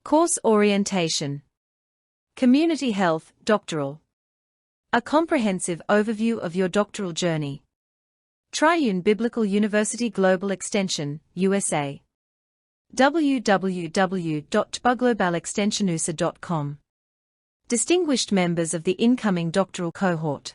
Course Orientation. Community Health, Doctoral. A comprehensive overview of your doctoral journey. Triune Biblical University Global Extension, USA. www.buglobalextensionusa.com. Distinguished members of the incoming doctoral cohort.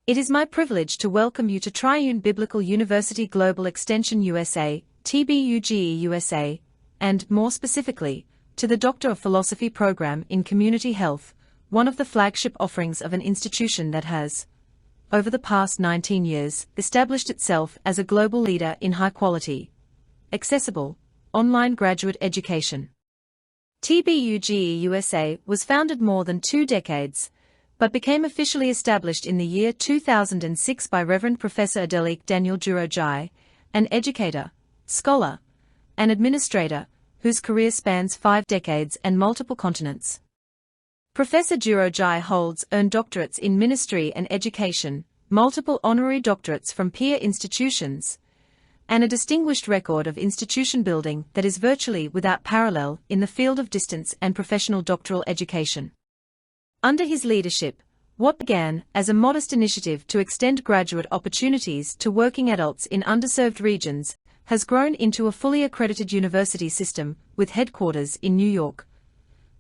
It is my privilege to welcome you to Triune Biblical University Global Extension USA, TBUGE USA, and, more specifically, to the Doctor of Philosophy program in Community Health, one of the flagship offerings of an institution that has, over the past 19 years, established itself as a global leader in high-quality, accessible, online graduate education. TBUGE USA was founded more than 2 decades, but became officially established in the year 2006 by Reverend Professor Adelik Daniel Jurojai, an educator, scholar, and administrator, whose career spans 5 decades and multiple continents. Professor Jurojai holds earned doctorates in ministry and education, multiple honorary doctorates from peer institutions, and a distinguished record of institution building that is virtually without parallel in the field of distance and professional doctoral education. Under his leadership, what began as a modest initiative to extend graduate opportunities to working adults in underserved regions has grown into a fully accredited university system with headquarters in New York,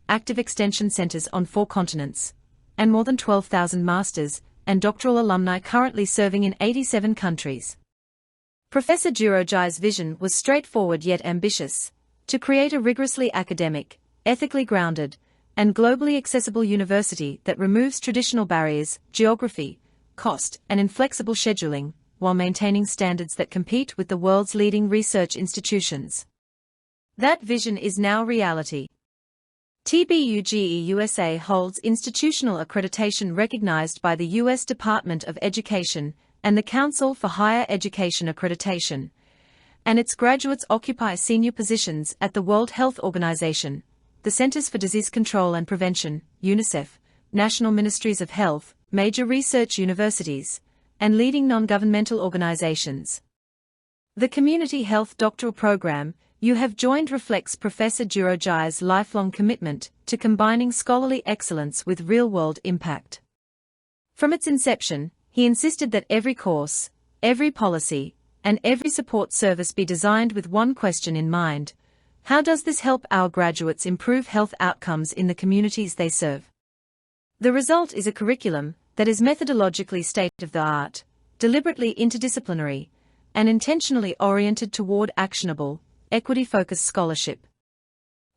active extension centers on 4 continents, and more than 12,000 master's and doctoral alumni currently serving in 87 countries. Professor Jurojai's vision was straightforward yet ambitious: to create a rigorously academic, ethically grounded, and globally accessible university that removes traditional barriers, geography, cost, and inflexible scheduling, while maintaining standards that compete with the world's leading research institutions. That vision is now reality. TBUGE USA holds institutional accreditation recognized by the U.S. Department of Education and the Council for Higher Education Accreditation, and its graduates occupy senior positions at the World Health Organization, the Centers for Disease Control and Prevention, UNICEF, National Ministries of Health, major research universities, and leading non-governmental organizations. The Community Health Doctoral Program you have joined reflects Professor Jurojai's lifelong commitment to combining scholarly excellence with real-world impact. From its inception, he insisted that every course, every policy, and every support service be designed with one question in mind: how does this help our graduates improve health outcomes in the communities they serve? The result is a curriculum that is methodologically state-of-the-art, deliberately interdisciplinary, and intentionally oriented toward actionable, equity-focused scholarship.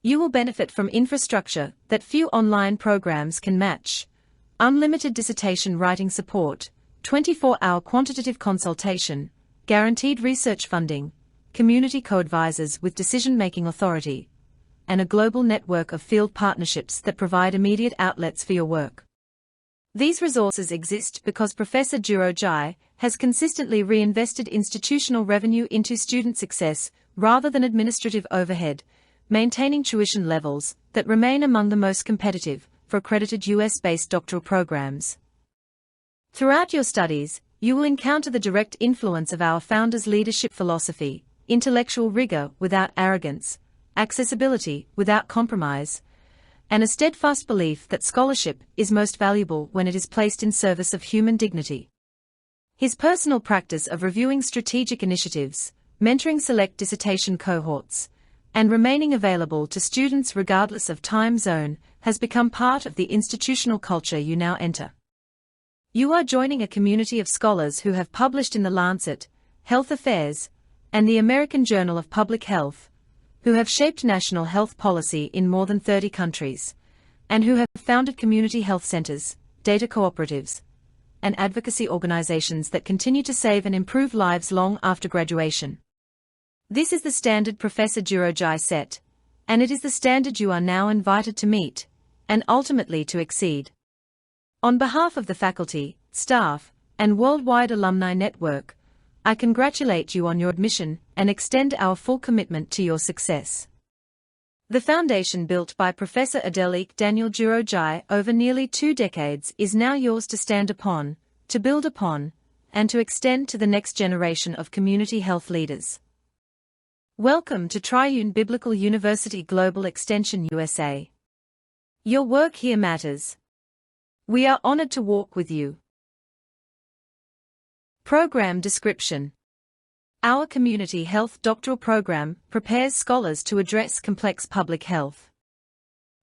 You will benefit from infrastructure that few online programs can match: unlimited dissertation writing support, 24-hour quantitative consultation, guaranteed research funding, community co-advisors with decision-making authority, and a global network of field partnerships that provide immediate outlets for your work. These resources exist because Professor Jurojai has consistently reinvested institutional revenue into student success rather than administrative overhead, maintaining tuition levels that remain among the most competitive for accredited US-based doctoral programs. Throughout your studies, you will encounter the direct influence of our founder's leadership philosophy: intellectual rigor without arrogance, accessibility without compromise, and a steadfast belief that scholarship is most valuable when it is placed in service of human dignity. His personal practice of reviewing strategic initiatives, mentoring select dissertation cohorts, and remaining available to students regardless of time zone has become part of the institutional culture you now enter. You are joining a community of scholars who have published in The Lancet, Health Affairs, and the American Journal of Public Health, who have shaped national health policy in more than 30 countries, and who have founded community health centers, data cooperatives, and advocacy organizations that continue to save and improve lives long after graduation. This is the standard Professor Jurojai set, and it is the standard you are now invited to meet, and ultimately to exceed. On behalf of the faculty, staff, and worldwide alumni network, I congratulate you on your admission and extend our full commitment to your success. The foundation built by Professor Adelik Daniel Jurojai over nearly 2 decades is now yours to stand upon, to build upon, and to extend to the next generation of community health leaders. Welcome to Triune Biblical University Global Extension USA. Your work here matters. We are honored to walk with you. Program description. Our Community Health Doctoral Program prepares scholars to address complex public health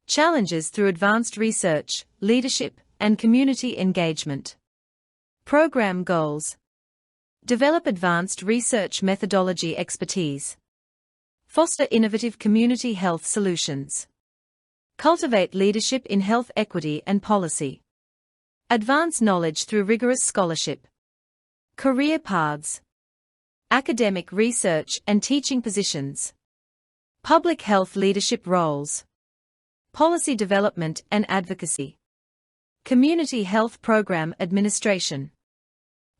challenges through advanced research, leadership, and community engagement. Program goals. Develop advanced research methodology expertise. Foster innovative community health solutions. Cultivate leadership in health equity and policy. Advance knowledge through rigorous scholarship. Career paths. Academic research and teaching positions. Public health leadership roles. Policy development and advocacy. Community health program administration.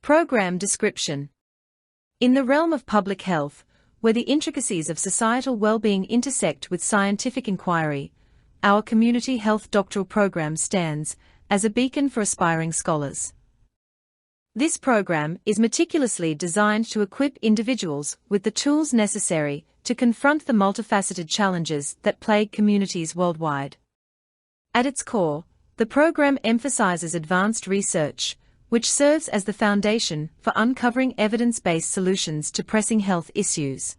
Program description. In the realm of public health, where the intricacies of societal well-being intersect with scientific inquiry, our Community Health Doctoral Program stands as a beacon for aspiring scholars. This program is meticulously designed to equip individuals with the tools necessary to confront the multifaceted challenges that plague communities worldwide. At its core, the program emphasizes advanced research, which serves as the foundation for uncovering evidence-based solutions to pressing health issues.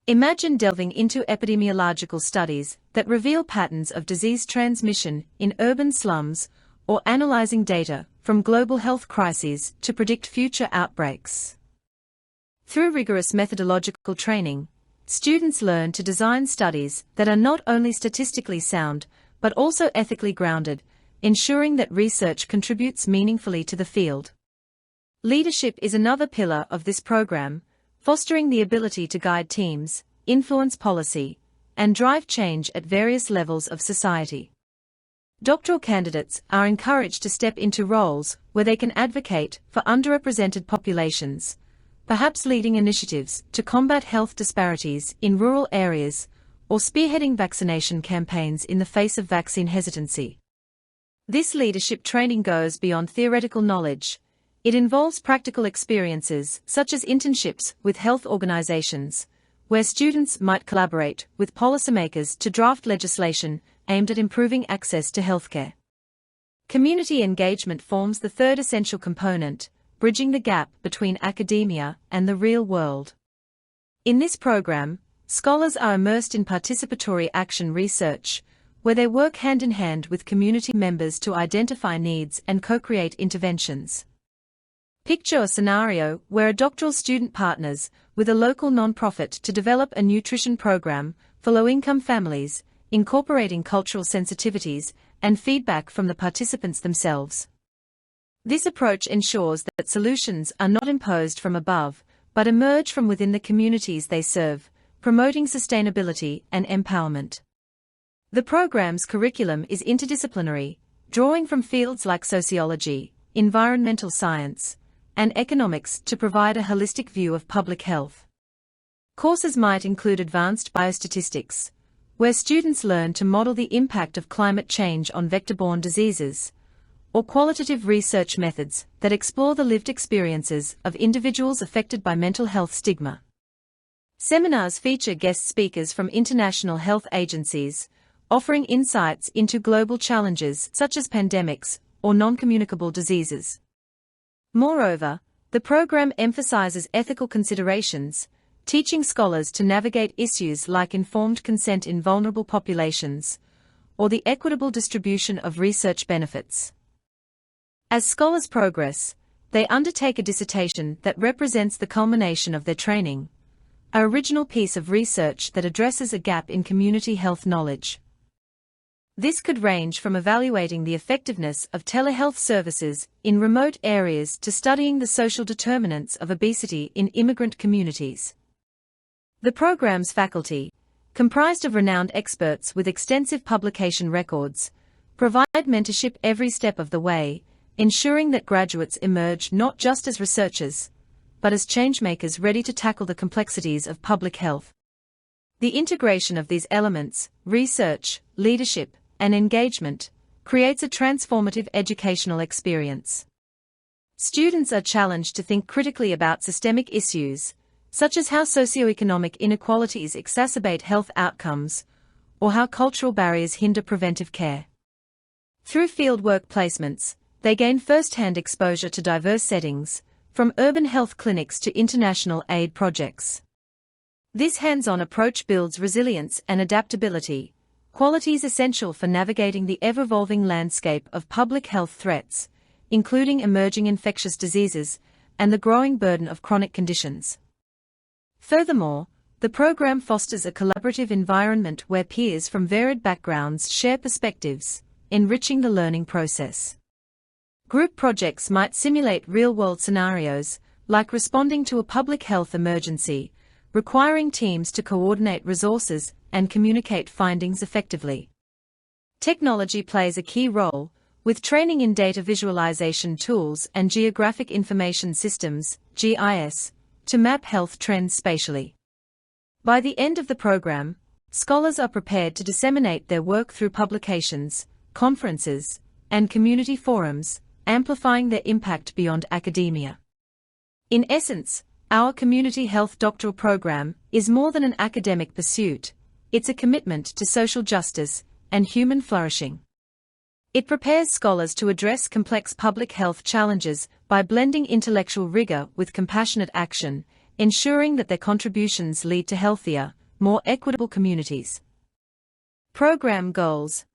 Imagine delving into epidemiological studies that reveal patterns of disease transmission in urban slums, or analyzing data from global health crises to predict future outbreaks. Through rigorous methodological training, students learn to design studies that are not only statistically sound, but also ethically grounded, ensuring that research contributes meaningfully to the field. Leadership is another pillar of this program, fostering the ability to guide teams, influence policy, and drive change at various levels of society. Doctoral candidates are encouraged to step into roles where they can advocate for underrepresented populations, perhaps leading initiatives to combat health disparities in rural areas, or spearheading vaccination campaigns in the face of vaccine hesitancy. This leadership training goes beyond theoretical knowledge. It involves practical experiences, such as internships with health organizations, where students might collaborate with policymakers to draft legislation aimed at improving access to healthcare. Community engagement forms the third essential component, bridging the gap between academia and the real world. In this program, scholars are immersed in participatory action research, where they work hand-in-hand with community members to identify needs and co-create interventions. Picture a scenario where a doctoral student partners with a local nonprofit to develop a nutrition program for low-income families, incorporating cultural sensitivities and feedback from the participants themselves. This approach ensures that solutions are not imposed from above, but emerge from within the communities they serve, promoting sustainability and empowerment. The program's curriculum is interdisciplinary, drawing from fields like sociology, environmental science, and economics to provide a holistic view of public health. Courses might include advanced biostatistics, where students learn to model the impact of climate change on vector-borne diseases, or qualitative research methods that explore the lived experiences of individuals affected by mental health stigma. Seminars feature guest speakers from international health agencies, offering insights into global challenges such as pandemics or non-communicable diseases. Moreover, the program emphasizes ethical considerations, teaching scholars to navigate issues like informed consent in vulnerable populations, or the equitable distribution of research benefits. As scholars progress, they undertake a dissertation that represents the culmination of their training, an original piece of research that addresses a gap in community health knowledge. This could range from evaluating the effectiveness of telehealth services in remote areas to studying the social determinants of obesity in immigrant communities. The program's faculty, comprised of renowned experts with extensive publication records, provide mentorship every step of the way, ensuring that graduates emerge not just as researchers, but as changemakers ready to tackle the complexities of public health. The integration of these elements, research, leadership, and engagement, creates a transformative educational experience. Students are challenged to think critically about systemic issues, such as how socioeconomic inequalities exacerbate health outcomes, or how cultural barriers hinder preventive care. Through field work placements, they gain first-hand exposure to diverse settings, from urban health clinics to international aid projects. This hands-on approach builds resilience and adaptability, qualities essential for navigating the ever-evolving landscape of public health threats, including emerging infectious diseases and the growing burden of chronic conditions. Furthermore, the program fosters a collaborative environment where peers from varied backgrounds share perspectives, enriching the learning process. Group projects might simulate real-world scenarios, like responding to a public health emergency, requiring teams to coordinate resources and communicate findings effectively. Technology plays a key role, with training in data visualization tools and geographic information systems, GIS, to map health trends spatially. By the end of the program, scholars are prepared to disseminate their work through publications, conferences, and community forums, amplifying their impact beyond academia. In essence, our community health doctoral program is more than an academic pursuit, it's a commitment to social justice and human flourishing. It prepares scholars to address complex public health challenges by blending intellectual rigor with compassionate action, ensuring that their contributions lead to healthier, more equitable communities. Program goals.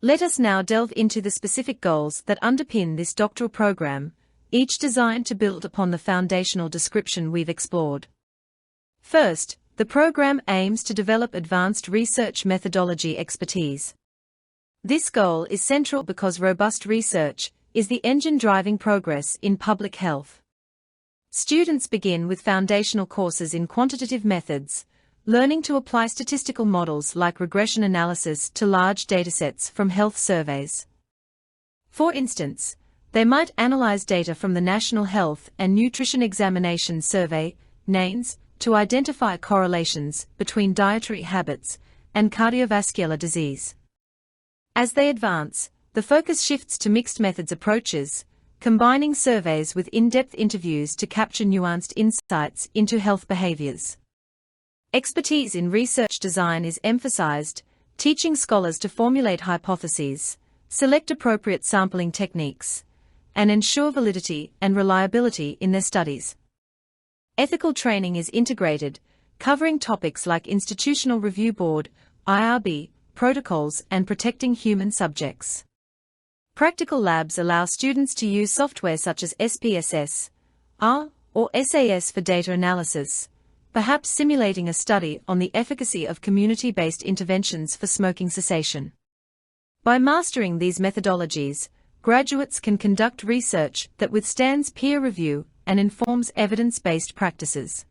Let us now delve into the specific goals that underpin this doctoral program, each designed to build upon the foundational description we've explored. First, the program aims to develop advanced research methodology expertise. This goal is central because robust research is the engine driving progress in public health. Students begin with foundational courses in quantitative methods, learning to apply statistical models like regression analysis to large datasets from health surveys. For instance, they might analyze data from the National Health and Nutrition Examination Survey, NANES, to identify correlations between dietary habits and cardiovascular disease. As they advance, the focus shifts to mixed methods approaches, combining surveys with in-depth interviews to capture nuanced insights into health behaviors. Expertise in research design is emphasized, teaching scholars to formulate hypotheses, select appropriate sampling techniques, and ensure validity and reliability in their studies. Ethical training is integrated, covering topics like institutional review board, IRB, protocols, and protecting human subjects. Practical labs allow students to use software such as SPSS, R, or SAS for data analysis, perhaps simulating a study on the efficacy of community-based interventions for smoking cessation. By mastering these methodologies, graduates can conduct research that withstands peer review and informs evidence-based practices.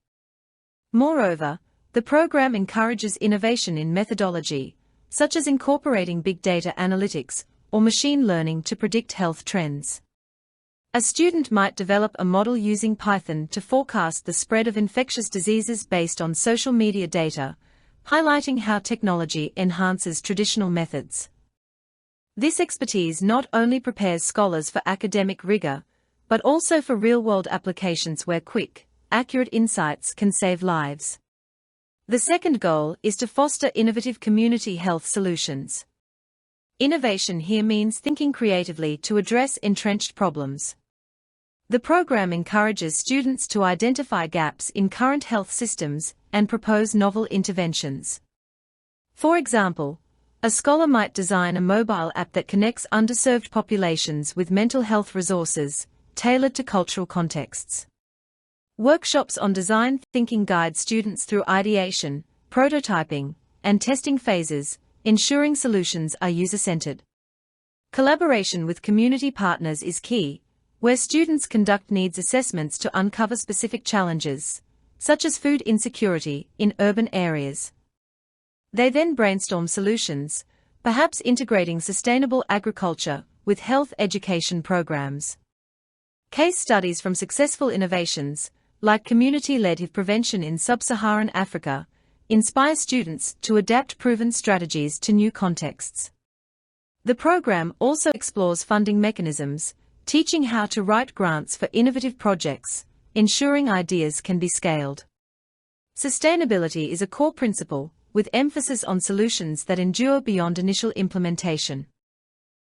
Moreover, the program encourages innovation in methodology, such as incorporating big data analytics or machine learning to predict health trends. A student might develop a model using Python to forecast the spread of infectious diseases based on social media data, highlighting how technology enhances traditional methods. This expertise not only prepares scholars for academic rigor, but also for real-world applications where quick, accurate insights can save lives. The second goal is to foster innovative community health solutions. Innovation here means thinking creatively to address entrenched problems. The program encourages students to identify gaps in current health systems and propose novel interventions. For example, a scholar might design a mobile app that connects underserved populations with mental health resources, tailored to cultural contexts. Workshops on design thinking guide students through ideation, prototyping, and testing phases, ensuring solutions are user-centered. Collaboration with community partners is key, where students conduct needs assessments to uncover specific challenges, such as food insecurity in urban areas. They then brainstorm solutions, perhaps integrating sustainable agriculture with health education programs. Case studies from successful innovations, like community-led HIV prevention in sub-Saharan Africa, inspire students to adapt proven strategies to new contexts. The program also explores funding mechanisms, teaching how to write grants for innovative projects, ensuring ideas can be scaled. Sustainability is a core principle, with emphasis on solutions that endure beyond initial implementation.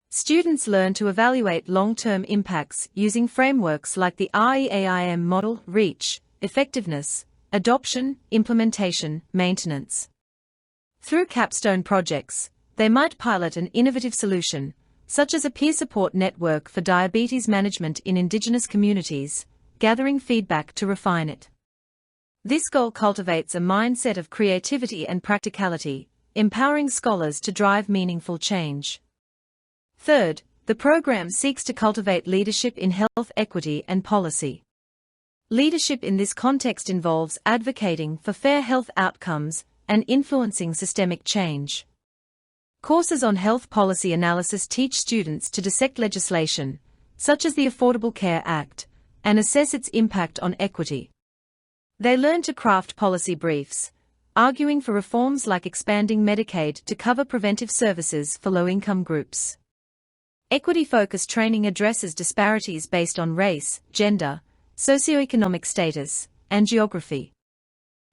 Students learn to evaluate long-term impacts using frameworks like the REAIM model, REACH, effectiveness, adoption, implementation, maintenance. Through capstone projects, they might pilot an innovative solution, such as a peer support network for diabetes management in Indigenous communities, gathering feedback to refine it. This goal cultivates a mindset of creativity and practicality, empowering scholars to drive meaningful change. Third, the program seeks to cultivate leadership in health equity and policy. Leadership in this context involves advocating for fair health outcomes and influencing systemic change. Courses on health policy analysis teach students to dissect legislation, such as the Affordable Care Act, and assess its impact on equity. They learn to craft policy briefs, arguing for reforms like expanding Medicaid to cover preventive services for low-income groups. Equity-focused training addresses disparities based on race, gender, socioeconomic status, and geography.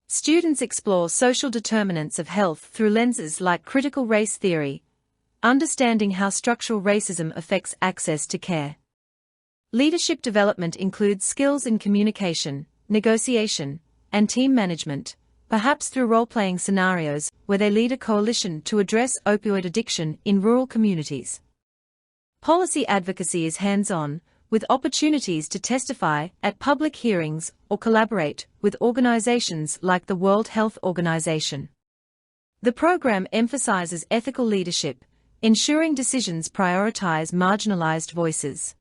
Students explore social determinants of health through lenses like critical race theory, understanding how structural racism affects access to care. Leadership development includes skills in communication, negotiation, and team management, perhaps through role-playing scenarios where they lead a coalition to address opioid addiction in rural communities. Policy advocacy is hands-on, with opportunities to testify at public hearings or collaborate with organizations like the World Health Organization. The program emphasizes ethical leadership, ensuring decisions prioritize marginalized voices.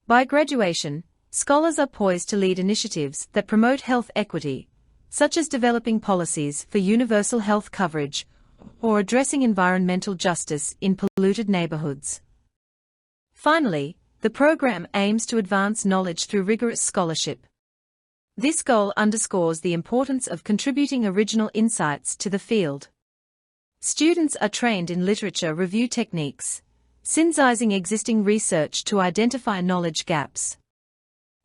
By graduation, scholars are poised to lead initiatives that promote health equity, such as developing policies for universal health coverage or addressing environmental justice in polluted neighborhoods. Finally, the program aims to advance knowledge through rigorous scholarship. This goal underscores the importance of contributing original insights to the field. Students are trained in literature review techniques, synthesizing existing research to identify knowledge gaps.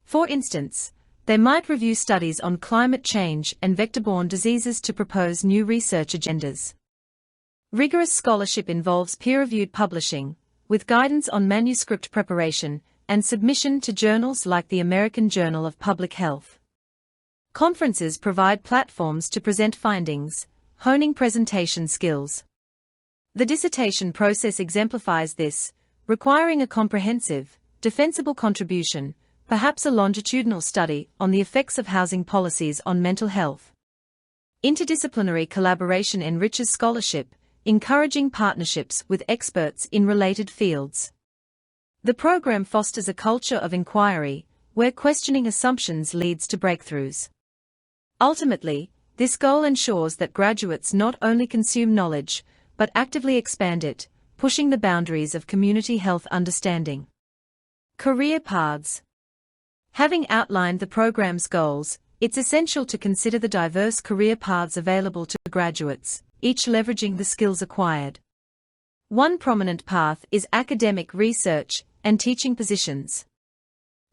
For instance, they might review studies on climate change and vector-borne diseases to propose new research agendas. Rigorous scholarship involves peer-reviewed publishing, with guidance on manuscript preparation and submission to journals like the American Journal of Public Health. Conferences provide platforms to present findings, honing presentation skills. The dissertation process exemplifies this, requiring a comprehensive, defensible contribution, perhaps a longitudinal study on the effects of housing policies on mental health. Interdisciplinary collaboration enriches scholarship, encouraging partnerships with experts in related fields. The program fosters a culture of inquiry, where questioning assumptions leads to breakthroughs. Ultimately, this goal ensures that graduates not only consume knowledge, but actively expand it, pushing the boundaries of community health understanding. Career paths. Having outlined the program's goals, it's essential to consider the diverse career paths available to graduates, each leveraging the skills acquired. One prominent path is academic research and teaching positions.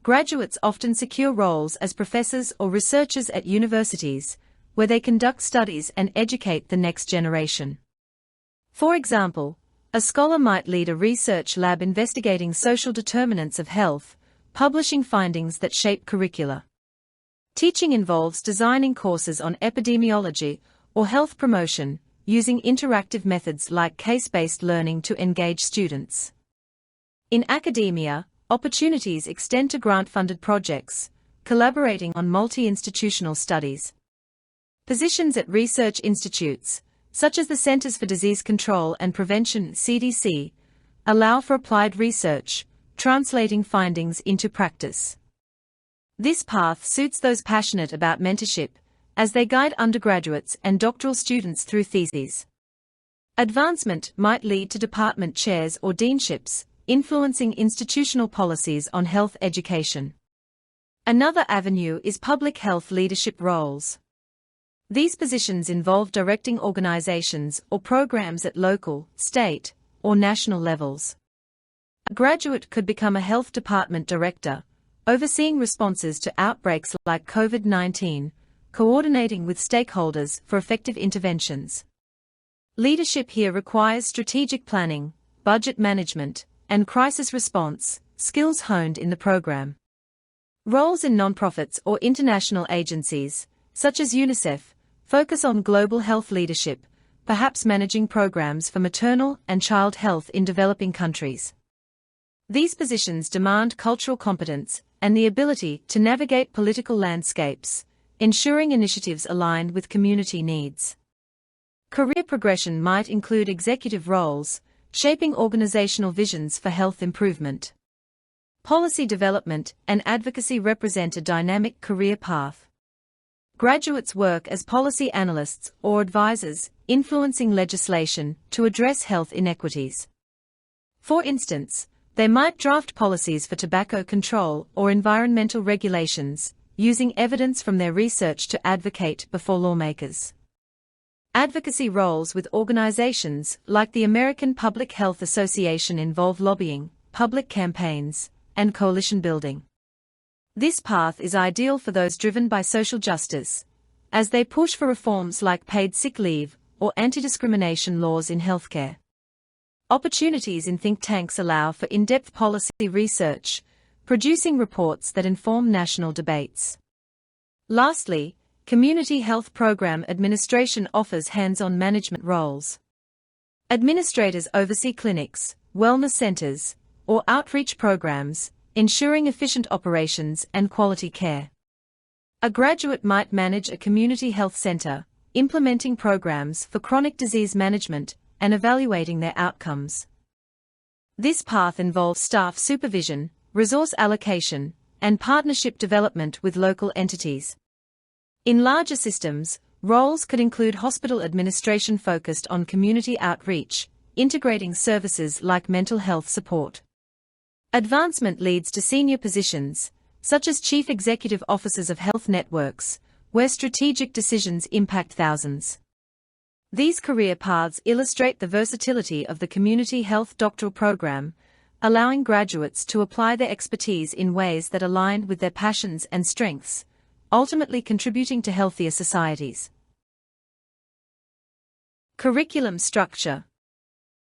Graduates often secure roles as professors or researchers at universities, where they conduct studies and educate the next generation. For example, a scholar might lead a research lab investigating social determinants of health, publishing findings that shape curricula. Teaching involves designing courses on epidemiology or health promotion, using interactive methods like case-based learning to engage students. In academia, opportunities extend to grant-funded projects, collaborating on multi-institutional studies. Positions at research institutes, such as the Centers for Disease Control and Prevention (CDC), allow for applied research, translating findings into practice. This path suits those passionate about mentorship, as they guide undergraduates and doctoral students through theses. Advancement might lead to department chairs or deanships, influencing institutional policies on health education. Another avenue is public health leadership roles. These positions involve directing organizations or programs at local, state, or national levels. A graduate could become a health department director, overseeing responses to outbreaks like COVID-19, coordinating with stakeholders for effective interventions. Leadership here requires strategic planning, budget management, and crisis response, skills honed in the program. Roles in nonprofits or international agencies, such as UNICEF, focus on global health leadership, perhaps managing programs for maternal and child health in developing countries. These positions demand cultural competence and the ability to navigate political landscapes, ensuring initiatives aligned with community needs. Career progression might include executive roles, shaping organizational visions for health improvement. Policy development and advocacy represent a dynamic career path. Graduates work as policy analysts or advisors, influencing legislation to address health inequities. For instance, they might draft policies for tobacco control or environmental regulations, using evidence from their research to advocate before lawmakers. Advocacy roles with organizations like the American Public Health Association involve lobbying, public campaigns, and coalition building. This path is ideal for those driven by social justice, as they push for reforms like paid sick leave or anti-discrimination laws in healthcare. Opportunities in think tanks allow for in-depth policy research, producing reports that inform national debates. Lastly, community health program administration offers hands-on management roles. Administrators oversee clinics, wellness centers, or outreach programs, ensuring efficient operations and quality care. A graduate might manage a community health center, implementing programs for chronic disease management and evaluating their outcomes. This path involves staff supervision, resource allocation, and partnership development with local entities. In larger systems, roles could include hospital administration focused on community outreach, integrating services like mental health support. Advancement leads to senior positions, such as chief executive officers of health networks, where strategic decisions impact thousands. These career paths illustrate the versatility of the Community Health Doctoral Program, allowing graduates to apply their expertise in ways that align with their passions and strengths, ultimately contributing to healthier societies. Curriculum structure.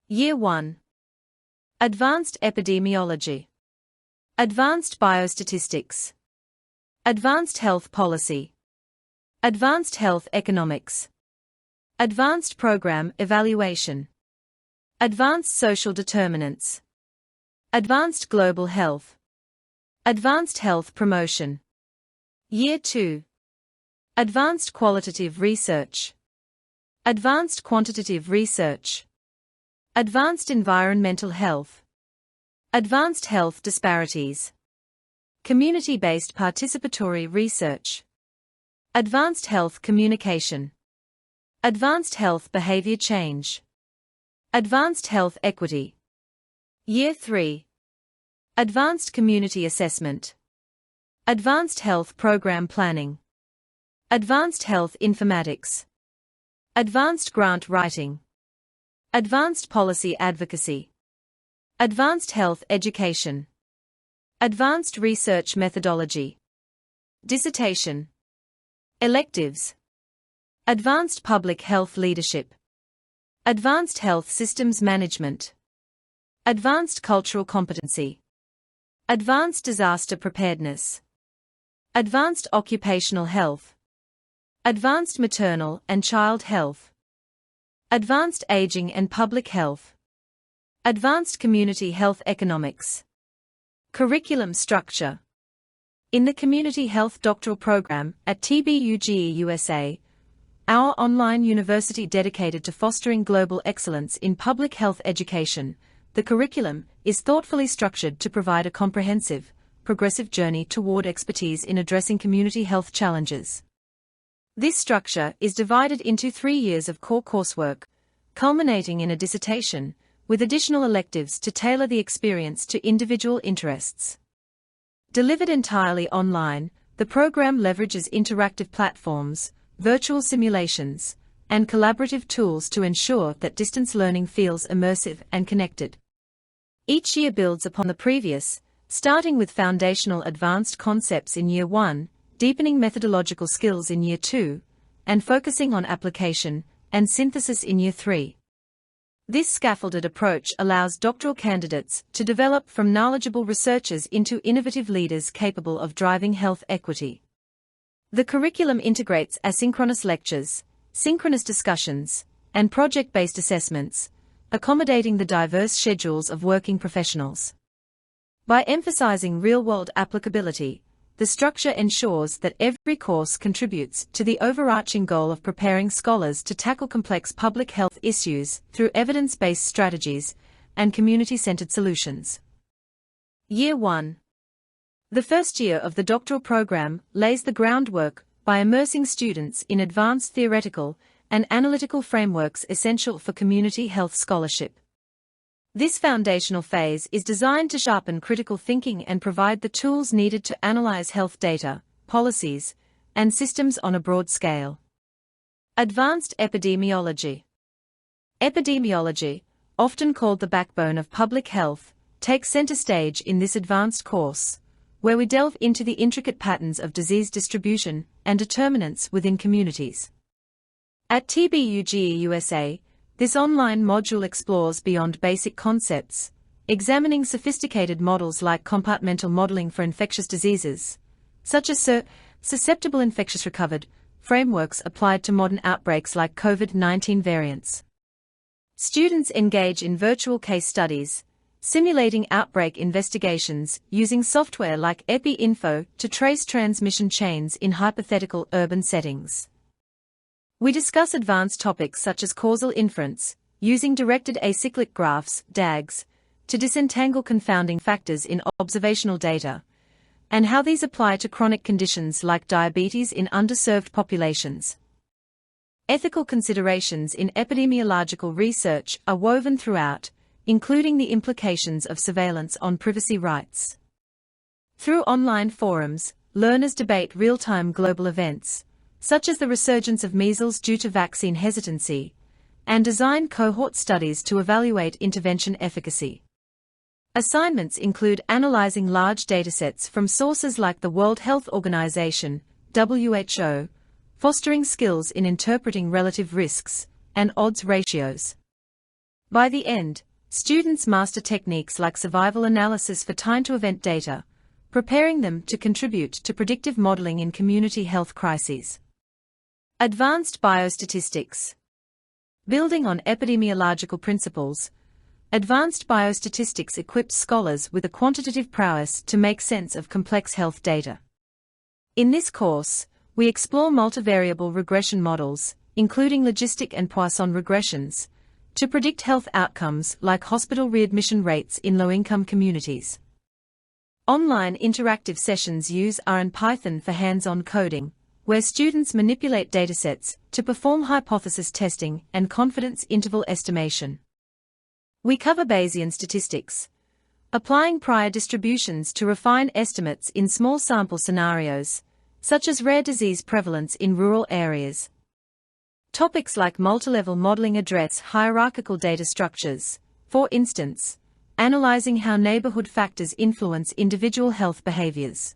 Year 1. Advanced Epidemiology. Advanced Biostatistics. Advanced Health Policy. Advanced Health Economics. Advanced Program Evaluation. Advanced Social Determinants. Advanced Global Health. Advanced Health Promotion. Year 2. Advanced Qualitative Research. Advanced Quantitative Research. Advanced Environmental Health. Advanced Health Disparities. Community-based participatory research. Advanced Health Communication. Advanced Health Behavior Change. Advanced Health Equity. Year 3. Advanced Community Assessment. Advanced Health Program Planning. Advanced Health Informatics. Advanced Grant Writing. Advanced Policy Advocacy. Advanced Health Education. Advanced Research Methodology. Dissertation. Electives. Advanced Public Health Leadership. Advanced Health Systems Management. Advanced Cultural Competency. Advanced Disaster Preparedness. Advanced Occupational Health. Advanced Maternal and Child Health. Advanced Aging and Public Health. Advanced Community Health Economics. Curriculum structure. In the Community Health Doctoral Program at TBUGE USA, our online university dedicated to fostering global excellence in public health education, the curriculum is thoughtfully structured to provide a comprehensive, progressive journey toward expertise in addressing community health challenges. This structure is divided into 3 years of core coursework, culminating in a dissertation, with additional electives to tailor the experience to individual interests. Delivered entirely online, the program leverages interactive platforms, virtual simulations, and collaborative tools to ensure that distance learning feels immersive and connected. Each year builds upon the previous, starting with foundational advanced concepts in Year 1, deepening methodological skills in Year 2, and focusing on application and synthesis in Year 3. This scaffolded approach allows doctoral candidates to develop from knowledgeable researchers into innovative leaders capable of driving health equity. The curriculum integrates asynchronous lectures, synchronous discussions, and project-based assessments, accommodating the diverse schedules of working professionals. By emphasizing real-world applicability, the structure ensures that every course contributes to the overarching goal of preparing scholars to tackle complex public health issues through evidence-based strategies and community-centered solutions. Year 1. The first year of the doctoral program lays the groundwork by immersing students in advanced theoretical and analytical frameworks essential for community health scholarship. This foundational phase is designed to sharpen critical thinking and provide the tools needed to analyze health data, policies, and systems on a broad scale. Advanced epidemiology. Epidemiology, often called the backbone of public health, takes center stage in this advanced course, where we delve into the intricate patterns of disease distribution and determinants within communities. At TBUGE USA, this online module explores beyond basic concepts, examining sophisticated models like compartmental modeling for infectious diseases, such as susceptible infectious recovered frameworks applied to modern outbreaks like COVID-19 variants. Students engage in virtual case studies, simulating outbreak investigations using software like EpiInfo to trace transmission chains in hypothetical urban settings. We discuss advanced topics such as causal inference, using directed acyclic graphs, DAGs, to disentangle confounding factors in observational data, and how these apply to chronic conditions like diabetes in underserved populations. Ethical considerations in epidemiological research are woven throughout, including the implications of surveillance on privacy rights. Through online forums, learners debate real-time global events, such as the resurgence of measles due to vaccine hesitancy, and design cohort studies to evaluate intervention efficacy. Assignments include analyzing large datasets from sources like the World Health Organization, WHO, fostering skills in interpreting relative risks and odds ratios. By the end, students master techniques like survival analysis for time-to-event data, preparing them to contribute to predictive modeling in community health crises. Advanced biostatistics. Building on epidemiological principles, advanced biostatistics equips scholars with a quantitative prowess to make sense of complex health data. In this course, we explore multivariable regression models, including logistic and Poisson regressions, to predict health outcomes like hospital readmission rates in low-income communities. Online interactive sessions use R and Python for hands-on coding, where students manipulate datasets to perform hypothesis testing and confidence interval estimation. We cover Bayesian statistics, applying prior distributions to refine estimates in small sample scenarios, such as rare disease prevalence in rural areas. Topics like multilevel modeling address hierarchical data structures, for instance, analyzing how neighborhood factors influence individual health behaviors.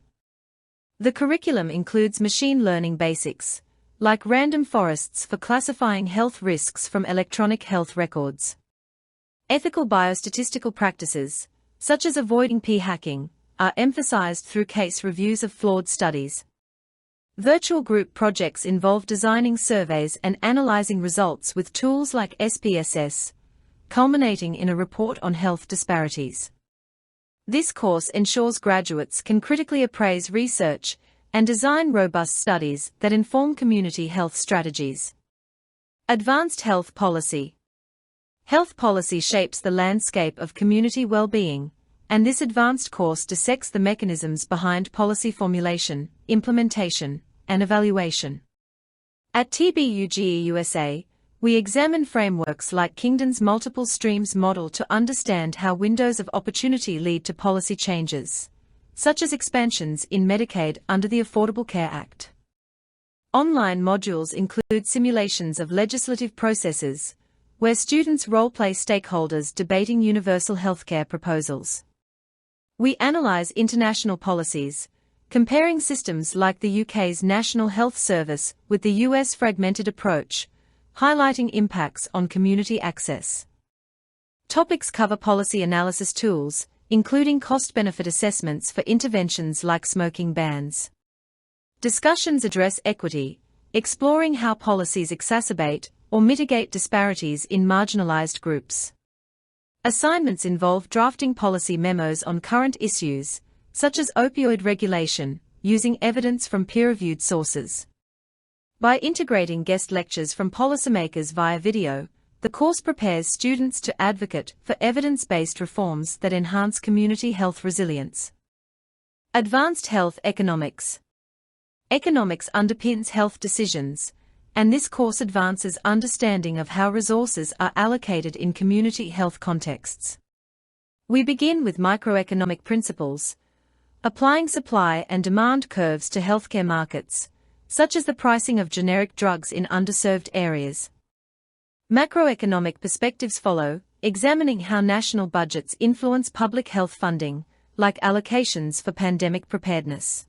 The curriculum includes machine learning basics, like random forests for classifying health risks from electronic health records. Ethical biostatistical practices, such as avoiding p-hacking, are emphasized through case reviews of flawed studies. Virtual group projects involve designing surveys and analyzing results with tools like SPSS, culminating in a report on health disparities. This course ensures graduates can critically appraise research and design robust studies that inform community health strategies. Advanced health policy. Health policy shapes the landscape of community well-being, and this advanced course dissects the mechanisms behind policy formulation, implementation, and evaluation. At TBUGE USA, we examine frameworks like Kingdon's multiple streams model to understand how windows of opportunity lead to policy changes, such as expansions in Medicaid under the Affordable Care Act. Online modules include simulations of legislative processes, where students role-play stakeholders debating universal healthcare proposals. We analyze international policies, comparing systems like the UK's National Health Service with the US fragmented approach, highlighting impacts on community access. Topics cover policy analysis tools, including cost-benefit assessments for interventions like smoking bans. Discussions address equity, exploring how policies exacerbate or mitigate disparities in marginalized groups. Assignments involve drafting policy memos on current issues, such as opioid regulation, using evidence from peer-reviewed sources. By integrating guest lectures from policymakers via video, the course prepares students to advocate for evidence-based reforms that enhance community health resilience. Advanced health economics. Economics underpins health decisions, and this course advances understanding of how resources are allocated in community health contexts. We begin with microeconomic principles, applying supply and demand curves to healthcare markets, such as the pricing of generic drugs in underserved areas. Macroeconomic perspectives follow, examining how national budgets influence public health funding, like allocations for pandemic preparedness.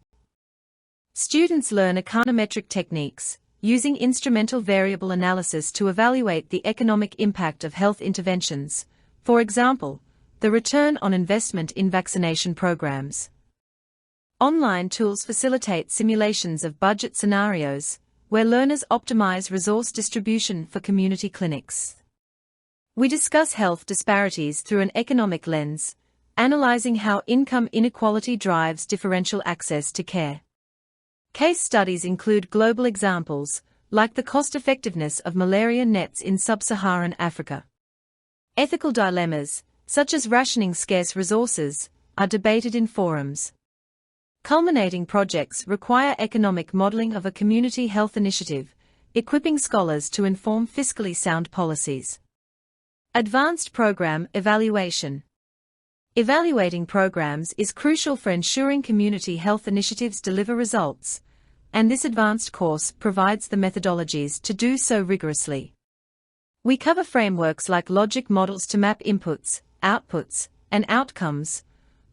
Students learn econometric techniques, using instrumental variable analysis to evaluate the economic impact of health interventions, for example, the return on investment in vaccination programs. Online tools facilitate simulations of budget scenarios, where learners optimize resource distribution for community clinics. We discuss health disparities through an economic lens, analyzing how income inequality drives differential access to care. Case studies include global examples, like the cost-effectiveness of malaria nets in sub-Saharan Africa. Ethical dilemmas, such as rationing scarce resources, are debated in forums. Culminating projects require economic modeling of a community health initiative, equipping scholars to inform fiscally sound policies. Advanced program evaluation. Evaluating programs is crucial for ensuring community health initiatives deliver results, and this advanced course provides the methodologies to do so rigorously. We cover frameworks like logic models to map inputs, outputs, and outcomes,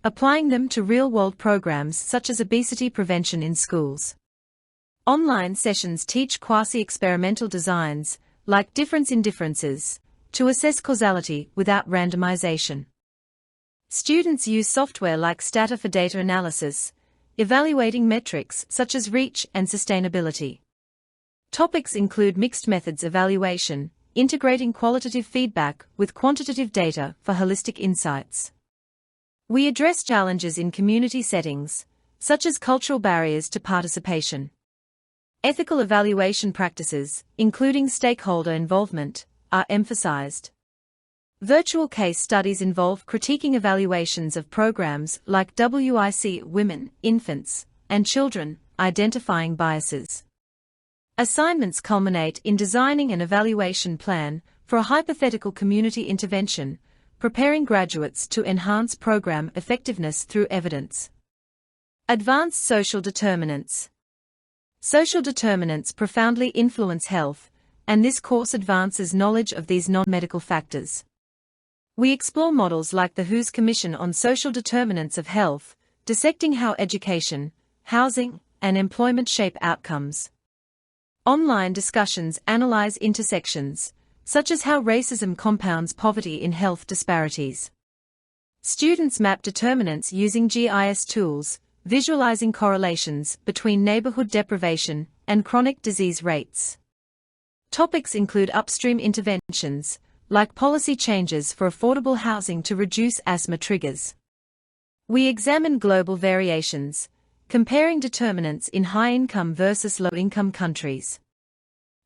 applying them to real-world programs such as obesity prevention in schools. Online sessions teach quasi-experimental designs, like difference in differences, to assess causality without randomization. Students use software like Stata for data analysis, evaluating metrics such as reach and sustainability. Topics include mixed methods evaluation, integrating qualitative feedback with quantitative data for holistic insights. We address challenges in community settings, such as cultural barriers to participation. Ethical evaluation practices, including stakeholder involvement, are emphasized. Virtual case studies involve critiquing evaluations of programs like WIC Women, Infants, and Children, identifying biases. Assignments culminate in designing an evaluation plan for a hypothetical community intervention, preparing graduates to enhance program effectiveness through evidence. Advanced social determinants. Social determinants profoundly influence health, and this course advances knowledge of these non-medical factors. We explore models like the WHO's Commission on Social Determinants of Health, dissecting how education, housing, and employment shape outcomes. Online discussions analyze intersections, such as how racism compounds poverty in health disparities. Students map determinants using GIS tools, visualizing correlations between neighborhood deprivation and chronic disease rates. Topics include upstream interventions, like policy changes for affordable housing to reduce asthma triggers. We examine global variations, comparing determinants in high-income versus low-income countries.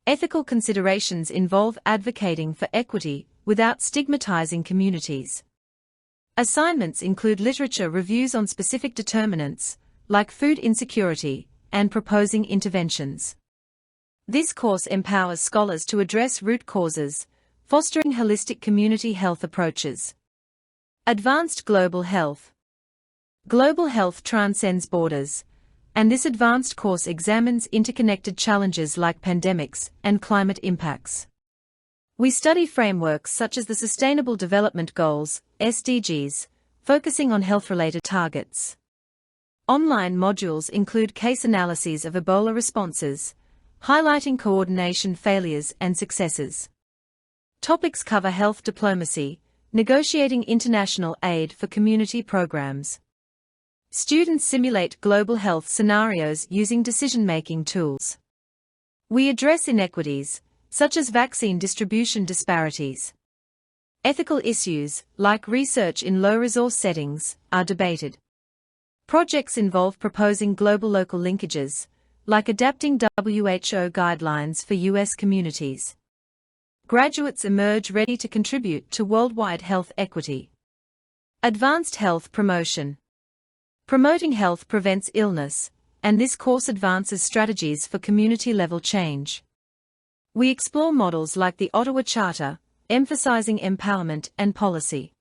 Ethical considerations involve advocating for equity without stigmatizing communities. Assignments include literature reviews on specific determinants, like food insecurity, and proposing interventions. This course empowers scholars to address root causes, fostering holistic community health approaches. Advanced global health. Global health transcends borders, and this advanced course examines interconnected challenges like pandemics and climate impacts. We study frameworks such as the Sustainable Development Goals, SDGs, focusing on health-related targets. Online modules include case analyses of Ebola responses, highlighting coordination failures and successes. Topics cover health diplomacy, negotiating international aid for community programs. Students simulate global health scenarios using decision-making tools. We address inequities, such as vaccine distribution disparities. Ethical issues, like research in low-resource settings, are debated. Projects involve proposing global-local linkages, like adapting WHO guidelines for U.S. communities. Graduates emerge ready to contribute to worldwide health equity. Advanced health promotion. Promoting health prevents illness, and this course advances strategies for community-level change. We explore models like the Ottawa Charter, emphasizing empowerment and policy.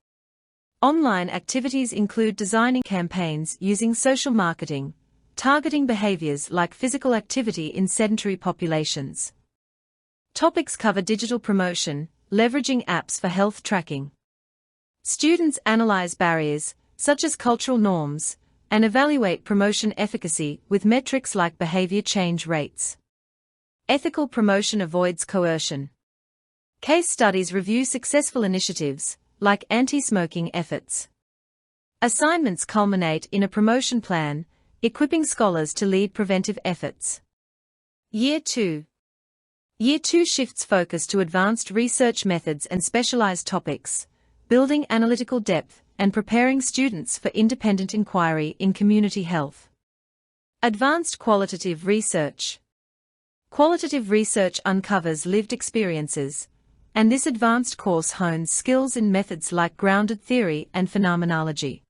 Online activities include designing campaigns using social marketing, targeting behaviors like physical activity in sedentary populations. Topics cover digital promotion, leveraging apps for health tracking. Students analyze barriers, such as cultural norms, and evaluate promotion efficacy with metrics like behavior change rates. Ethical promotion avoids coercion. Case studies review successful initiatives, like anti-smoking efforts. Assignments culminate in a promotion plan, equipping scholars to lead preventive efforts. Year 2. Year 2 shifts focus to advanced research methods and specialized topics, building analytical depth and preparing students for independent inquiry in community health. Advanced qualitative research. Qualitative research uncovers lived experiences, and this advanced course hones skills in methods like grounded theory and phenomenology.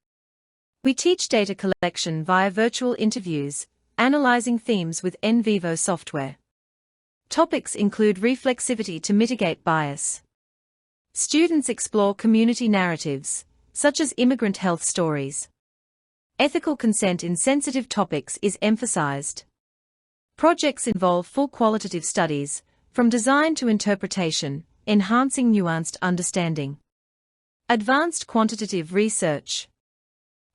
We teach data collection via virtual interviews, analyzing themes with in vivo software. Topics include reflexivity to mitigate bias. Students explore community narratives, such as immigrant health stories. Ethical consent in sensitive topics is emphasized. Projects involve full qualitative studies, from design to interpretation, enhancing nuanced understanding. Advanced quantitative research.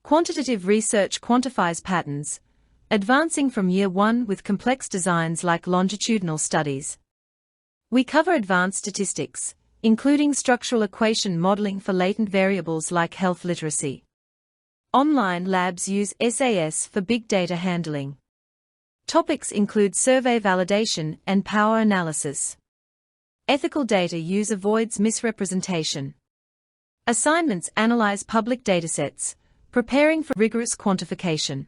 Quantitative research quantifies patterns, advancing from year 1 with complex designs like longitudinal studies. We cover advanced statistics, including structural equation modeling for latent variables like health literacy. Online labs use SAS for big data handling. Topics include survey validation and power analysis. Ethical data use avoids misrepresentation. Assignments analyze public datasets, preparing for rigorous quantification.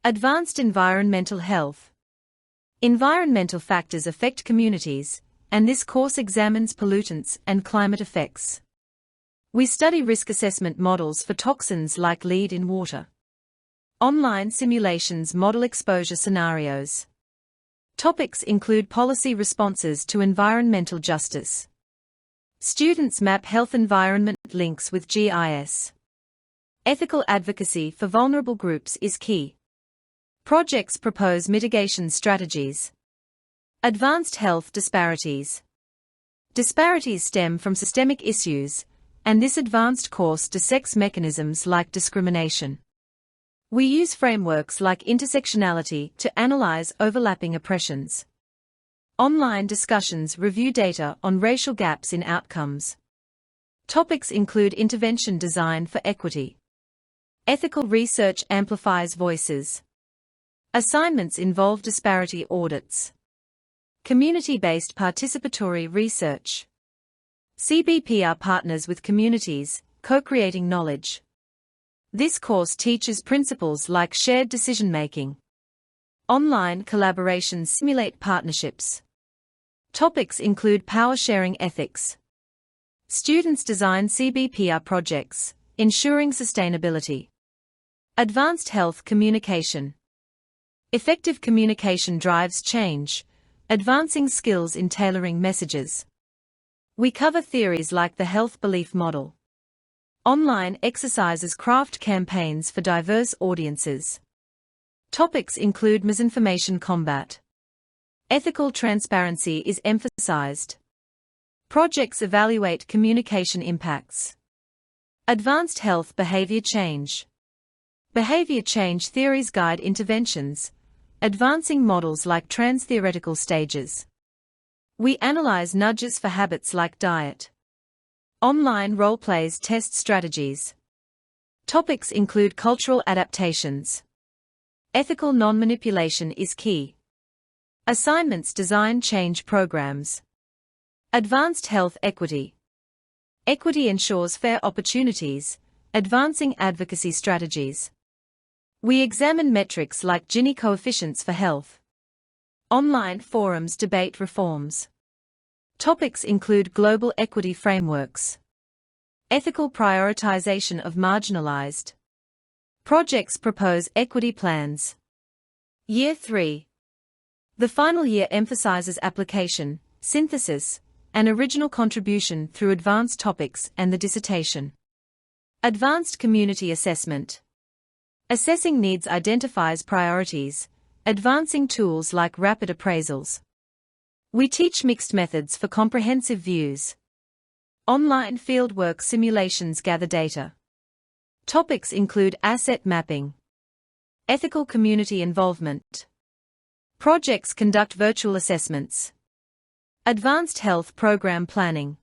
Advanced environmental health. Environmental factors affect communities, and this course examines pollutants and climate effects. We study risk assessment models for toxins like lead in water. Online simulations model exposure scenarios. Topics include policy responses to environmental justice. Students map health-environment links with GIS. Ethical advocacy for vulnerable groups is key. Projects propose mitigation strategies. Advanced health disparities. Disparities stem from systemic issues, and this advanced course dissects mechanisms like discrimination. We use frameworks like intersectionality to analyze overlapping oppressions. Online discussions review data on racial gaps in outcomes. Topics include intervention design for equity. Ethical research amplifies voices. Assignments involve disparity audits. Community-based participatory research. CBPR partners with communities, co-creating knowledge. This course teaches principles like shared decision-making. Online collaborations simulate partnerships. Topics include power-sharing ethics. Students design CBPR projects, ensuring sustainability. Advanced health communication. Effective communication drives change, advancing skills in tailoring messages. We cover theories like the health belief model. Online exercises craft campaigns for diverse audiences. Topics include misinformation combat. Ethical transparency is emphasized. Projects evaluate communication impacts. Advanced health behavior change. Behavior change theories guide interventions, advancing models like trans-theoretical stages. We analyze nudges for habits like diet. Online role-plays test strategies. Topics include cultural adaptations. Ethical non-manipulation is key. Assignments design change programs. Advanced health equity. Equity ensures fair opportunities, advancing advocacy strategies. We examine metrics like Gini coefficients for health. Online forums debate reforms. Topics include global equity frameworks. Ethical prioritization of marginalized. Projects propose equity plans. Year 3. The final year emphasizes application, synthesis, and original contribution through advanced topics and the dissertation. Advanced community assessment. Assessing needs identifies priorities, advancing tools like rapid appraisals. We teach mixed methods for comprehensive views. Online fieldwork simulations gather data. Topics include asset mapping. Ethical community involvement. Projects conduct virtual assessments. Advanced health program planning.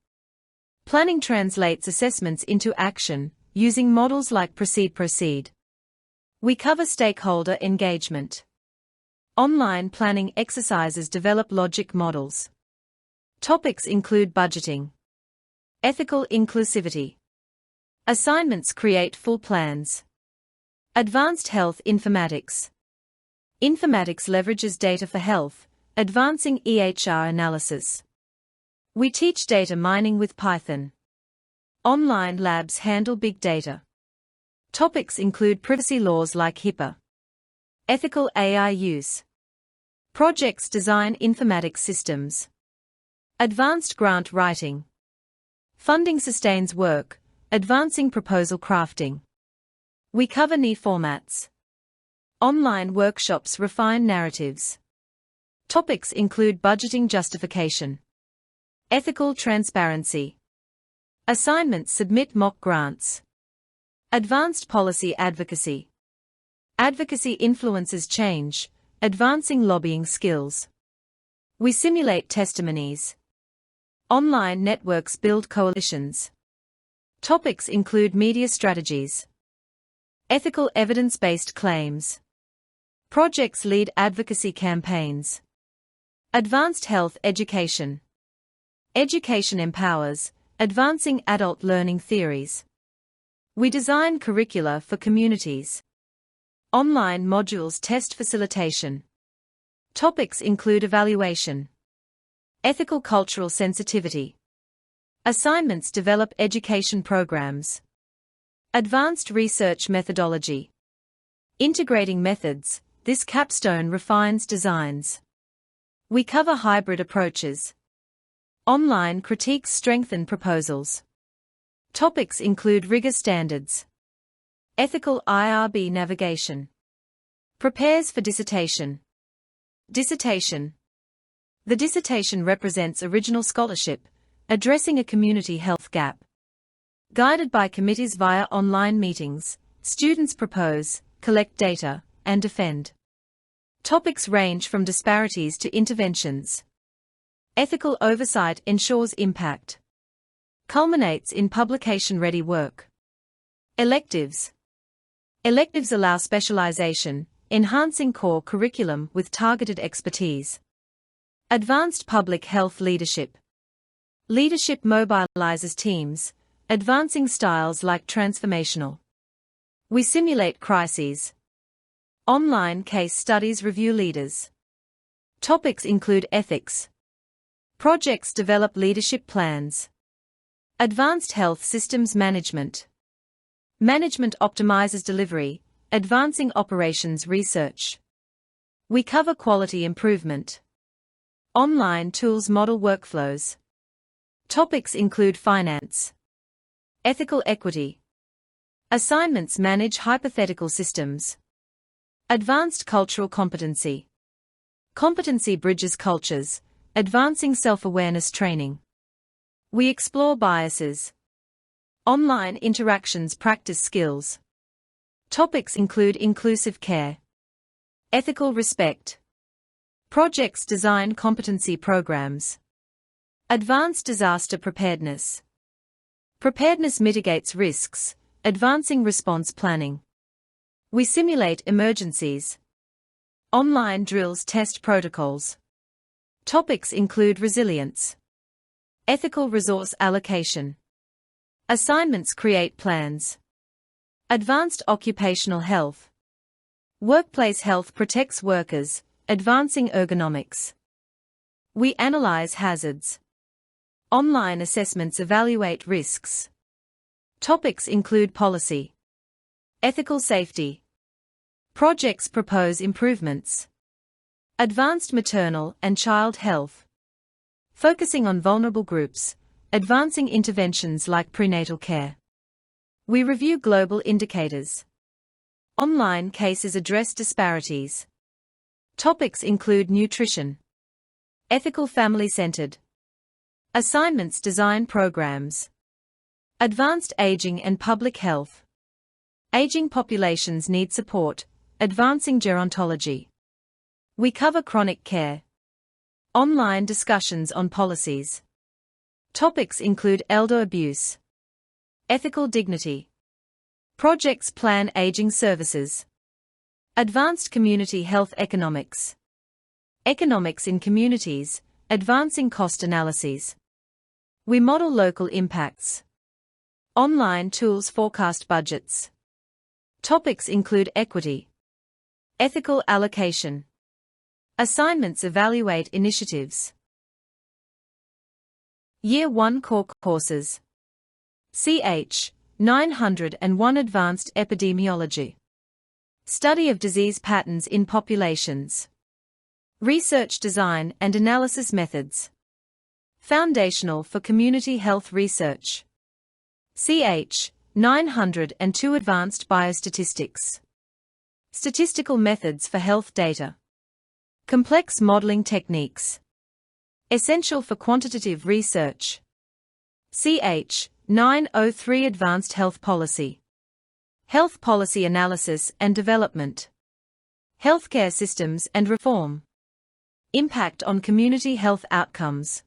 Planning translates assessments into action, using models like Proceed. We cover stakeholder engagement. Online planning exercises develop logic models. Topics include budgeting. Ethical inclusivity. Assignments create full plans. Advanced health informatics. Informatics leverages data for health, advancing EHR analysis. We teach data mining with Python. Online labs handle big data. Topics include privacy laws like HIPAA. Ethical AI use. Projects design informatics systems. Advanced grant writing. Funding sustains work, advancing proposal crafting. We cover NE formats. Online workshops refine narratives. Topics include budgeting justification. Ethical transparency. Assignments submit mock grants. Advanced policy advocacy. Advocacy influences change, advancing lobbying skills. We simulate testimonies. Online networks build coalitions. Topics include media strategies. Ethical evidence-based claims. Projects lead advocacy campaigns. Advanced health education. Education empowers, advancing adult learning theories. We design curricula for communities. Online modules test facilitation. Topics include evaluation. Ethical cultural sensitivity. Assignments develop education programs. Advanced research methodology. Integrating methods, this capstone refines designs. We cover hybrid approaches. Online critiques strengthen proposals. Topics include rigor standards. Ethical IRB navigation. Prepares for dissertation. Dissertation. The dissertation represents original scholarship, addressing a community health gap. Guided by committees via online meetings, students propose, collect data, and defend. Topics range from disparities to interventions. Ethical oversight ensures impact. Culminates in publication-ready work. Electives. Electives allow specialization, enhancing core curriculum with targeted expertise. Advanced public health leadership. Leadership mobilizes teams, advancing styles like transformational. We simulate crises. Online case studies review leaders. Topics include ethics. Projects develop leadership plans. Advanced health systems management. Management optimizes delivery, advancing operations research. We cover quality improvement. Online tools model workflows. Topics include finance. Ethical equity. Assignments manage hypothetical systems. Advanced cultural competency. Competency bridges cultures, advancing self-awareness training. We explore biases. Online interactions practice skills. Topics include inclusive care, ethical respect, projects design competency programs, advanced disaster preparedness. Preparedness mitigates risks, advancing response planning. We simulate emergencies. Online drills test protocols. Topics include resilience, ethical resource allocation. Assignments create plans. Advanced occupational health. Workplace health protects workers, advancing ergonomics. We analyze hazards. Online assessments evaluate risks. Topics include policy, ethical safety. Projects propose improvements. Advanced maternal and child health. Focusing on vulnerable groups, advancing interventions like prenatal care. We review global indicators. Online cases address disparities. Topics include nutrition, ethical family-centered. Assignments design programs. Advanced aging and public health. Aging populations need support, advancing gerontology. We cover chronic care. Online discussions on policies. Topics include elder abuse, ethical dignity. Projects plan aging services. Advanced community health economics. Economics in communities, advancing cost analyses. We model local impacts. Online tools forecast budgets. Topics include equity, ethical allocation. Assignments evaluate initiatives. Year 1 core courses. CH 901 Advanced Epidemiology. Study of disease patterns in populations. Research design and analysis methods. Foundational for community health research. CH 902 Advanced Biostatistics. Statistical methods for health data. Complex modeling techniques. Essential for quantitative research. CH 903 Advanced Health Policy. Health policy analysis and development. Healthcare systems and reform. Impact on community health outcomes.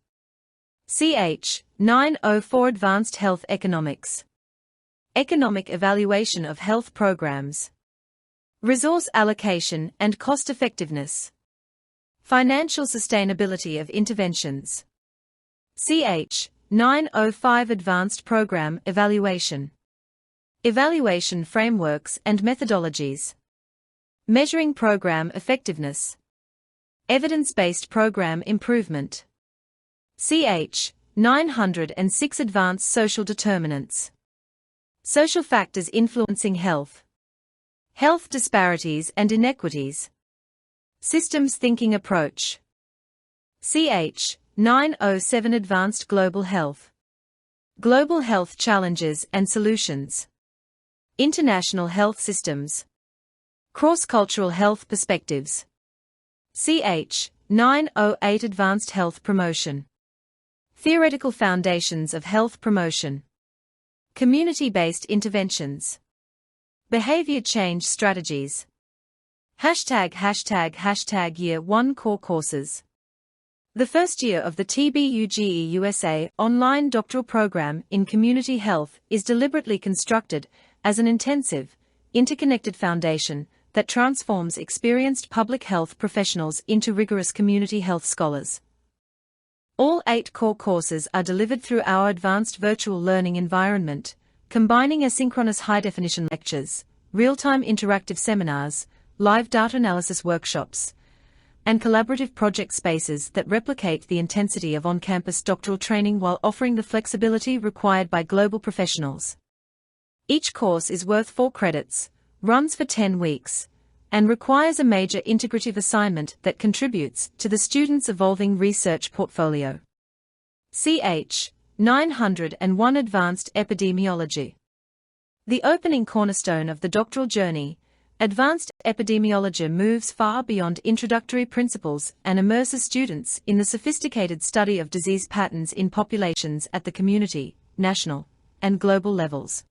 CH 904 Advanced Health Economics. Economic evaluation of health programs. Resource allocation and cost effectiveness. Financial sustainability of interventions. CH 905 Advanced Program Evaluation. Evaluation frameworks and methodologies. Measuring program effectiveness. Evidence-based program improvement. CH 906 Advanced Social Determinants. Social factors influencing health. Health disparities and inequities. Systems thinking approach. CH 907 Advanced Global Health. Global health challenges and solutions. International health systems. Cross-cultural health perspectives. CH 908 Advanced Health Promotion. Theoretical foundations of health promotion. Community-based interventions. Behavior change strategies. ##### Year 1 core courses. The first year of the TBUGE USA online doctoral program in community health is deliberately constructed as an intensive, interconnected foundation that transforms experienced public health professionals into rigorous community health scholars. All 8 core courses are delivered through our advanced virtual learning environment, combining asynchronous high-definition lectures, real-time interactive seminars, live data analysis workshops, and collaborative project spaces that replicate the intensity of on-campus doctoral training while offering the flexibility required by global professionals. Each course is worth 4 credits, runs for 10 weeks, and requires a major integrative assignment that contributes to the student's evolving research portfolio. CH 901 Advanced Epidemiology. The opening cornerstone of the doctoral journey, advanced epidemiology moves far beyond introductory principles and immerses students in the sophisticated study of disease patterns in populations at the community, national, and global levels.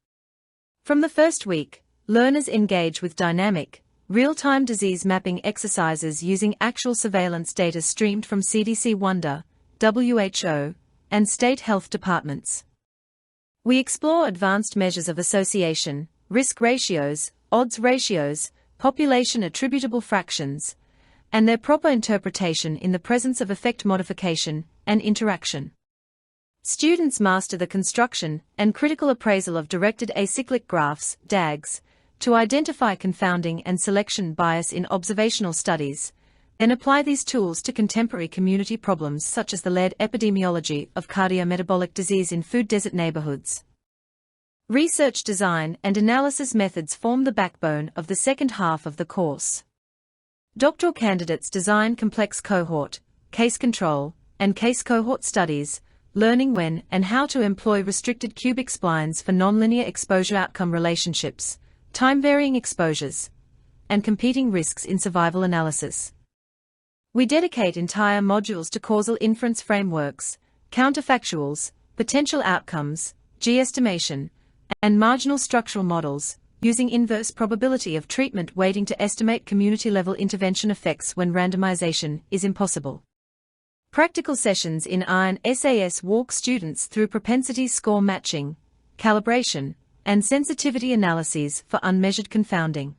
From the first week, learners engage with dynamic, real-time disease mapping exercises using actual surveillance data streamed from CDC Wonder, WHO, and state health departments. We explore advanced measures of association, risk ratios, odds ratios, population attributable fractions, and their proper interpretation in the presence of effect modification and interaction. Students master the construction and critical appraisal of directed acyclic graphs, DAGs, to identify confounding and selection bias in observational studies, then apply these tools to contemporary community problems such as the lead epidemiology of cardiometabolic disease in food desert neighborhoods. Research design and analysis methods form the backbone of the second half of the course. Doctoral candidates design complex cohort, case control, and case cohort studies, learning when and how to employ restricted cubic splines for nonlinear exposure-outcome relationships, time-varying exposures, and competing risks in survival analysis. We dedicate entire modules to causal inference frameworks, counterfactuals, potential outcomes, G-estimation, and marginal structural models, using inverse probability of treatment weighting to estimate community-level intervention effects when randomization is impossible. Practical sessions in IRON SAS walk students through propensity score matching, calibration, and sensitivity analyses for unmeasured confounding.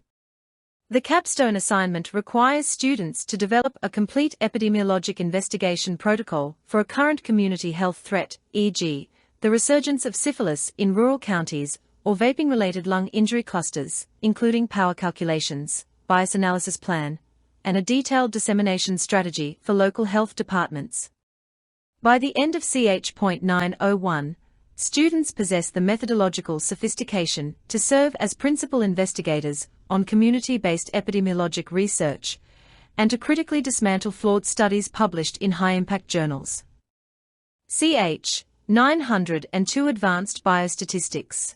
The capstone assignment requires students to develop a complete epidemiologic investigation protocol for a current community health threat, e.g., the resurgence of syphilis in rural counties or vaping-related lung injury clusters, including power calculations, bias analysis plan, and a detailed dissemination strategy for local health departments. By the end of CH.901, students possess the methodological sophistication to serve as principal investigators on community-based epidemiologic research and to critically dismantle flawed studies published in high-impact journals. CH 902 Advanced Biostatistics.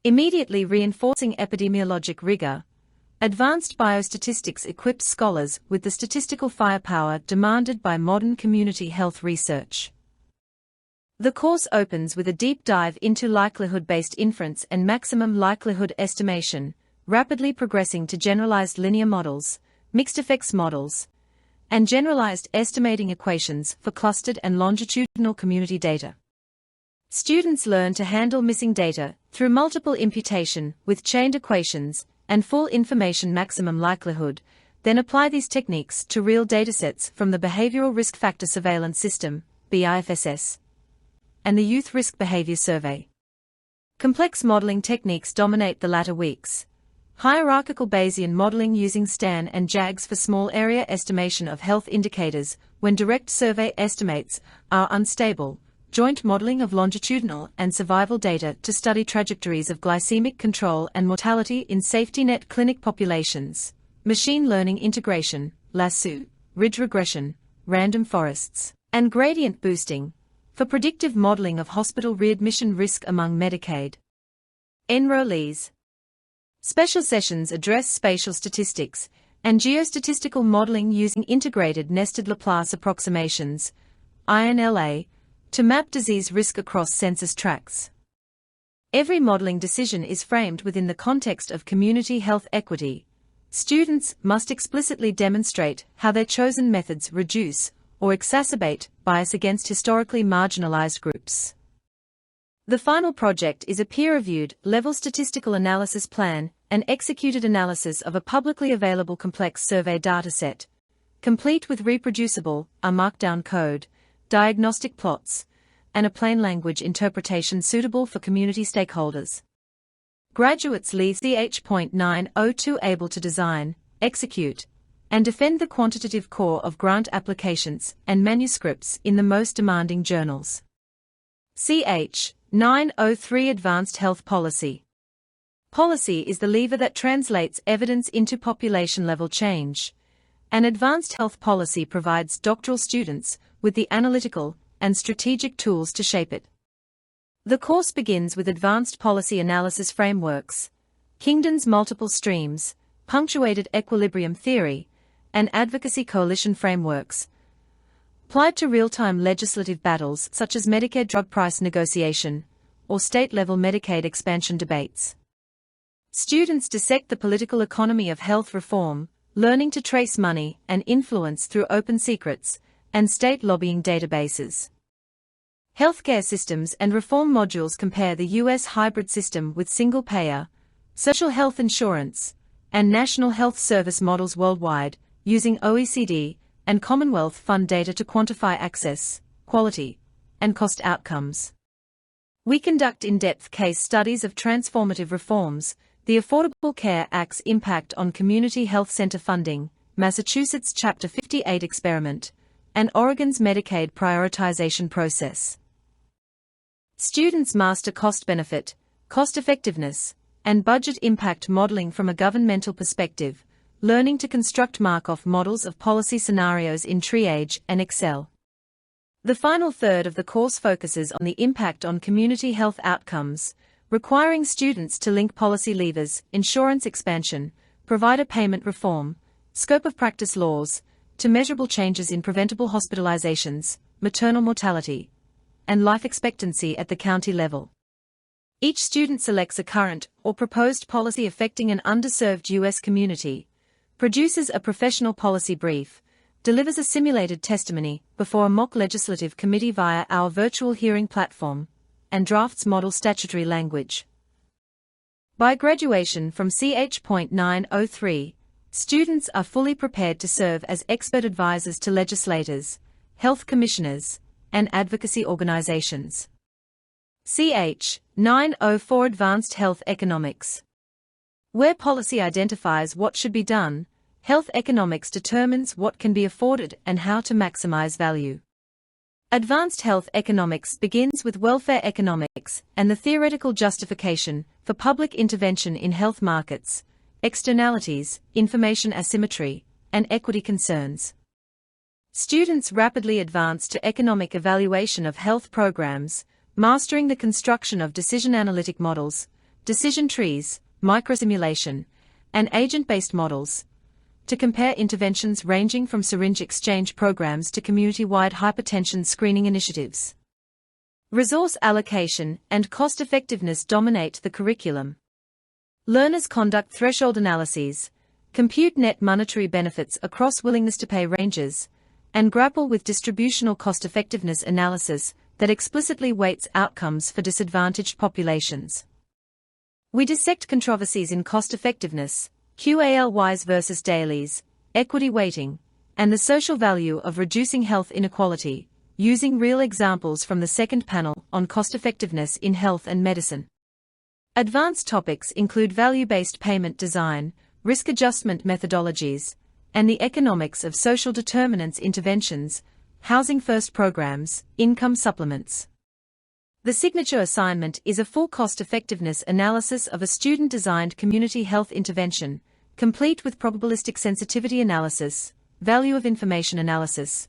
Immediately reinforcing epidemiologic rigor, advanced biostatistics equips scholars with the statistical firepower demanded by modern community health research. The course opens with a deep dive into likelihood-based inference and maximum likelihood estimation, rapidly progressing to generalized linear models, mixed effects models, and generalized estimating equations for clustered and longitudinal community data. Students learn to handle missing data through multiple imputation with chained equations and full information maximum likelihood, then apply these techniques to real datasets from the Behavioral Risk Factor Surveillance System, BIFSS, and the Youth Risk Behavior Survey. Complex modeling techniques dominate the latter weeks. Hierarchical Bayesian modeling using STAN and JAGs for small area estimation of health indicators when direct survey estimates are unstable. Joint modeling of longitudinal and survival data to study trajectories of glycemic control and mortality in safety net clinic populations. Machine learning integration, lasso, ridge regression, random forests, and gradient boosting for predictive modeling of hospital readmission risk among Medicaid enrollees. Special sessions address spatial statistics and geostatistical modeling using integrated nested Laplace approximations, INLA, to map disease risk across census tracts. Every modeling decision is framed within the context of community health equity. Students must explicitly demonstrate how their chosen methods reduce or exacerbate bias against historically marginalized groups. The final project is a peer-reviewed, level statistical analysis plan, an executed analysis of a publicly available complex survey dataset, complete with reproducible, markdown code, diagnostic plots, and a plain language interpretation suitable for community stakeholders. Graduates leave CH.902 able to design, execute, and defend the quantitative core of grant applications and manuscripts in the most demanding journals. CH 903 Advanced Health Policy. Policy is the lever that translates evidence into population-level change. An advanced health policy provides doctoral students with the analytical and strategic tools to shape it. The course begins with advanced policy analysis frameworks, Kingdon's multiple streams, punctuated equilibrium theory, and advocacy coalition frameworks, applied to real-time legislative battles such as Medicare drug price negotiation or state-level Medicaid expansion debates. Students dissect the political economy of health reform, learning to trace money and influence through open secrets and state lobbying databases. Healthcare systems and reform modules compare the U.S. hybrid system with single-payer, social health insurance, and national health service models worldwide, using OECD and Commonwealth Fund data to quantify access, quality, and cost outcomes. We conduct in-depth case studies of transformative reforms, the Affordable Care Act's impact on community health center funding, Massachusetts Chapter 58 experiment, and Oregon's Medicaid prioritization process. Students master cost-benefit, cost-effectiveness, and budget impact modeling from a governmental perspective, learning to construct Markov models of policy scenarios in Triage and Excel. The final third of the course focuses on the impact on community health outcomes, requiring students to link policy levers, insurance expansion, provider payment reform, scope of practice laws, to measurable changes in preventable hospitalizations, maternal mortality, and life expectancy at the county level. Each student selects a current or proposed policy affecting an underserved U.S. community, produces a professional policy brief, delivers a simulated testimony before a mock legislative committee via our virtual hearing platform, and drafts model statutory language. By graduation from CH.903, students are fully prepared to serve as expert advisors to legislators, health commissioners, and advocacy organizations. CH.904 Advanced Health Economics. Where policy identifies what should be done, health economics determines what can be afforded and how to maximize value. Advanced health economics begins with welfare economics and the theoretical justification for public intervention in health markets, externalities, information asymmetry, and equity concerns. Students rapidly advance to economic evaluation of health programs, mastering the construction of decision analytic models, decision trees, microsimulation, and agent-based models, to compare interventions ranging from syringe exchange programs to community-wide hypertension screening initiatives. Resource allocation and cost-effectiveness dominate the curriculum. Learners conduct threshold analyses, compute net monetary benefits across willingness-to-pay ranges, and grapple with distributional cost-effectiveness analysis that explicitly weights outcomes for disadvantaged populations. We dissect controversies in cost-effectiveness, QALYs versus dailies, equity weighting, and the social value of reducing health inequality, using real examples from the second panel on cost-effectiveness in health and medicine. Advanced topics include value-based payment design, risk adjustment methodologies, and the economics of social determinants interventions, housing first programs, income supplements. The signature assignment is a full cost-effectiveness analysis of a student-designed community health intervention, complete with probabilistic sensitivity analysis, value of information analysis,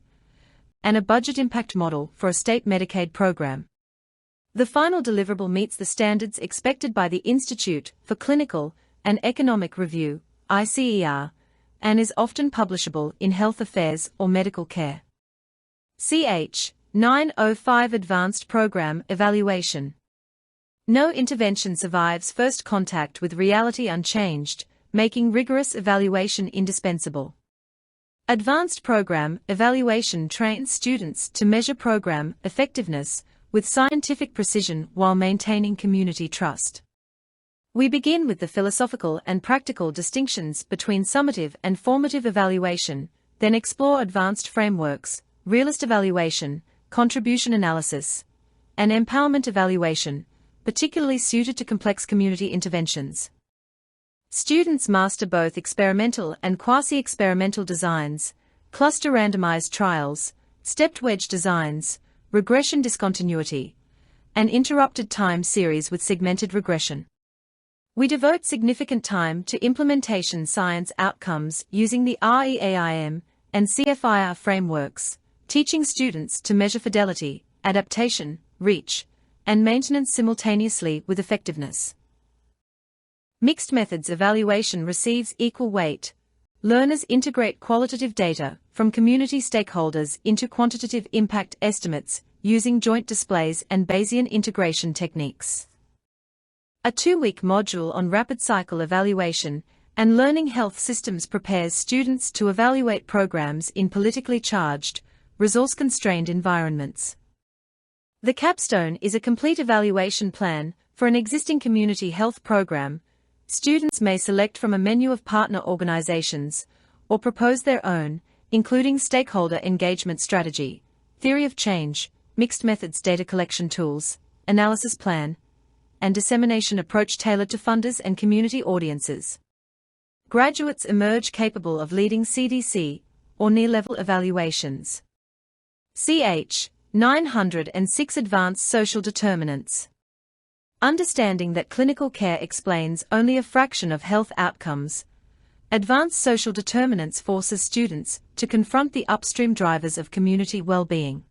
and a budget impact model for a state Medicaid program. The final deliverable meets the standards expected by the Institute for Clinical and Economic Review, ICER, and is often publishable in Health Affairs or Medical Care. CH 905 Advanced Program Evaluation. No intervention survives first contact with reality unchanged, making rigorous evaluation indispensable. Advanced Program Evaluation trains students to measure program effectiveness with scientific precision while maintaining community trust. We begin with the philosophical and practical distinctions between summative and formative evaluation, then explore advanced frameworks, realist evaluation, contribution analysis, and empowerment evaluation, particularly suited to complex community interventions. Students master both experimental and quasi-experimental designs, cluster randomized trials, stepped wedge designs, regression discontinuity, and interrupted time series with segmented regression. We devote significant time to implementation science outcomes using the REAIM and CFIR frameworks, teaching students to measure fidelity, adaptation, reach, and maintenance simultaneously with effectiveness. Mixed methods evaluation receives equal weight. Learners integrate qualitative data from community stakeholders into quantitative impact estimates using joint displays and Bayesian integration techniques. A 2-week module on rapid cycle evaluation and learning health systems prepares students to evaluate programs in politically charged, resource-constrained environments. The capstone is a complete evaluation plan for an existing community health program. Students may select from a menu of partner organizations or propose their own, including stakeholder engagement strategy, theory of change, mixed methods data collection tools, analysis plan, and dissemination approach tailored to funders and community audiences. Graduates emerge capable of leading CDC or near-level evaluations. Ch. 906 Advanced Social Determinants. Understanding that clinical care explains only a fraction of health outcomes, advanced social determinants forces students to confront the upstream drivers of community well-being.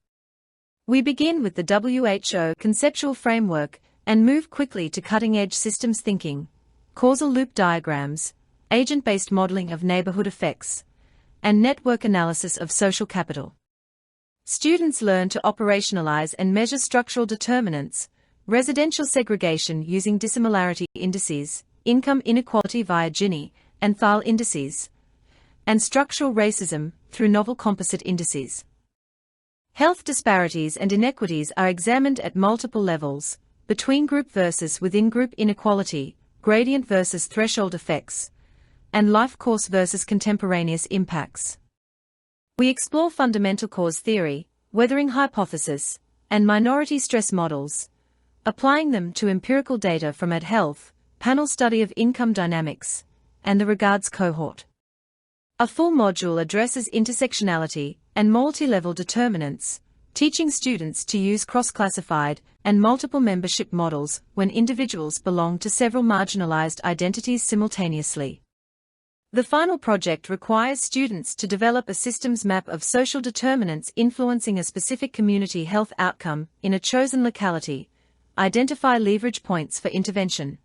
We begin with the WHO conceptual framework and move quickly to cutting-edge systems thinking, causal loop diagrams, agent-based modeling of neighborhood effects, and network analysis of social capital. Students learn to operationalize and measure structural determinants, residential segregation using dissimilarity indices, income inequality via Gini and Thiel indices, and structural racism through novel composite indices. Health disparities and inequities are examined at multiple levels, between group versus within group inequality, gradient versus threshold effects, and life course versus contemporaneous impacts. We explore fundamental cause theory, weathering hypothesis, and minority stress models, applying them to empirical data from EdHealth, panel study of income dynamics, and the regards cohort. A full module addresses intersectionality and multi-level determinants, teaching students to use cross-classified and multiple membership models when individuals belong to several marginalized identities simultaneously. The final project requires students to develop a systems map of social determinants influencing a specific community health outcome in a chosen locality, identify leverage points for intervention,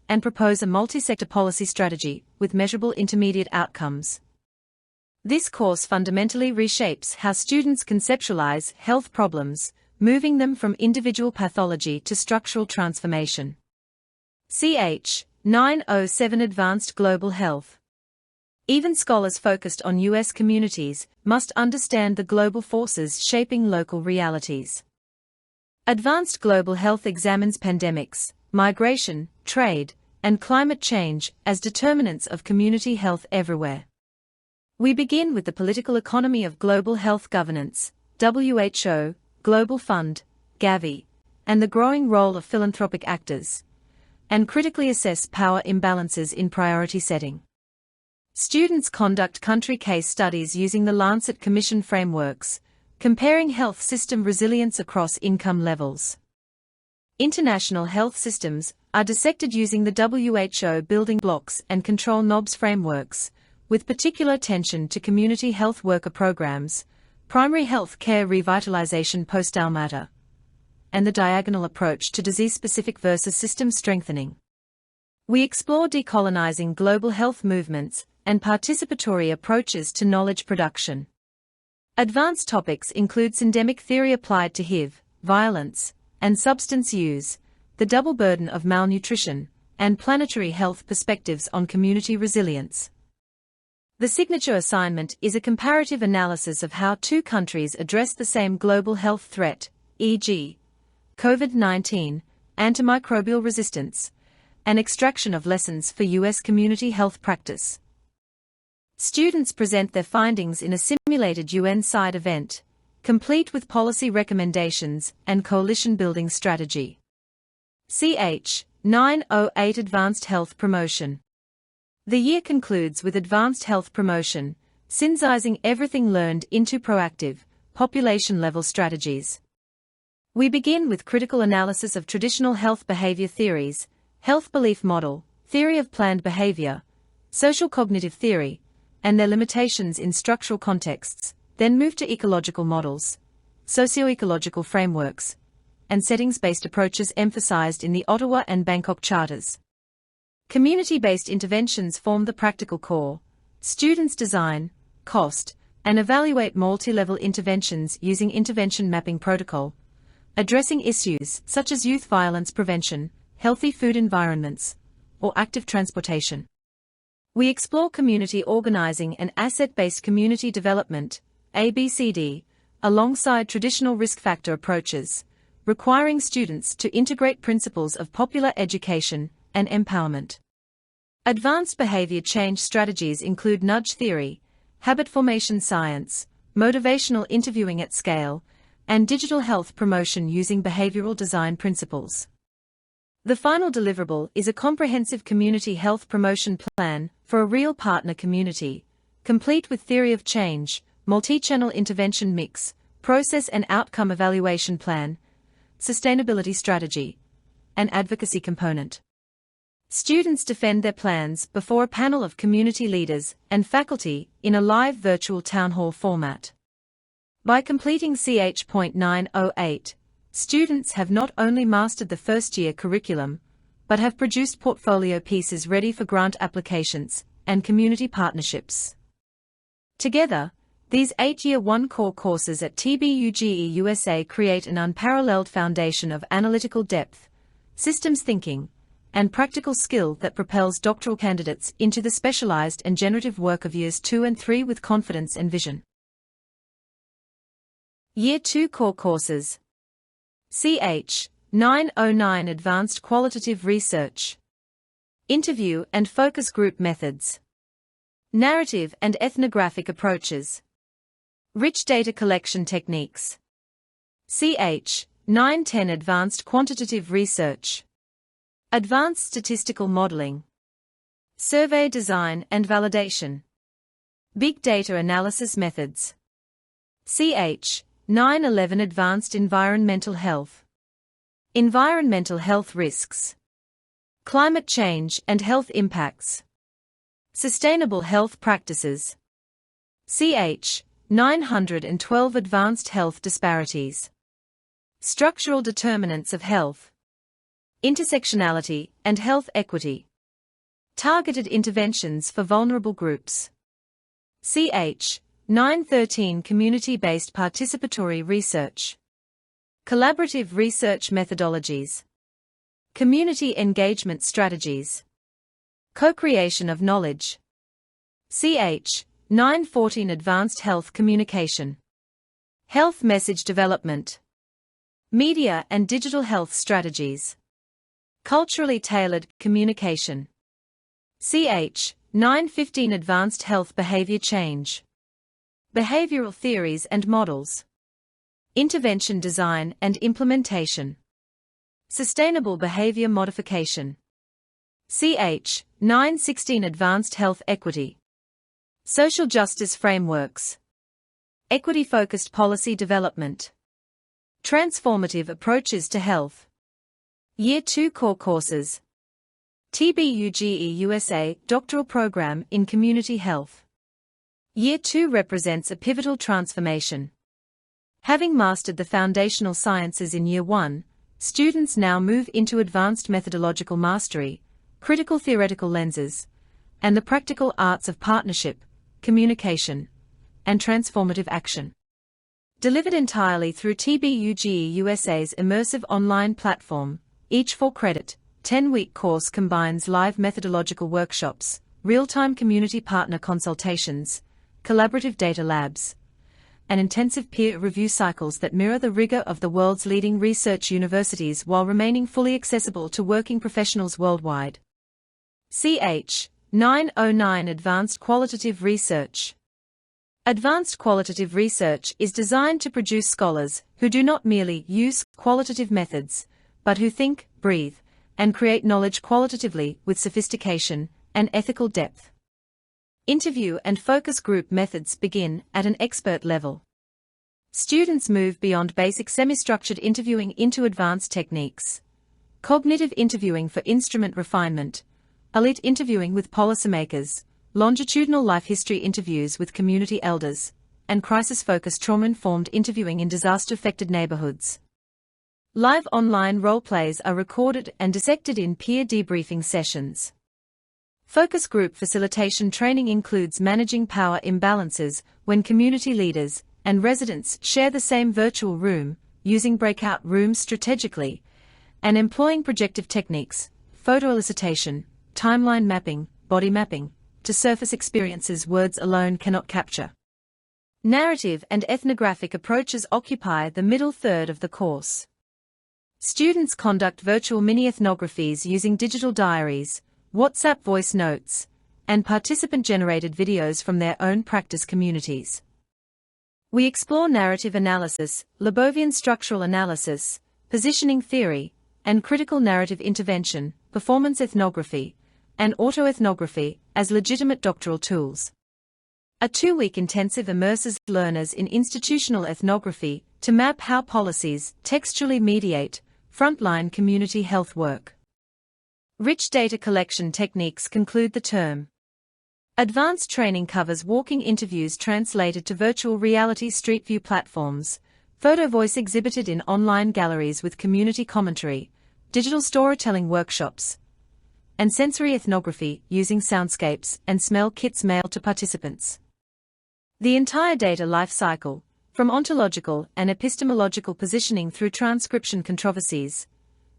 and propose a multi-sector policy strategy with measurable intermediate outcomes. This course fundamentally reshapes how students conceptualize health problems, moving them from individual pathology to structural transformation. Ch. 907 Advanced Global Health. Even scholars focused on U.S. communities must understand the global forces shaping local realities. Advanced Global Health examines pandemics, migration, trade, and climate change as determinants of community health everywhere. We begin with the political economy of global health governance, WHO, Global Fund, Gavi, and the growing role of philanthropic actors, and critically assess power imbalances in priority setting. Students conduct country case studies using the Lancet Commission frameworks, comparing health system resilience across income levels. International health systems are dissected using the WHO building blocks and control knobs frameworks, with particular attention to community health worker programs, primary health care revitalization post-Almata, and the diagonal approach to disease-specific versus system strengthening. We explore decolonizing global health movements and participatory approaches to knowledge production. Advanced topics include syndemic theory applied to HIV, violence, and substance use, the double burden of malnutrition, and planetary health perspectives on community resilience. The signature assignment is a comparative analysis of how two countries address the same global health threat, e.g., COVID-19, antimicrobial resistance, and extraction of lessons for U.S. community health practice. Students present their findings in a simulated UN-side event, complete with policy recommendations and coalition-building strategy. Ch. 908 Advanced Health Promotion. The year concludes with advanced health promotion, synthesizing everything learned into proactive, population-level strategies. We begin with critical analysis of traditional health behavior theories, health belief model, theory of planned behavior, social cognitive theory, and their limitations in structural contexts, then move to ecological models, socio-ecological frameworks, and settings-based approaches emphasized in the Ottawa and Bangkok charters. Community-based interventions form the practical core. Students design, cost, and evaluate multi-level interventions using intervention mapping protocol, addressing issues such as youth violence prevention, healthy food environments, or active transportation. We explore community organizing and asset-based community development, ABCD, alongside traditional risk factor approaches, requiring students to integrate principles of popular education and empowerment. Advanced behavior change strategies include nudge theory, habit formation science, motivational interviewing at scale, and digital health promotion using behavioral design principles. The final deliverable is a comprehensive community health promotion plan for a real partner community, complete with theory of change, multi-channel intervention mix, process and outcome evaluation plan, sustainability strategy, and advocacy component. Students defend their plans before a panel of community leaders and faculty in a live virtual town hall format. By completing CH.908, students have not only mastered the first-year curriculum, but have produced portfolio pieces ready for grant applications and community partnerships. Together, these 8-year 1 core courses at TBUGE USA create an unparalleled foundation of analytical depth, systems thinking, and practical skill that propels doctoral candidates into the specialized and generative work of years 2 and 3 with confidence and vision. Year 2 core courses. CH 909 Advanced Qualitative Research. Interview and Focus Group Methods. Narrative and Ethnographic Approaches. Rich Data Collection Techniques. CH 910 Advanced Quantitative Research. Advanced Statistical Modeling. Survey Design and Validation. Big Data Analysis Methods. CH 911 Advanced Environmental Health. Environmental Health Risks. Climate Change and Health Impacts. Sustainable Health Practices. CH 912 Advanced Health Disparities. Structural Determinants of Health. Intersectionality and Health Equity. Targeted Interventions for Vulnerable Groups. CH 913 Community-Based Participatory Research. Collaborative Research Methodologies. Community Engagement Strategies. Co-creation of Knowledge. CH 914 Advanced Health Communication. Health Message Development. Media and Digital Health Strategies. Culturally Tailored Communication. CH 915 Advanced Health Behavior Change. Behavioral Theories and Models. Intervention Design and Implementation. Sustainable Behavior Modification. CH 916 Advanced Health Equity. Social Justice Frameworks. Equity-Focused Policy Development. Transformative Approaches to Health. Year 2 Core Courses. TBUGE USA Doctoral Program in Community Health. Year 2 represents a pivotal transformation. Having mastered the foundational sciences in Year 1, students now move into advanced methodological mastery, critical theoretical lenses, and the practical arts of partnership, communication, and transformative action. Delivered entirely through TBUGE USA's immersive online platform, each 4-credit, 10-week course combines live methodological workshops, real-time community partner consultations, collaborative data labs, and intensive peer review cycles that mirror the rigor of the world's leading research universities while remaining fully accessible to working professionals worldwide. CH 909 Advanced Qualitative Research. Advanced qualitative research is designed to produce scholars who do not merely use qualitative methods, but who think, breathe, and create knowledge qualitatively with sophistication and ethical depth. Interview and focus group methods begin at an expert level. Students move beyond basic semi-structured interviewing into advanced techniques. Cognitive interviewing for instrument refinement, elite interviewing with policymakers, longitudinal life history interviews with community elders, and crisis-focused trauma-informed interviewing in disaster-affected neighborhoods. Live online role-plays are recorded and dissected in peer debriefing sessions. Focus group facilitation training includes managing power imbalances when community leaders and residents share the same virtual room, using breakout rooms strategically, and employing projective techniques, photo elicitation, timeline mapping, body mapping, to surface experiences words alone cannot capture. Narrative and ethnographic approaches occupy the middle third of the course. Students conduct virtual mini-ethnographies using digital diaries, WhatsApp voice notes, and participant-generated videos from their own practice communities. We explore narrative analysis, Lebovian structural analysis, positioning theory, and critical narrative intervention, performance ethnography, and autoethnography as legitimate doctoral tools. A 2-week intensive immerses learners in institutional ethnography to map how policies textually mediate frontline community health work. Rich data collection techniques conclude the term. Advanced training covers walking interviews translated to virtual reality Street View platforms, photo voice exhibited in online galleries with community commentary, digital storytelling workshops, and sensory ethnography using soundscapes and smell kits mailed to participants. The entire data life cycle, from ontological and epistemological positioning through transcription controversies,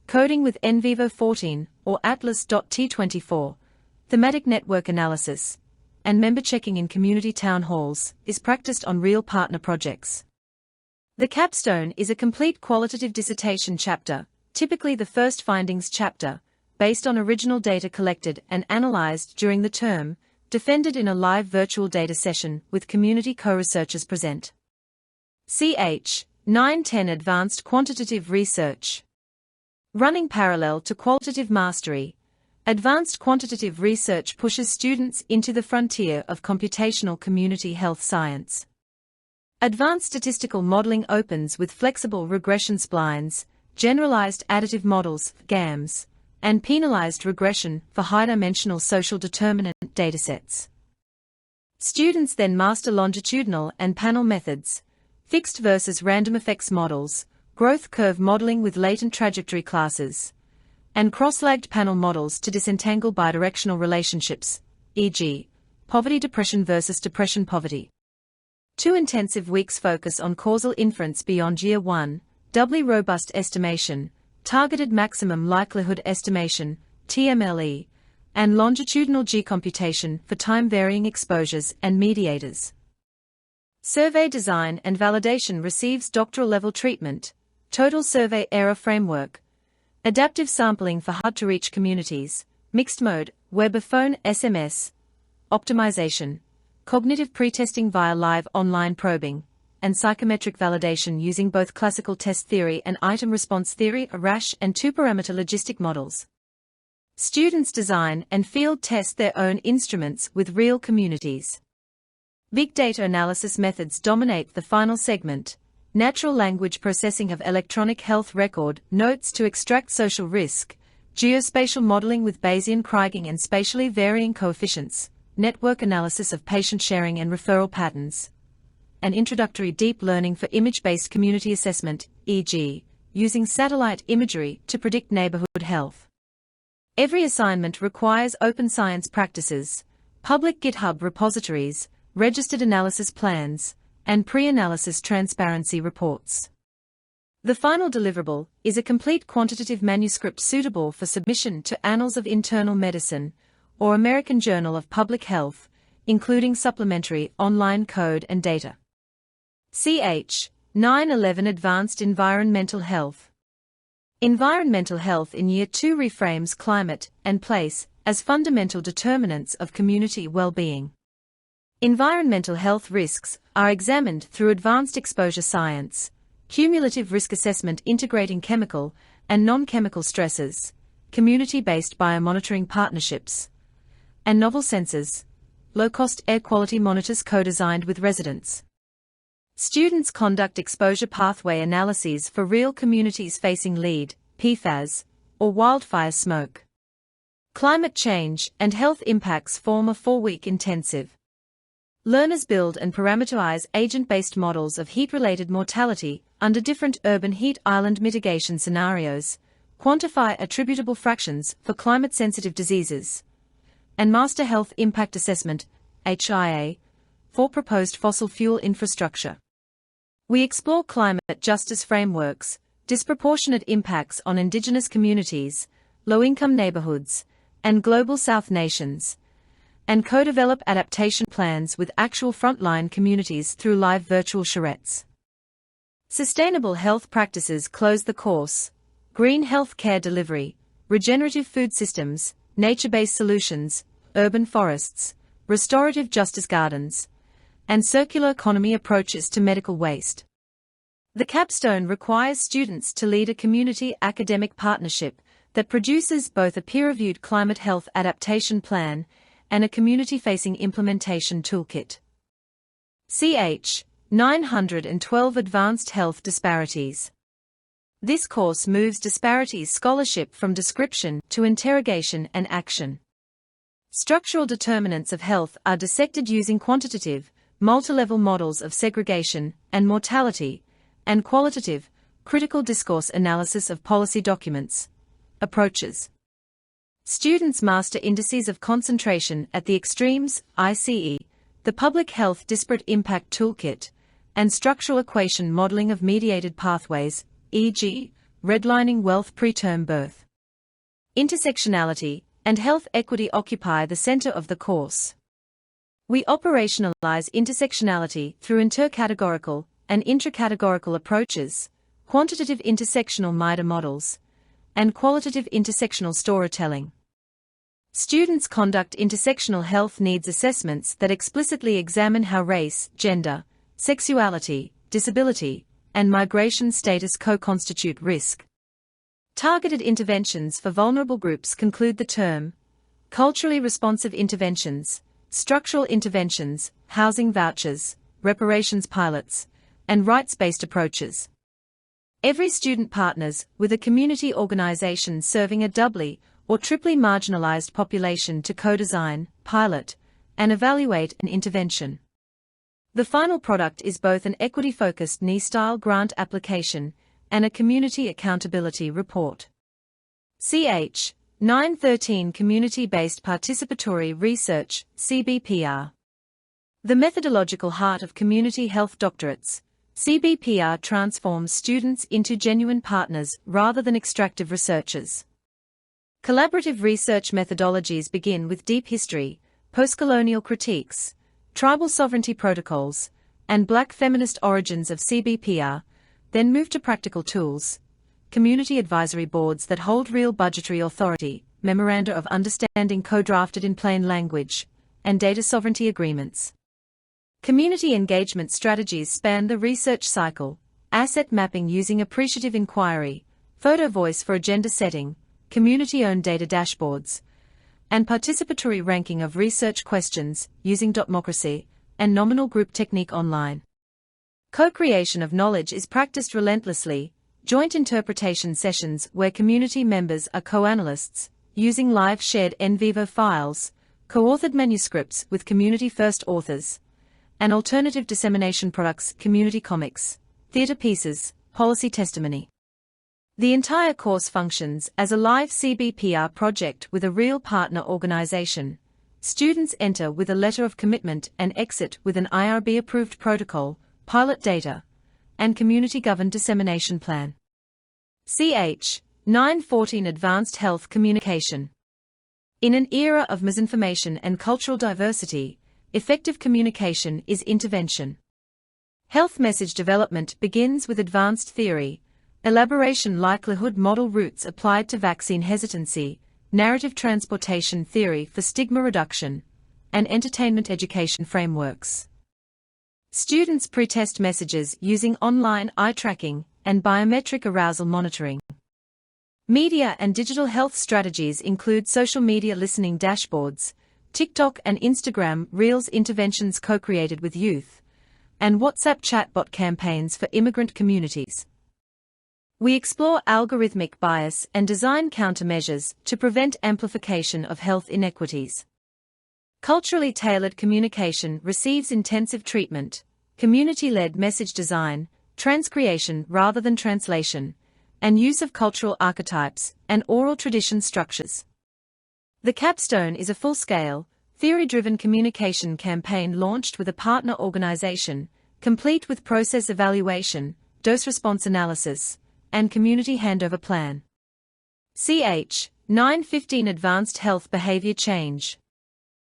coding with NVivo 14 or Atlas.T24, thematic network analysis, and member checking in community town halls, is practiced on real partner projects. The capstone is a complete qualitative dissertation chapter, typically the first findings chapter, based on original data collected and analyzed during the term, defended in a live virtual data session with community co-researchers present. Ch. 910 Advanced Quantitative Research. Running parallel to qualitative mastery, advanced quantitative research pushes students into the frontier of computational community health science. Advanced statistical modeling opens with flexible regression splines, generalized additive models, GAMs, and penalized regression for high-dimensional social determinant datasets. Students then master longitudinal and panel methods, fixed versus random effects models, growth curve modeling with latent trajectory classes, and cross-lagged panel models to disentangle bidirectional relationships, e.g., poverty-depression versus depression-poverty. 2 intensive weeks focus on causal inference beyond year 1, doubly robust estimation, targeted maximum likelihood estimation, TMLE, and longitudinal G-computation for time-varying exposures and mediators. Survey design and validation receives doctoral-level treatment, total survey error framework, adaptive sampling for hard-to-reach communities, mixed mode, web or phone SMS, optimization, cognitive pretesting via live online probing, and psychometric validation using both classical test theory and item response theory, RASH, and 2-parameter logistic models. Students design and field test their own instruments with real communities. Big data analysis methods dominate the final segment. Natural language processing of electronic health record notes to extract social risk, geospatial modeling with Bayesian Kriging and spatially varying coefficients, network analysis of patient sharing and referral patterns, and introductory deep learning for image-based community assessment, e.g., using satellite imagery to predict neighborhood health. Every assignment requires open science practices, public GitHub repositories, registered analysis plans, and pre-analysis transparency reports. The final deliverable is a complete quantitative manuscript suitable for submission to Annals of Internal Medicine or American Journal of Public Health, including supplementary online code and data. Ch. 911 Advanced Environmental Health. Environmental health in Year 2 reframes climate and place as fundamental determinants of community well-being. Environmental health risks are examined through advanced exposure science, cumulative risk assessment integrating chemical and non-chemical stresses, community-based biomonitoring partnerships, and novel sensors, low-cost air quality monitors co-designed with residents. Students conduct exposure pathway analyses for real communities facing lead, PFAS, or wildfire smoke. Climate change and health impacts form a 4-week intensive. Learners build and parameterize agent-based models of heat-related mortality under different urban heat island mitigation scenarios, quantify attributable fractions for climate-sensitive diseases, and master health impact assessment, HIA, for proposed fossil fuel infrastructure. We explore climate justice frameworks, disproportionate impacts on indigenous communities, low-income neighborhoods, and global South nations, and co-develop adaptation plans with actual frontline communities through live virtual charrettes. Sustainable health practices close the course: green health care delivery, regenerative food systems, nature-based solutions, urban forests, restorative justice gardens, and circular economy approaches to medical waste. The capstone requires students to lead a community academic partnership that produces both a peer-reviewed climate health adaptation plan and a community-facing implementation toolkit. Ch. 912 Advanced Health Disparities. This course moves disparities scholarship from description to interrogation and action. Structural determinants of health are dissected using quantitative, multi-level models of segregation and mortality, and qualitative, critical discourse analysis of policy documents, approaches. Students master indices of concentration at the extremes, ICE, the Public Health Disparate Impact Toolkit, and structural equation modeling of mediated pathways, e.g., redlining wealth preterm birth. Intersectionality and health equity occupy the center of the course. We operationalize intersectionality through intercategorical and intracategorical approaches, quantitative intersectional MIDA models, and qualitative intersectional storytelling. Students conduct intersectional health needs assessments that explicitly examine how race, gender, sexuality, disability, and migration status co-constitute risk. Targeted interventions for vulnerable groups conclude the term: culturally responsive interventions, structural interventions, housing vouchers, reparations pilots, and rights-based approaches. Every student partners with a community organization serving a doubly or triply marginalized population to co-design, pilot, and evaluate an intervention. The final product is both an equity-focused NE-style grant application and a community accountability report. Ch. 913 Community-Based Participatory Research, CBPR. The methodological heart of community health doctorates, CBPR transforms students into genuine partners rather than extractive researchers. Collaborative research methodologies begin with deep history, postcolonial critiques, tribal sovereignty protocols, and Black feminist origins of CBPR, then move to practical tools, community advisory boards that hold real budgetary authority, memoranda of understanding co-drafted in plain language, and data sovereignty agreements. Community engagement strategies span the research cycle: asset mapping using appreciative inquiry, photo voice for agenda setting, community-owned data dashboards, and participatory ranking of research questions using Dotmocracy and nominal group technique online. Co-creation of knowledge is practiced relentlessly: joint interpretation sessions where community members are co-analysts, using live shared en vivo files, co-authored manuscripts with community-first authors, and alternative dissemination products, community comics, theater pieces, policy testimony. The entire course functions as a live CBPR project with a real partner organization. Students enter with a letter of commitment and exit with an IRB-approved protocol, pilot data, and community-governed dissemination plan. Ch. 914 Advanced Health Communication. In an era of misinformation and cultural diversity, effective communication is intervention. Health message development begins with advanced theory, elaboration likelihood model roots applied to vaccine hesitancy, narrative transportation theory for stigma reduction, and entertainment education frameworks. Students pre-test messages using online eye tracking and biometric arousal monitoring. Media and digital health strategies include social media listening dashboards, TikTok and Instagram Reels interventions co-created with youth, and WhatsApp chatbot campaigns for immigrant communities. We explore algorithmic bias and design countermeasures to prevent amplification of health inequities. Culturally tailored communication receives intensive treatment: community-led message design, transcreation rather than translation, and use of cultural archetypes and oral tradition structures. The capstone is a full-scale, theory-driven communication campaign launched with a partner organization, complete with process evaluation, dose-response analysis, and Community Handover Plan. Ch. 915 Advanced Health Behavior Change.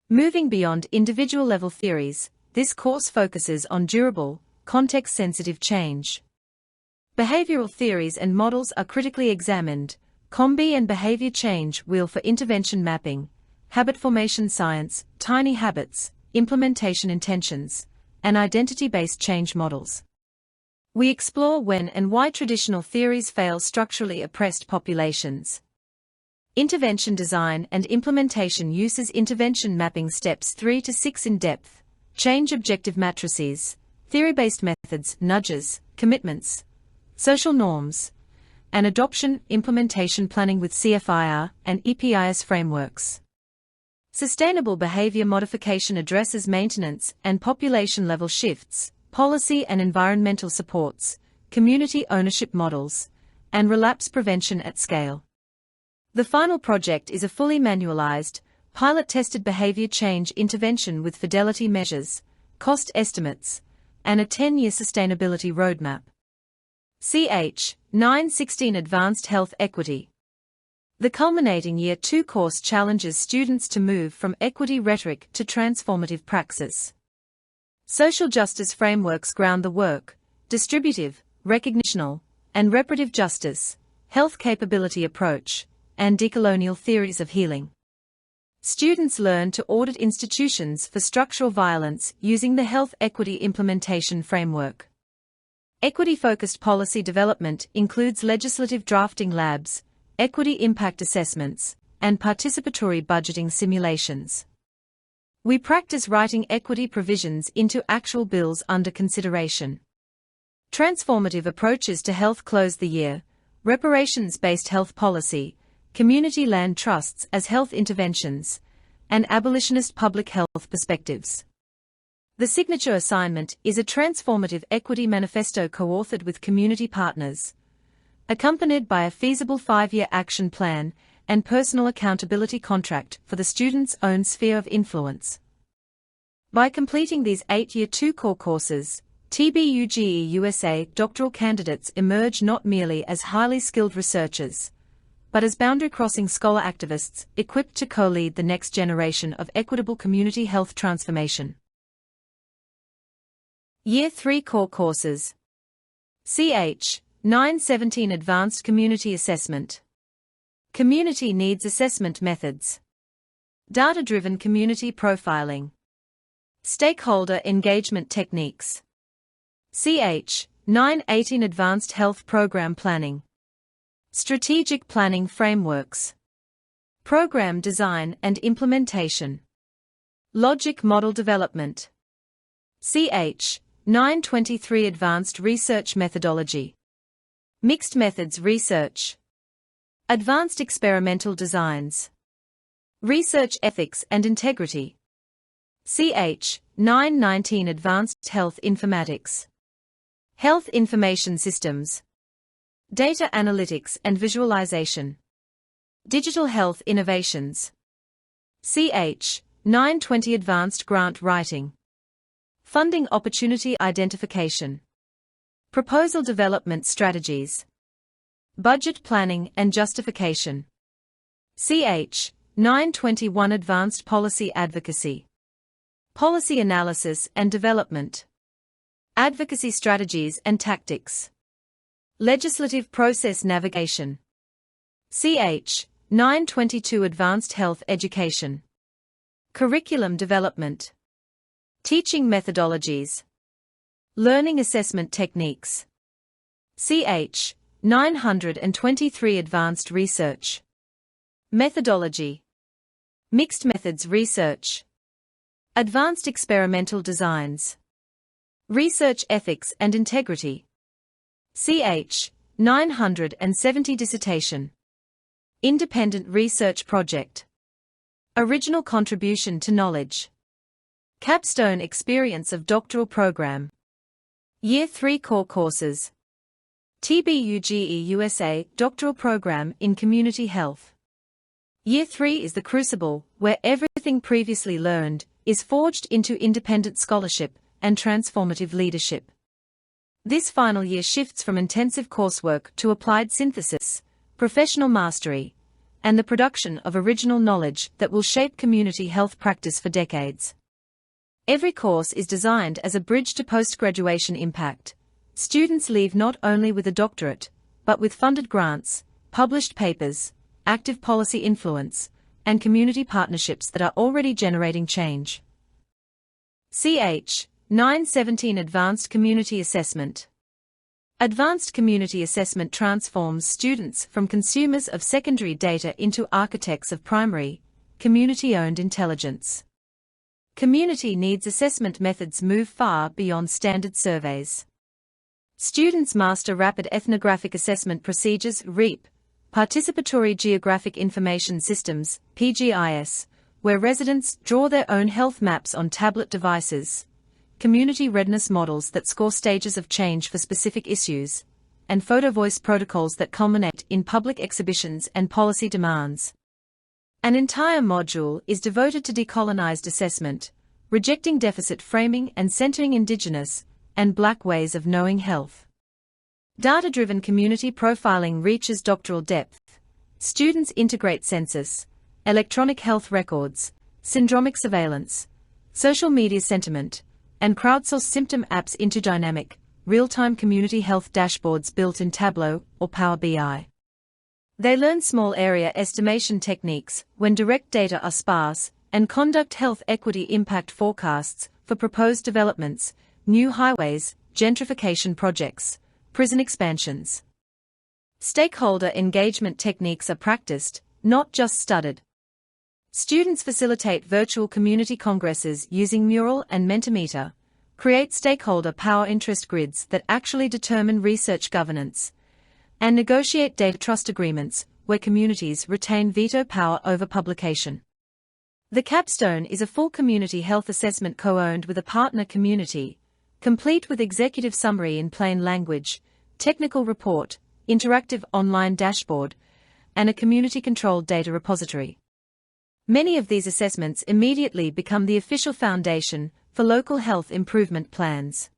Moving beyond individual-level theories, this course focuses on durable, context-sensitive change. Behavioral theories and models are critically examined. COMBI and Behavior Change Wheel for Intervention Mapping, Habit Formation Science, Tiny Habits, Implementation Intentions, and Identity-Based Change Models. We explore when and why traditional theories fail structurally oppressed populations. Intervention Design and Implementation uses intervention mapping steps 3 to 6 in depth, change objective matrices, theory-based methods, nudges, commitments, social norms, and adoption implementation planning with CFIR and EPIS frameworks. Sustainable behavior modification addresses maintenance and population-level shifts, policy and environmental supports, community ownership models, and relapse prevention at scale. The final project is a fully manualized, pilot-tested behavior change intervention with fidelity measures, cost estimates, and a 10-year sustainability roadmap. Ch. 916 Advanced Health Equity. The culminating Year 2 course challenges students to move from equity rhetoric to transformative praxis. Social justice frameworks ground the work: distributive, recognitional, and reparative justice, health capability approach, and decolonial theories of healing. Students learn to audit institutions for structural violence using the Health Equity Implementation Framework. Equity-focused policy development includes legislative drafting labs, equity impact assessments, and participatory budgeting simulations. We practice writing equity provisions into actual bills under consideration. Transformative approaches to health close the year: reparations-based health policy, community land trusts as health interventions, and abolitionist public health perspectives. The signature assignment is a transformative equity manifesto co-authored with community partners, accompanied by a feasible 5-year action plan and personal accountability contract for the student's own sphere of influence. By completing these 8-year 2 core courses, TBUGE USA doctoral candidates emerge not merely as highly skilled researchers, but as boundary-crossing scholar activists equipped to co-lead the next generation of equitable community health transformation. Year 3 core courses. Ch. 917 Advanced Community Assessment. Community Needs Assessment Methods. Data-driven community profiling. Stakeholder engagement techniques. Ch. 918 Advanced Health Program Planning. Strategic planning frameworks. Program design and implementation. Logic model development. Ch. 923 Advanced Research Methodology. Mixed methods research. Advanced experimental designs. Research ethics and integrity. Ch. 919 Advanced Health Informatics. Health Information Systems. Data Analytics and Visualization. Digital Health Innovations. Ch. 920 Advanced Grant Writing. Funding Opportunity Identification. Proposal Development Strategies. Budget Planning and Justification. Ch. 921 Advanced Policy Advocacy. Policy Analysis and Development. Advocacy Strategies and Tactics. Legislative Process Navigation. Ch. 922 Advanced Health Education. Curriculum Development. Teaching Methodologies. Learning Assessment Techniques. Ch. 923 Advanced Research. Methodology. Mixed Methods Research. Advanced Experimental Designs. Research Ethics and Integrity. Ch. 970 Dissertation. Independent Research Project. Original Contribution to Knowledge. Capstone Experience of Doctoral Program. Year 3 core courses. TBUGE USA Doctoral Program in Community Health. Year 3 is the crucible where everything previously learned is forged into independent scholarship and transformative leadership. This final year shifts from intensive coursework to applied synthesis, professional mastery, and the production of original knowledge that will shape community health practice for decades. Every course is designed as a bridge to post-graduation impact. Students leave not only with a doctorate, but with funded grants, published papers, active policy influence, and community partnerships that are already generating change. Ch. 917 Advanced Community Assessment. Advanced Community Assessment transforms students from consumers of secondary data into architects of primary, community-owned intelligence. Community needs assessment methods move far beyond standard surveys. Students master rapid ethnographic assessment procedures (REAP), participatory geographic information systems (PGIS), where residents draw their own health maps on tablet devices, community readiness models that score stages of change for specific issues, and photo voice protocols that culminate in public exhibitions and policy demands. An entire module is devoted to decolonized assessment, rejecting deficit framing and centering Indigenous and Black ways of knowing health. Data-driven community profiling reaches doctoral depth. Students integrate census, electronic health records, syndromic surveillance, social media sentiment, and crowdsourced symptom apps into dynamic, real-time community health dashboards built in Tableau or Power BI. They learn small area estimation techniques when direct data are sparse and conduct health equity impact forecasts for proposed developments, new highways, gentrification projects, prison expansions. Stakeholder engagement techniques are practiced, not just studied. Students facilitate virtual community congresses using Mural and Mentimeter, create stakeholder power interest grids that actually determine research governance, and negotiate data trust agreements where communities retain veto power over publication. The capstone is a full community health assessment co-owned with a partner community, complete with executive summary in plain language, technical report, interactive online dashboard, and a community-controlled data repository. Many of these assessments immediately become the official foundation for local health improvement plans.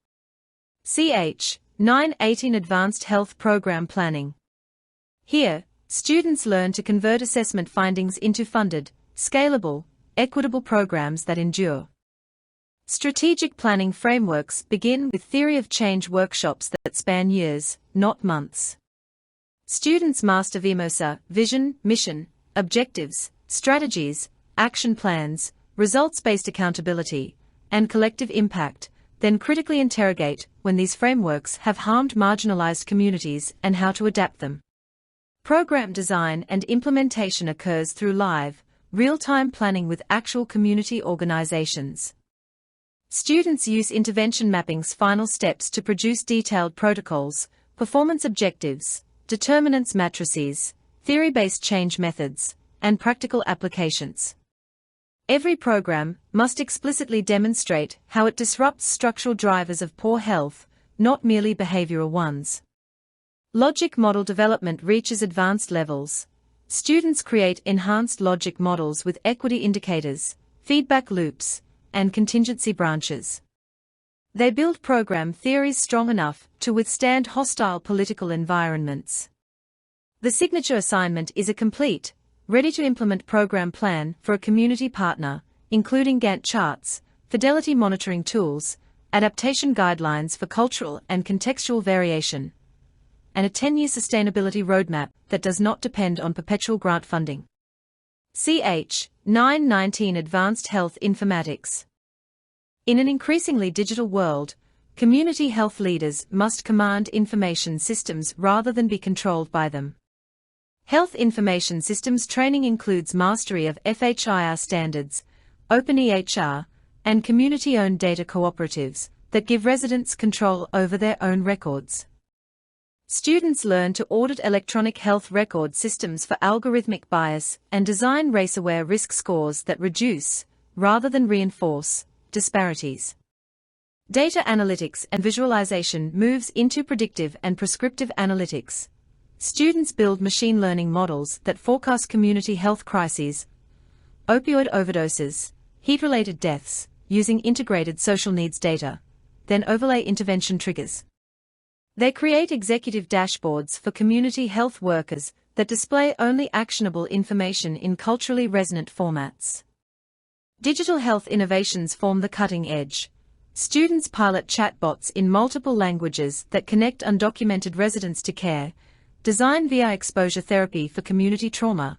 Ch. 918 Advanced Health Program Planning. Here, students learn to convert assessment findings into funded, scalable, equitable programs that endure. Strategic planning frameworks begin with theory of change workshops that span years, not months. Students master VMOSA, vision, mission, objectives, strategies, action plans, results-based accountability, and collective impact, then critically interrogate when these frameworks have harmed marginalized communities and how to adapt them. Program design and implementation occurs through live, real-time planning with actual community organizations. Students use intervention mapping's final steps to produce detailed protocols, performance objectives, determinants matrices, theory-based change methods, and practical applications. Every program must explicitly demonstrate how it disrupts structural drivers of poor health, not merely behavioral ones. Logic model development reaches advanced levels. Students create enhanced logic models with equity indicators, feedback loops, and contingency branches. They build program theories strong enough to withstand hostile political environments. The signature assignment is a complete, ready-to-implement program plan for a community partner, including Gantt charts, fidelity monitoring tools, adaptation guidelines for cultural and contextual variation, and a 10-year sustainability roadmap that does not depend on perpetual grant funding. Ch. 919 Advanced Health Informatics. In an increasingly digital world, community health leaders must command information systems rather than be controlled by them. Health information systems training includes mastery of FHIR standards, open EHR, and community-owned data cooperatives that give residents control over their own records. Students learn to audit electronic health record systems for algorithmic bias and design race-aware risk scores that reduce, rather than reinforce, disparities. Data analytics and visualization moves into predictive and prescriptive analytics. Students build machine learning models that forecast community health crises, opioid overdoses, heat-related deaths, using integrated social needs data, then overlay intervention triggers. They create executive dashboards for community health workers that display only actionable information in culturally resonant formats. Digital health innovations form the cutting edge. Students pilot chatbots in multiple languages that connect undocumented residents to care, design VI exposure therapy for community trauma,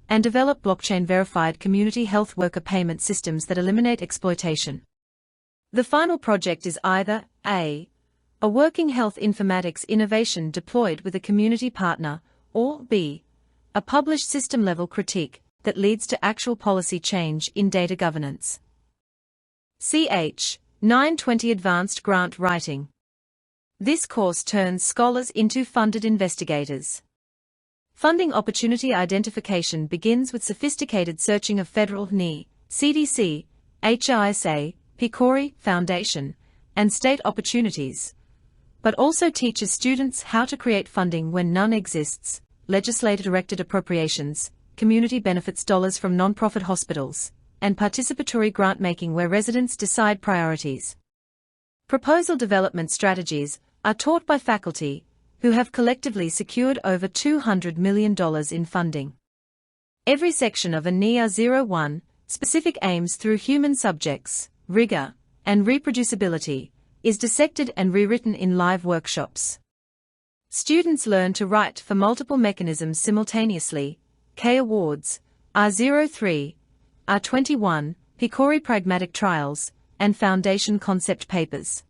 and develop blockchain-verified community health worker payment systems that eliminate exploitation. The final project is either A working health informatics innovation deployed with a community partner, or B, a published system-level critique that leads to actual policy change in data governance. Ch. 920 Advanced Grant Writing. This course turns scholars into funded investigators. Funding opportunity identification begins with sophisticated searching of federal NE, CDC, HRSA, PCORI, Foundation, and state opportunities, but also teaches students how to create funding when none exists, legislator-directed appropriations, community benefits dollars from nonprofit hospitals, and participatory grant-making where residents decide priorities. Proposal development strategies are taught by faculty who have collectively secured over $200 million in funding. Every section of a NEA 01 specific aims through human subjects, rigor, and reproducibility is dissected and rewritten in live workshops. Students learn to write for multiple mechanisms simultaneously: K Awards, R03, R21, PCORI Pragmatic Trials, and Foundation Concept Papers.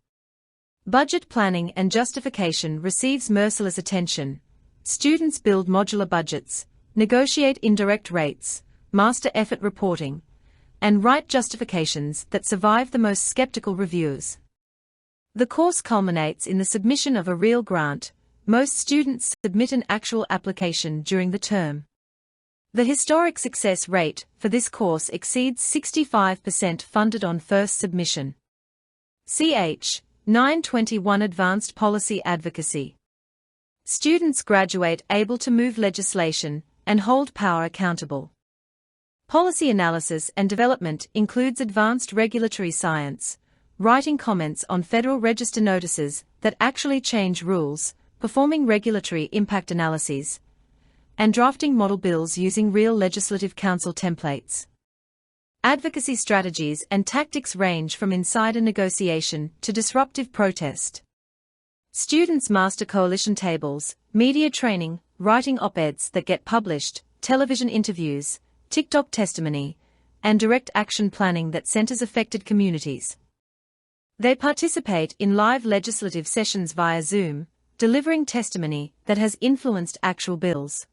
Budget planning and justification receives merciless attention. Students build modular budgets, negotiate indirect rates, master effort reporting, and write justifications that survive the most skeptical reviewers. The course culminates in the submission of a real grant. Most students submit an actual application during the term. The historic success rate for this course exceeds 65% funded on first submission. Ch. 921 Advanced Policy Advocacy. Students graduate able to move legislation and hold power accountable. Policy analysis and development includes advanced regulatory science, writing comments on Federal Register notices that actually change rules, performing regulatory impact analyses, and drafting model bills using real legislative council templates. Advocacy strategies and tactics range from insider negotiation to disruptive protest. Students master coalition tables, media training, writing op-eds that get published, television interviews, TikTok testimony, and direct action planning that centers affected communities. They participate in live legislative sessions via Zoom, delivering testimony that has influenced actual bills.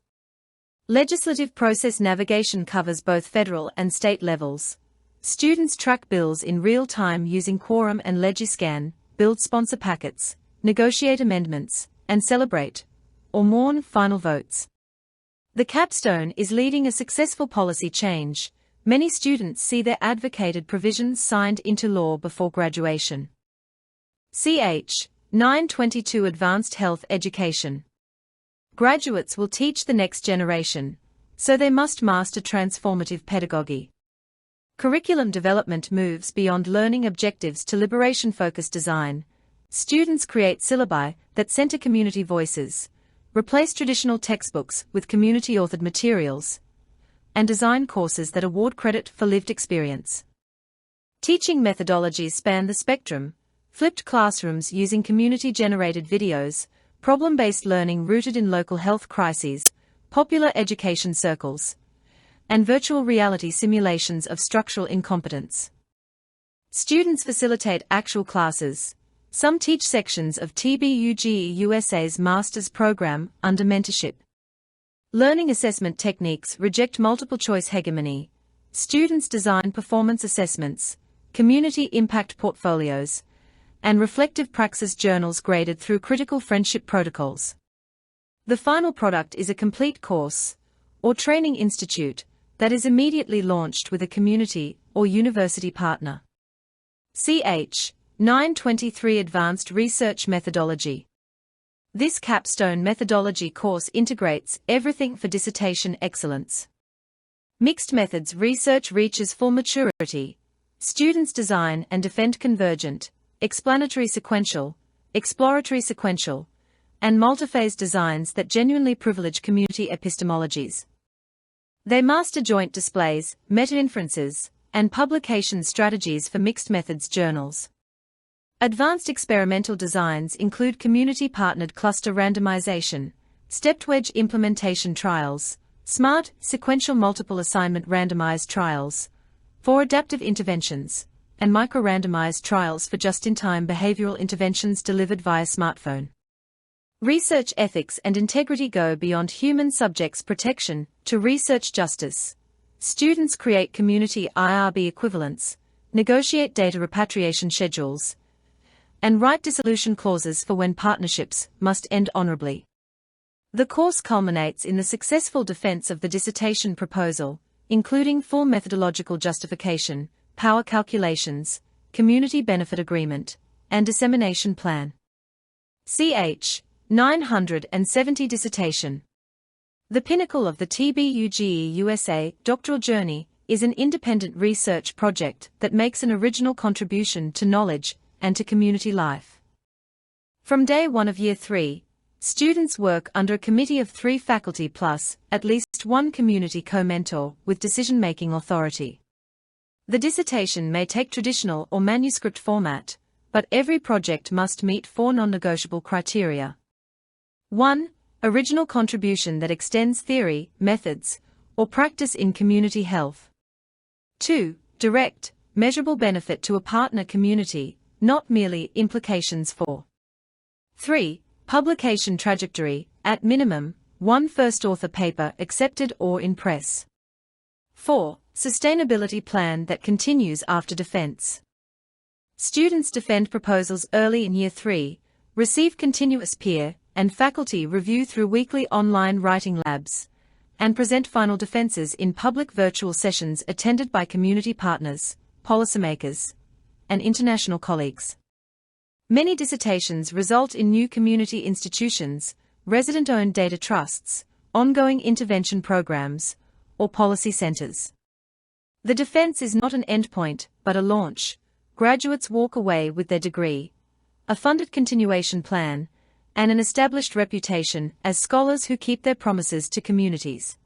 Legislative process navigation covers both federal and state levels. Students track bills in real time using Quorum and Legiscan, build sponsor packets, negotiate amendments, and celebrate, or mourn, final votes. The capstone is leading a successful policy change. Many students see their advocated provisions signed into law before graduation. Ch. 922 Advanced Health Education. Graduates will teach the next generation, so they must master transformative pedagogy. Curriculum development moves beyond learning objectives to liberation-focused design. Students create syllabi that center community voices, replace traditional textbooks with community-authored materials, and design courses that award credit for lived experience. Teaching methodologies span the spectrum: flipped classrooms using community-generated videos, problem-based learning rooted in local health crises, popular education circles, and virtual reality simulations of structural incompetence. Students facilitate actual classes. Some teach sections of TBUG USA's master's program under mentorship. Learning assessment techniques reject multiple-choice hegemony. Students design performance assessments, community impact portfolios, and reflective praxis journals graded through critical friendship protocols. The final product is a complete course, or training institute, that is immediately launched with a community or university partner. Ch. 923 Advanced Research Methodology. This capstone methodology course integrates everything for dissertation excellence. Mixed methods research reaches full maturity. Students design and defend convergent, explanatory sequential, exploratory sequential, and multiphase designs that genuinely privilege community epistemologies. They master joint displays, meta-inferences, and publication strategies for mixed methods journals. Advanced experimental designs include community-partnered cluster randomization, stepped wedge implementation trials, smart, sequential multiple assignment randomized trials for adaptive interventions, and micro-randomized trials for just-in-time behavioral interventions delivered via smartphone. Research ethics and integrity go beyond human subjects' protection to research justice. Students create community IRB equivalents, negotiate data repatriation schedules, and write dissolution clauses for when partnerships must end honorably. The course culminates in the successful defense of the dissertation proposal, including full methodological justification, power calculations, community benefit agreement, and dissemination plan. Ch. 970 dissertation. The pinnacle of the TBUGE USA doctoral journey is an independent research project that makes an original contribution to knowledge and to community life. From day one of year 3, students work under a committee of 3 faculty plus at least one community co-mentor with decision-making authority. The dissertation may take traditional or manuscript format, but every project must meet 4 non-negotiable criteria. 1. Original contribution that extends theory, methods, or practice in community health. 2. Direct, measurable benefit to a partner community, not merely implications for. 3. Publication trajectory, at minimum, 1 first author paper accepted or in press. 4. Sustainability plan that continues after defense. Students defend proposals early in year 3, receive continuous peer and faculty review through weekly online writing labs, and present final defenses in public virtual sessions attended by community partners, policymakers, and international colleagues. Many dissertations result in new community institutions, resident-owned data trusts, ongoing intervention programs, or policy centers. The defense is not an endpoint, but a launch. Graduates walk away with their degree, a funded continuation plan, and an established reputation as scholars who keep their promises to communities.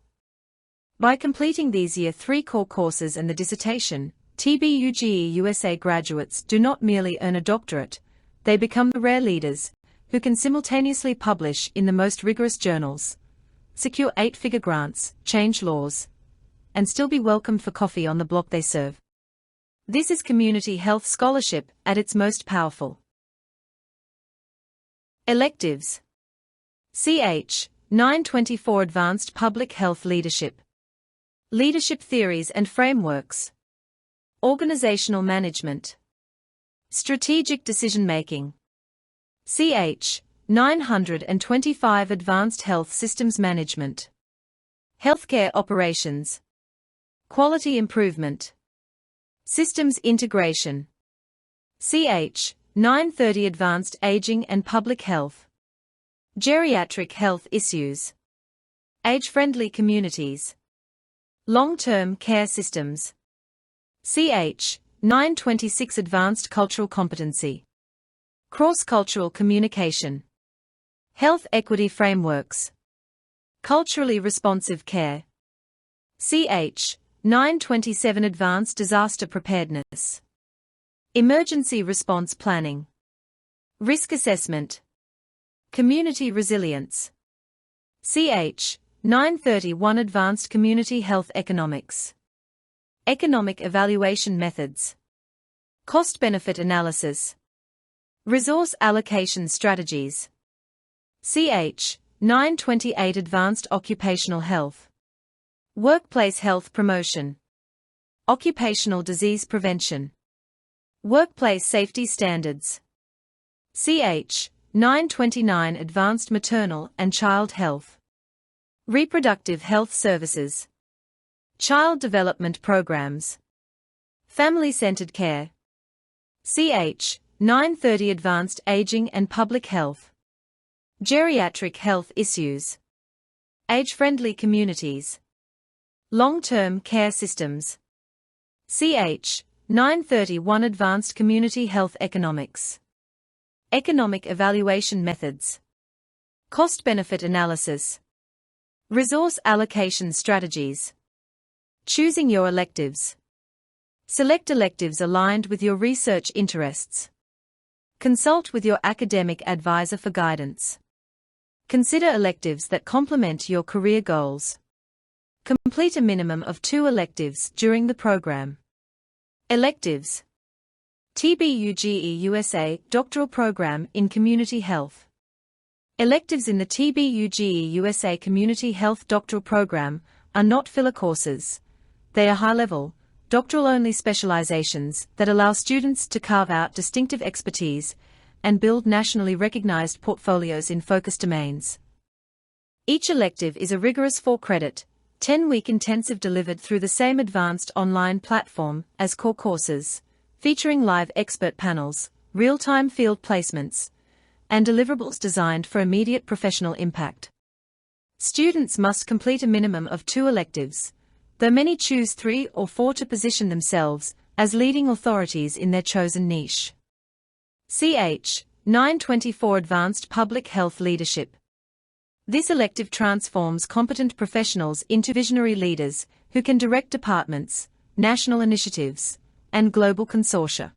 By completing these Year 3 core courses and the dissertation, TBUGE USA graduates do not merely earn a doctorate, they become the rare leaders who can simultaneously publish in the most rigorous journals, secure 8-figure grants, change laws, and still be welcomed for coffee on the block they serve. This is community health scholarship at its most powerful. Electives. Ch. 924 Advanced Public Health Leadership. Leadership Theories and Frameworks. Organizational Management. Strategic Decision-Making. Ch. 925 Advanced Health Systems Management. Healthcare Operations. Quality Improvement. Systems Integration. Ch. 930 Advanced Aging and Public Health. Geriatric Health Issues. Age-Friendly Communities. Long-Term Care Systems. Ch. 926 Advanced Cultural Competency. Cross-Cultural Communication. Health Equity Frameworks. Culturally Responsive Care. Ch. 927 Advanced Disaster Preparedness. Emergency Response Planning. Risk Assessment. Community Resilience. Ch. 931 Advanced Community Health Economics. Economic Evaluation Methods. Cost-Benefit Analysis. Resource Allocation Strategies. Ch. 928 Advanced Occupational Health. Workplace Health Promotion. Occupational Disease Prevention. Workplace Safety Standards. Ch. 929 Advanced Maternal and Child Health. Reproductive Health Services. Child Development Programs. Family-Centered Care. Ch. 930 Advanced Aging and Public Health. Geriatric Health Issues. Age-Friendly Communities. Long-Term Care Systems. Ch. 931 Advanced Community Health Economics. Economic evaluation methods. Cost-benefit analysis. Resource allocation strategies. Choosing your electives. Select electives aligned with your research interests. Consult with your academic advisor for guidance. Consider electives that complement your career goals. Complete a minimum of 2 electives during the program. Electives. TBUGE USA Doctoral Program in Community Health. Electives in the TBUGE USA Community Health Doctoral Program are not filler courses. They are high-level, doctoral-only specializations that allow students to carve out distinctive expertise and build nationally recognized portfolios in focus domains. Each elective is a rigorous 4-credit, 10-week intensive delivered through the same advanced online platform as core courses, featuring live expert panels, real-time field placements, and deliverables designed for immediate professional impact. Students must complete a minimum of 2 electives, though many choose 3 or 4 to position themselves as leading authorities in their chosen niche. CH 924 Advanced Public Health Leadership. This elective transforms competent professionals into visionary leaders who can direct departments, national initiatives, and global consortia.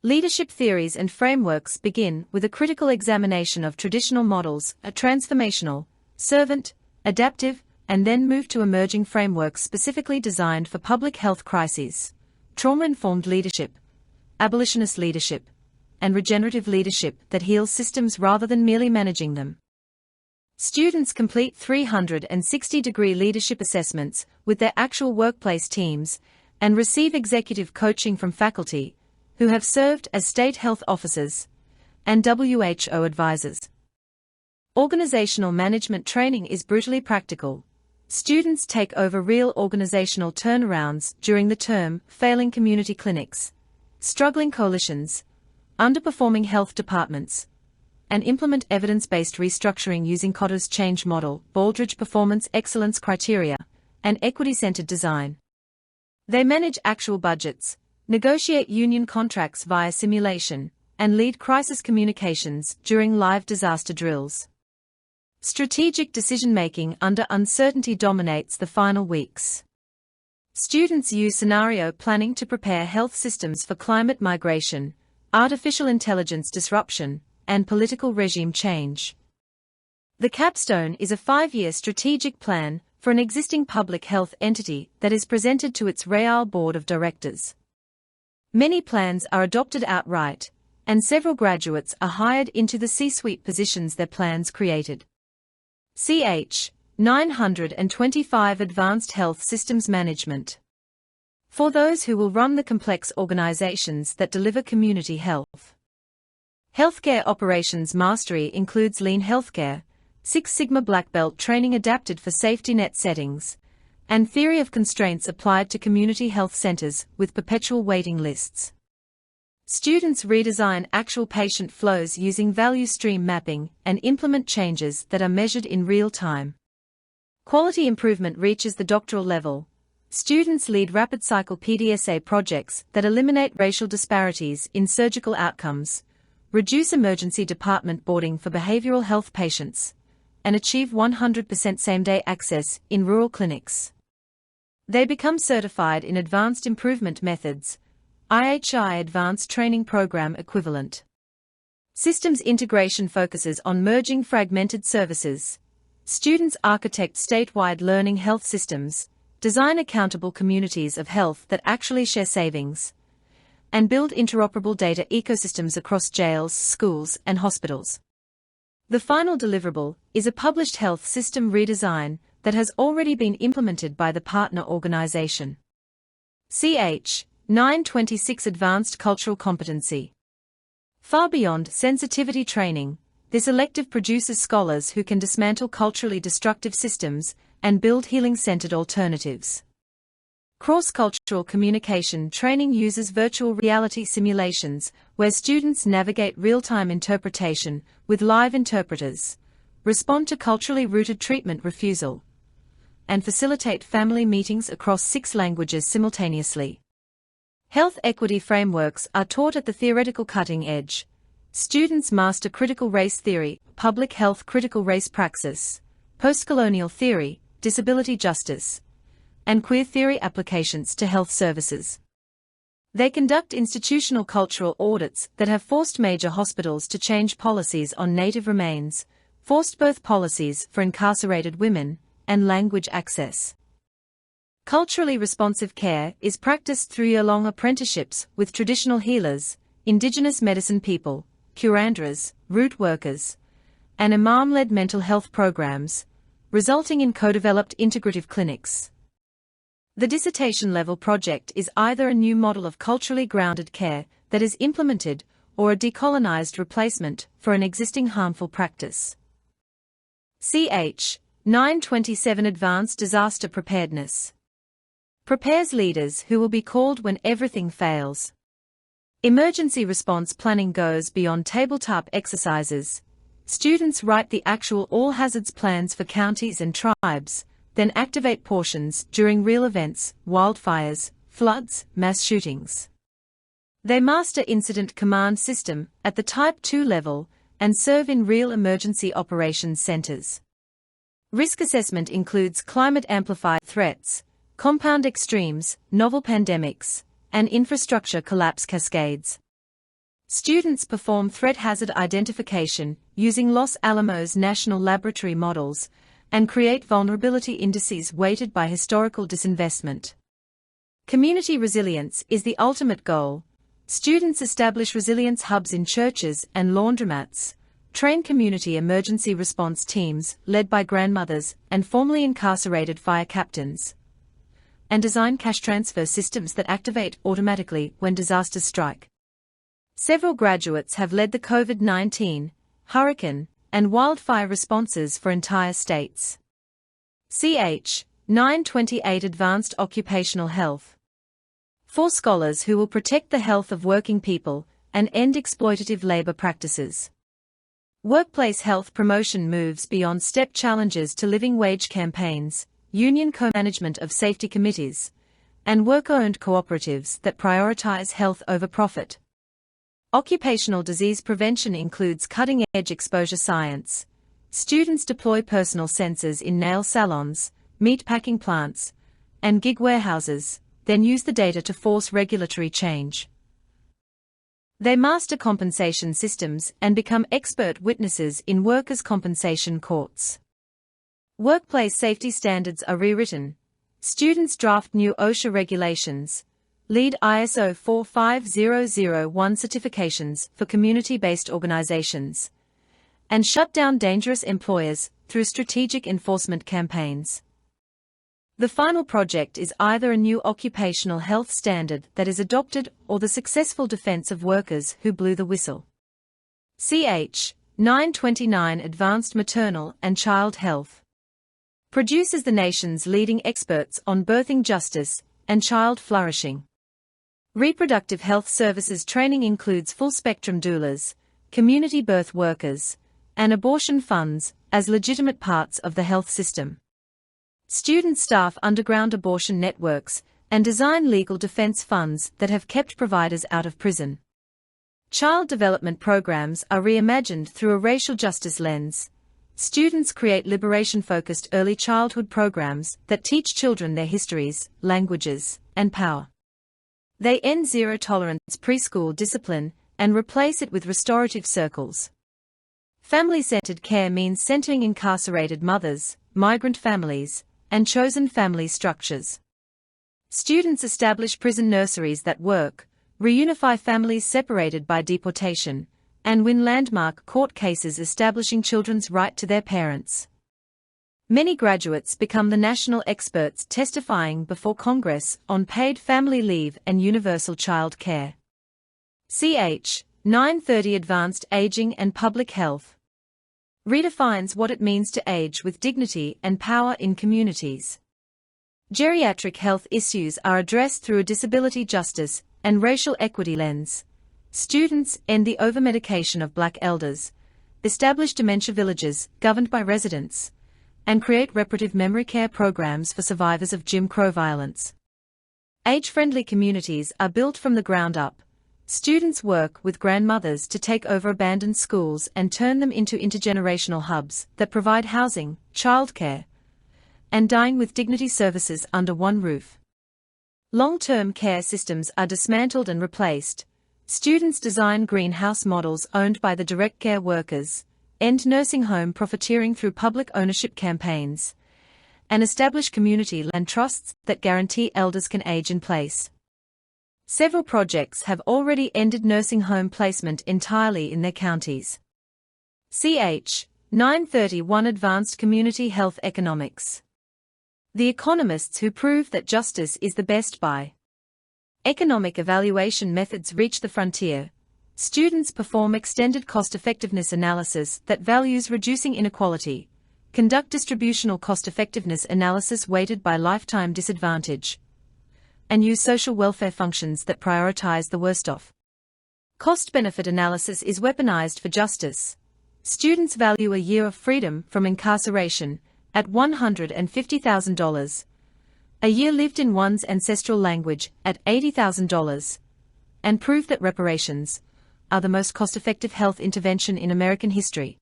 Leadership theories and frameworks begin with a critical examination of traditional models, a transformational, servant, adaptive, and then move to emerging frameworks specifically designed for public health crises, trauma-informed leadership, abolitionist leadership, and regenerative leadership that heals systems rather than merely managing them. Students complete 360-degree leadership assessments with their actual workplace teams and receive executive coaching from faculty who have served as state health officers and WHO advisors. Organizational management training is brutally practical. Students take over real organizational turnarounds during the term, failing community clinics, struggling coalitions, underperforming health departments, and implement evidence-based restructuring using Kotter's change model, Baldrige performance excellence criteria, and equity-centered design. They manage actual budgets, negotiate union contracts via simulation, and lead crisis communications during live disaster drills. Strategic decision-making under uncertainty dominates the final weeks. Students use scenario planning to prepare health systems for climate migration, artificial intelligence disruption, and political regime change. The capstone is a 5-year strategic plan for an existing public health entity that is presented to its Real Board of Directors. Many plans are adopted outright, and several graduates are hired into the C-suite positions their plans created. CH 925 Advanced Health Systems Management. For those who will run the complex organizations that deliver community health. Healthcare operations mastery includes lean healthcare, Six Sigma Black Belt training adapted for safety net settings, and theory of constraints applied to community health centers with perpetual waiting lists. Students redesign actual patient flows using value stream mapping and implement changes that are measured in real time. Quality improvement reaches the doctoral level. Students lead rapid cycle PDSA projects that eliminate racial disparities in surgical outcomes, reduce emergency department boarding for behavioral health patients, and achieve 100% same-day access in rural clinics. They become certified in Advanced Improvement Methods, IHI Advanced Training Program equivalent. Systems integration focuses on merging fragmented services. Students architect statewide learning health systems, design accountable communities of health that actually share savings, and build interoperable data ecosystems across jails, schools, and hospitals. The final deliverable is a published health system redesign that has already been implemented by the partner organization. CH 926 Advanced Cultural Competency. Far beyond sensitivity training, this elective produces scholars who can dismantle culturally destructive systems and build healing-centered alternatives. Cross-cultural communication training uses virtual reality simulations where students navigate real-time interpretation with live interpreters, respond to culturally rooted treatment refusal, and facilitate family meetings across 6 languages simultaneously. Health equity frameworks are taught at the theoretical cutting edge. Students master critical race theory, public health critical race praxis, postcolonial theory, disability justice, and queer theory applications to health services. They conduct institutional cultural audits that have forced major hospitals to change policies on native remains, forced birth policies for incarcerated women, and language access. Culturally responsive care is practiced through year-long apprenticeships with traditional healers, indigenous medicine people, curandras, root workers, and imam-led mental health programs, resulting in co-developed integrative clinics. The dissertation-level project is either a new model of culturally grounded care that is implemented or a decolonized replacement for an existing harmful practice. Ch. 927 Advanced Disaster Preparedness prepares leaders who will be called when everything fails. Emergency response planning goes beyond tabletop exercises. Students write the actual all-hazards plans for counties and tribes, then activate portions during real events, wildfires, floods, mass shootings. They master incident command system at the Type 2 level and serve in real emergency operations centers. Risk assessment includes climate-amplified threats, compound extremes, novel pandemics, and infrastructure collapse cascades. Students perform threat hazard identification using Los Alamos National Laboratory models and create vulnerability indices weighted by historical disinvestment. Community resilience is the ultimate goal. Students establish resilience hubs in churches and laundromats, train community emergency response teams led by grandmothers and formerly incarcerated fire captains, and design cash transfer systems that activate automatically when disasters strike. Several graduates have led the COVID-19, hurricane, and wildfire responses for entire states. Ch. 928 Advanced Occupational Health. For scholars who will protect the health of working people and end exploitative labor practices. Workplace health promotion moves beyond step challenges to living wage campaigns, union co-management of safety committees, and worker-owned cooperatives that prioritize health over profit. Occupational disease prevention includes cutting-edge exposure science. Students deploy personal sensors in nail salons, meat packing plants, and gig warehouses, then use the data to force regulatory change. They master compensation systems and become expert witnesses in workers' compensation courts. Workplace safety standards are rewritten. Students draft new OSHA regulations, lead ISO 45001 certifications for community-based organizations, and shut down dangerous employers through strategic enforcement campaigns. The final project is either a new occupational health standard that is adopted or the successful defense of workers who blew the whistle. Ch. 929 Advanced Maternal and Child Health produces the nation's leading experts on birthing justice and child flourishing. Reproductive health services training includes full-spectrum doulas, community birth workers, and abortion funds as legitimate parts of the health system. Students staff underground abortion networks and design legal defense funds that have kept providers out of prison. Child development programs are reimagined through a racial justice lens. Students create liberation-focused early childhood programs that teach children their histories, languages, and power. They end zero-tolerance preschool discipline and replace it with restorative circles. Family-centered care means centering incarcerated mothers, migrant families, and chosen family structures. Students establish prison nurseries that work, reunify families separated by deportation, and win landmark court cases establishing children's right to their parents. Many graduates become the national experts testifying before Congress on paid family leave and universal child care. Ch. 930 Advanced Aging and Public Health redefines what it means to age with dignity and power in communities. Geriatric health issues are addressed through a disability justice and racial equity lens. Students end the overmedication of Black elders, establish dementia villages governed by residents, and create reparative memory care programs for survivors of Jim Crow violence. Age-friendly communities are built from the ground up. Students work with grandmothers to take over abandoned schools and turn them into intergenerational hubs that provide housing, childcare, and dine with dignity services under one roof. Long-term care systems are dismantled and replaced. Students design greenhouse models owned by the direct care workers, end nursing home profiteering through public ownership campaigns, and establish community land trusts that guarantee elders can age in place. Several projects have already ended nursing home placement entirely in their counties. Ch. 931 Advanced Community Health Economics. The economists who prove that justice is the best by economic evaluation methods reach the frontier. Students perform extended cost-effectiveness analysis that values reducing inequality, conduct distributional cost-effectiveness analysis weighted by lifetime disadvantage, and use social welfare functions that prioritize the worst off. Cost-benefit analysis is weaponized for justice. Students value a year of freedom from incarceration at $150,000, a year lived in one's ancestral language at $80,000, and prove that reparations are the most cost-effective health intervention in American history.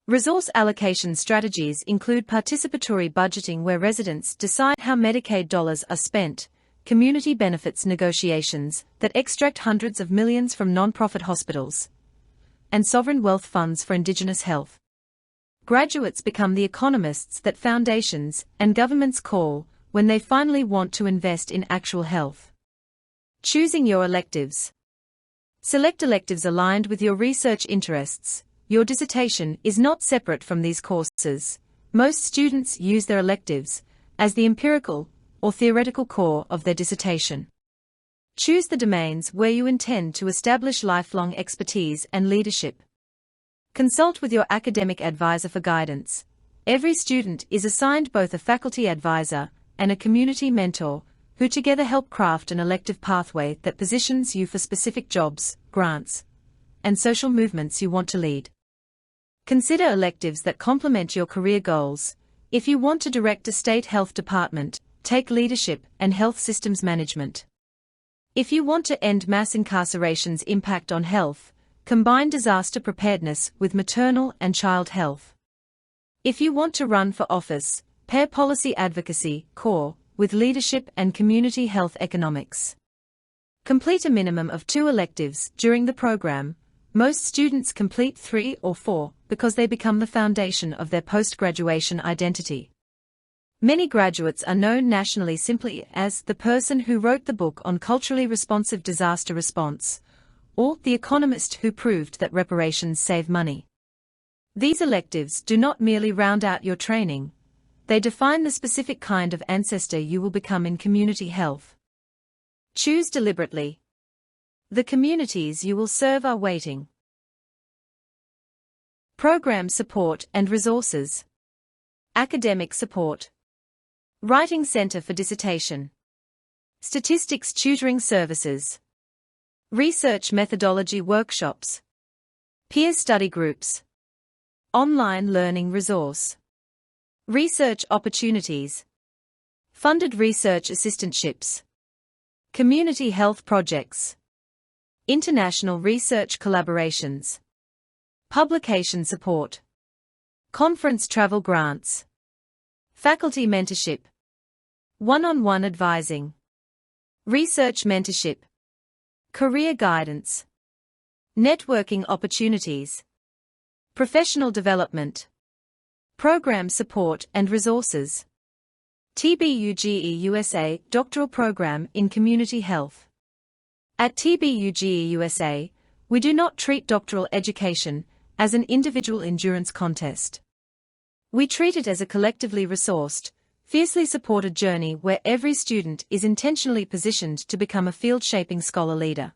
Resource allocation strategies include participatory budgeting where residents decide how Medicaid dollars are spent, community benefits negotiations that extract hundreds of millions from nonprofit hospitals, and sovereign wealth funds for indigenous health. Graduates become the economists that foundations and governments call when they finally want to invest in actual health. Choosing your electives. Select electives aligned with your research interests. Your dissertation is not separate from these courses. Most students use their electives as the empirical or theoretical core of their dissertation. Choose the domains where you intend to establish lifelong expertise and leadership. Consult with your academic advisor for guidance. Every student is assigned both a faculty advisor and a community mentor, who together help craft an elective pathway that positions you for specific jobs, grants, and social movements you want to lead. Consider electives that complement your career goals. If you want to direct a state health department, take leadership and health systems management. If you want to end mass incarceration's impact on health, combine disaster preparedness with maternal and child health. If you want to run for office, pair policy advocacy, core, with leadership and community health economics. Complete a minimum of 2 electives during the program. Most students complete 3 or 4 because they become the foundation of their post-graduation identity. Many graduates are known nationally simply as the person who wrote the book on culturally responsive disaster response, or the economist who proved that reparations save money. These electives do not merely round out your training, they define the specific kind of ancestor you will become in community health. Choose deliberately. The communities you will serve are waiting. Program support and resources. Academic support. Writing Center for Dissertation. Statistics Tutoring Services. Research Methodology Workshops. Peer Study Groups. Online Learning Resource. Research Opportunities. Funded Research Assistantships. Community Health Projects. International Research Collaborations. Publication Support. Conference Travel Grants. Faculty Mentorship. One-on-one advising. Research Mentorship. Career Guidance. Networking Opportunities. Professional Development. Program Support and Resources. TBUGE USA Doctoral Program in Community Health. At TBUGE USA, we do not treat doctoral education as an individual endurance contest. We treat it as a collectively resourced, fiercely supported journey where every student is intentionally positioned to become a field-shaping scholar leader.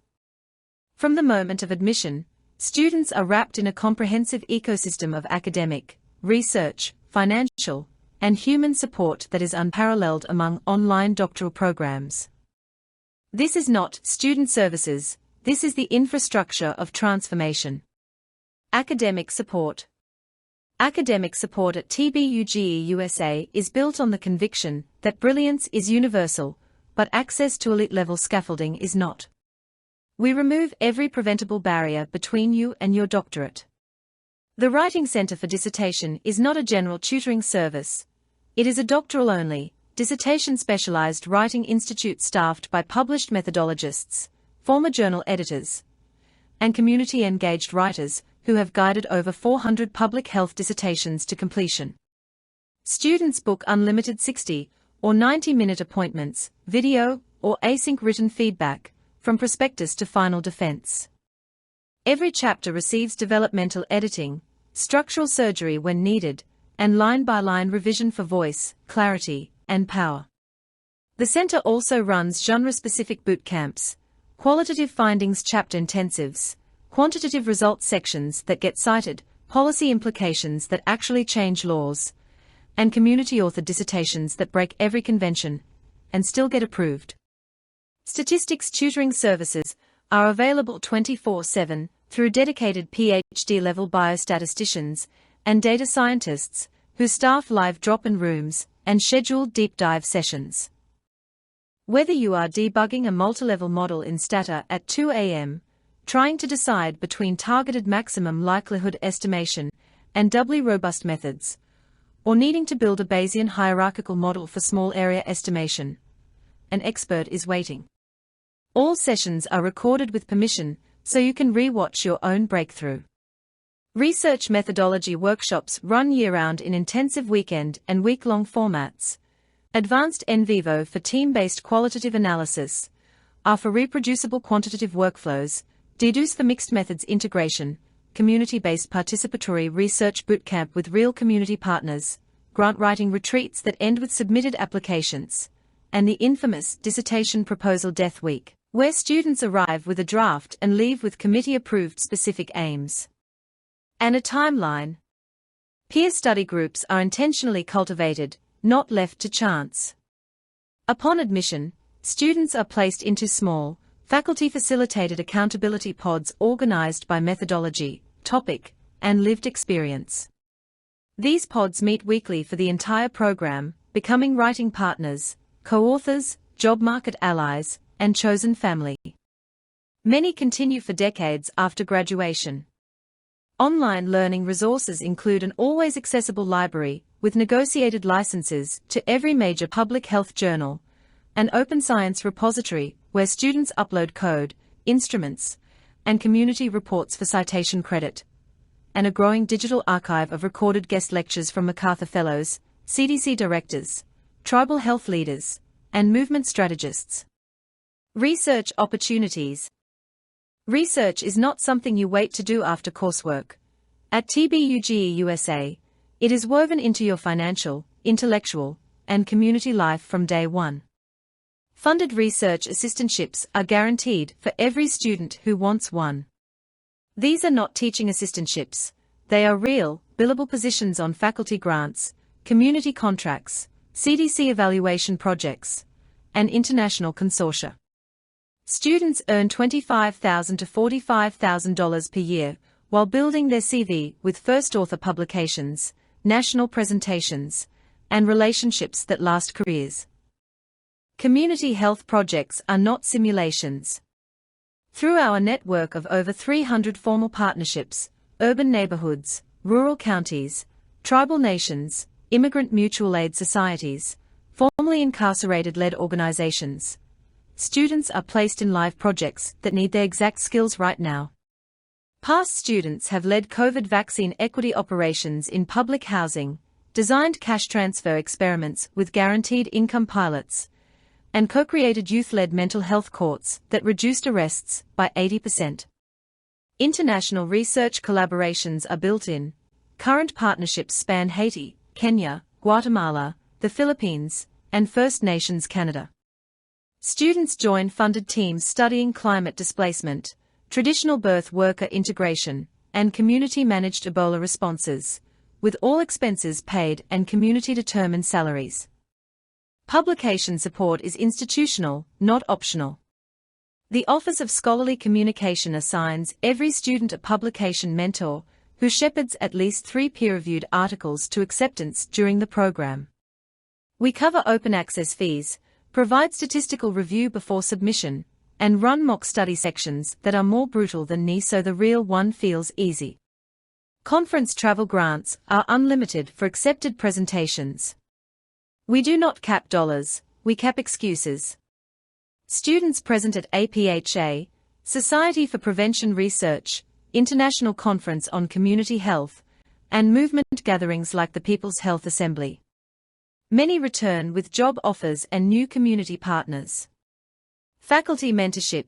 From the moment of admission, students are wrapped in a comprehensive ecosystem of academic, research, financial, and human support that is unparalleled among online doctoral programs. This is not student services, this is the infrastructure of transformation. Academic support. Academic support at TBUGE USA is built on the conviction that brilliance is universal, but access to elite-level scaffolding is not. We remove every preventable barrier between you and your doctorate. The Writing Center for Dissertation is not a general tutoring service. It is a doctoral-only, dissertation-specialized writing institute staffed by published methodologists, former journal editors, and community-engaged writers who have guided over 400 public health dissertations to completion. Students book unlimited 60 or 90-minute appointments, video or async written feedback, from prospectus to final defense. Every chapter receives developmental editing, structural surgery when needed, and line-by-line revision for voice, clarity, and power. The center also runs genre-specific boot camps, qualitative findings chapter intensives, quantitative results sections that get cited, policy implications that actually change laws, and community-authored dissertations that break every convention and still get approved. Statistics tutoring services are available 24/7 through dedicated PhD-level biostatisticians and data scientists who staff live drop-in rooms and scheduled deep-dive sessions. Whether you are debugging a multilevel model in Stata at 2 a.m., trying to decide between targeted maximum likelihood estimation and doubly robust methods, or needing to build a Bayesian hierarchical model for small area estimation, an expert is waiting. All sessions are recorded with permission, so you can re-watch your own breakthrough. Research methodology workshops run year-round in intensive weekend and week-long formats. Advanced en vivo for team-based qualitative analysis, are for reproducible quantitative workflows, deduce for mixed methods integration, community-based participatory research bootcamp with real community partners, grant writing retreats that end with submitted applications, and the infamous dissertation proposal death week, where students arrive with a draft and leave with committee-approved specific aims and a timeline. Peer study groups are intentionally cultivated, not left to chance. Upon admission, students are placed into small, faculty-facilitated accountability pods organized by methodology, topic, and lived experience. These pods meet weekly for the entire program, becoming writing partners, co-authors, job market allies, and chosen family. Many continue for decades after graduation. Online learning resources include an always accessible library, with negotiated licenses to every major public health journal, an open science repository where students upload code, instruments, and community reports for citation credit, and a growing digital archive of recorded guest lectures from MacArthur Fellows, CDC directors, tribal health leaders, and movement strategists. Research opportunities. Research is not something you wait to do after coursework. At TBUGE USA, it is woven into your financial, intellectual, and community life from day one. Funded research assistantships are guaranteed for every student who wants one. These are not teaching assistantships, they are real, billable positions on faculty grants, community contracts, CDC evaluation projects, and international consortia. Students earn $25,000 to $45,000 per year while building their CV with first author publications, national presentations, and relationships that last careers. Community health projects are not simulations. Through our network of over 300 formal partnerships, urban neighborhoods, rural counties, tribal nations, immigrant mutual aid societies, formerly incarcerated-led organizations, students are placed in live projects that need their exact skills right now. Past students have led COVID vaccine equity operations in public housing, designed cash transfer experiments with guaranteed income pilots, and co-created youth-led mental health courts that reduced arrests by 80%. International research collaborations are built in. Current partnerships span Haiti, Kenya, Guatemala, the Philippines, and First Nations Canada. Students join funded teams studying climate displacement, traditional birth worker integration, and community-managed Ebola responses, with all expenses paid and community-determined salaries. Publication support is institutional, not optional. The Office of Scholarly Communication assigns every student a publication mentor, who shepherds at least 3 peer-reviewed articles to acceptance during the program. We cover open access fees, provide statistical review before submission, and run mock study sections that are more brutal than me so the real one feels easy. Conference travel grants are unlimited for accepted presentations. We do not cap dollars, we cap excuses. Students present at APHA, Society for Prevention Research, International Conference on Community Health, and movement gatherings like the People's Health Assembly. Many return with job offers and new community partners. Faculty mentorship.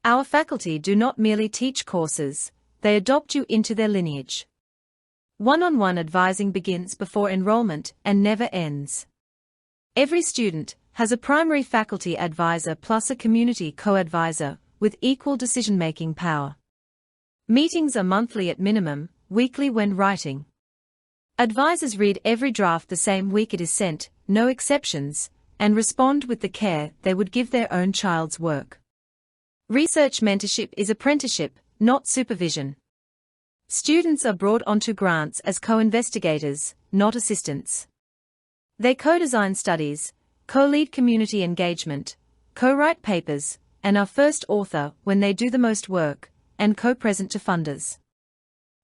Our faculty do not merely teach courses, they adopt you into their lineage. One-on-one advising begins before enrollment and never ends. Every student has a primary faculty advisor plus a community co-advisor with equal decision-making power. Meetings are monthly at minimum, weekly when writing. Advisors read every draft the same week it is sent, no exceptions, and respond with the care they would give their own child's work. Research mentorship is apprenticeship, not supervision. Students are brought onto grants as co-investigators, not assistants. They co-design studies, co-lead community engagement, co-write papers, and are first author when they do the most work, and co-present to funders.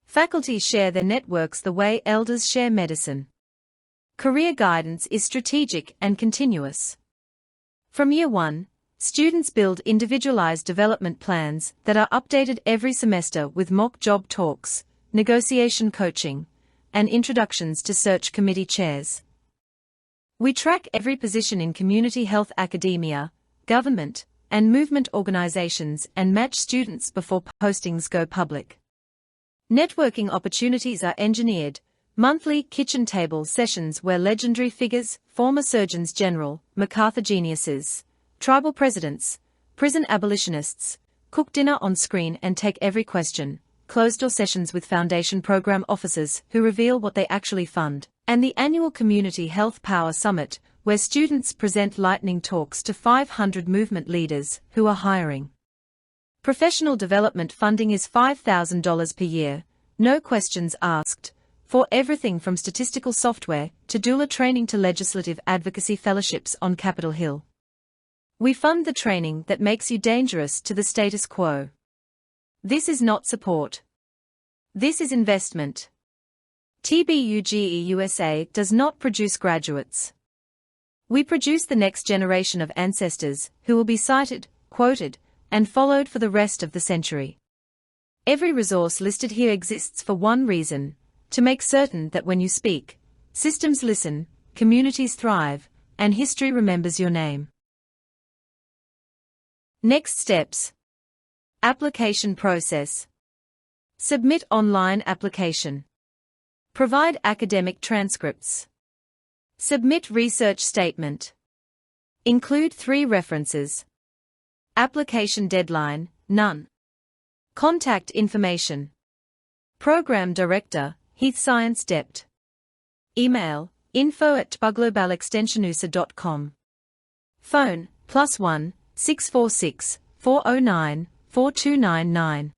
Faculty share their networks the way elders share medicine. Career guidance is strategic and continuous. From year one, students build individualized development plans that are updated every semester with mock job talks, negotiation coaching, and introductions to search committee chairs. We track every position in community health academia, government, and movement organizations and match students before postings go public. Networking opportunities are engineered, monthly kitchen table sessions where legendary figures, former surgeons general, MacArthur geniuses, tribal presidents, prison abolitionists, cook dinner on screen and take every question, closed-door sessions with foundation program officers who reveal what they actually fund, and the annual Community Health Power Summit, where students present lightning talks to 500 movement leaders who are hiring. Professional development funding is $5,000 per year, no questions asked, for everything from statistical software to doula training to legislative advocacy fellowships on Capitol Hill. We fund the training that makes you dangerous to the status quo. This is not support. This is investment. TBUGE USA does not produce graduates. We produce the next generation of ancestors who will be cited, quoted, and followed for the rest of the century. Every resource listed here exists for one reason, to make certain that when you speak, systems listen, communities thrive, and history remembers your name. Next steps. Application process. Submit online application. Provide academic transcripts. Submit research statement. Include 3 references. Application deadline, none. Contact information. Program Director, Heath Science Dept. Email, info@tbglobalextensionusa.com. Phone, +1 646 409 4299.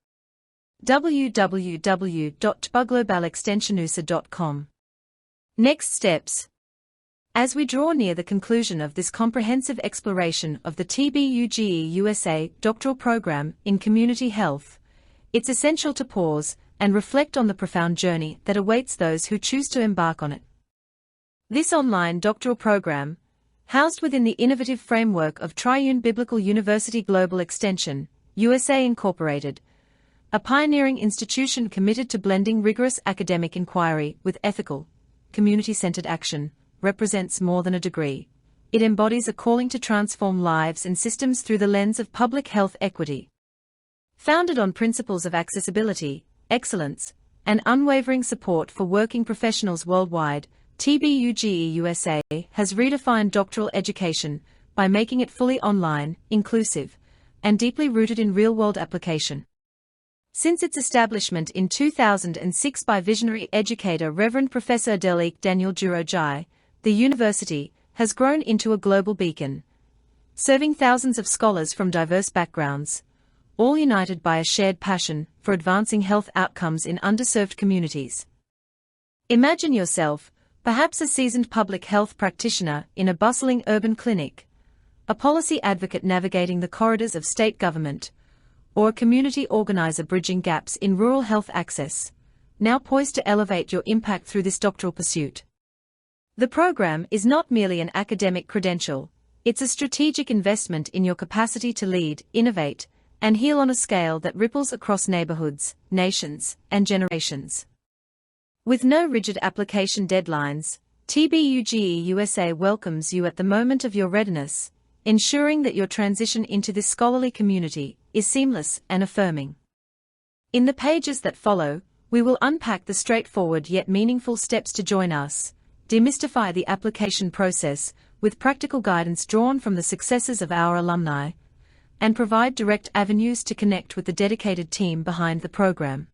www.tbglobalextensionusa.com. Next steps. As we draw near the conclusion of this comprehensive exploration of the TBUGE USA doctoral program in community health, it's essential to pause and reflect on the profound journey that awaits those who choose to embark on it. This online doctoral program, housed within the innovative framework of Triune Biblical University Global Extension, USA Incorporated, a pioneering institution committed to blending rigorous academic inquiry with ethical, community-centered action, represents more than a degree. It embodies a calling to transform lives and systems through the lens of public health equity. Founded on principles of accessibility, excellence, and unwavering support for working professionals worldwide, TBUGE USA has redefined doctoral education by making it fully online, inclusive, and deeply rooted in real-world application. Since its establishment in 2006 by visionary educator Reverend Professor Delik Daniel Jurojai, the university has grown into a global beacon, serving thousands of scholars from diverse backgrounds, all united by a shared passion for advancing health outcomes in underserved communities. Imagine yourself, perhaps a seasoned public health practitioner in a bustling urban clinic, a policy advocate navigating the corridors of state government, or a community organizer bridging gaps in rural health access, now poised to elevate your impact through this doctoral pursuit. The program is not merely an academic credential, it's a strategic investment in your capacity to lead, innovate, and heal on a scale that ripples across neighborhoods, nations, and generations. With no rigid application deadlines, TBUGE USA welcomes you at the moment of your readiness, ensuring that your transition into this scholarly community is seamless and affirming. In the pages that follow, we will unpack the straightforward yet meaningful steps to join us, demystify the application process with practical guidance drawn from the successes of our alumni, and provide direct avenues to connect with the dedicated team behind the program.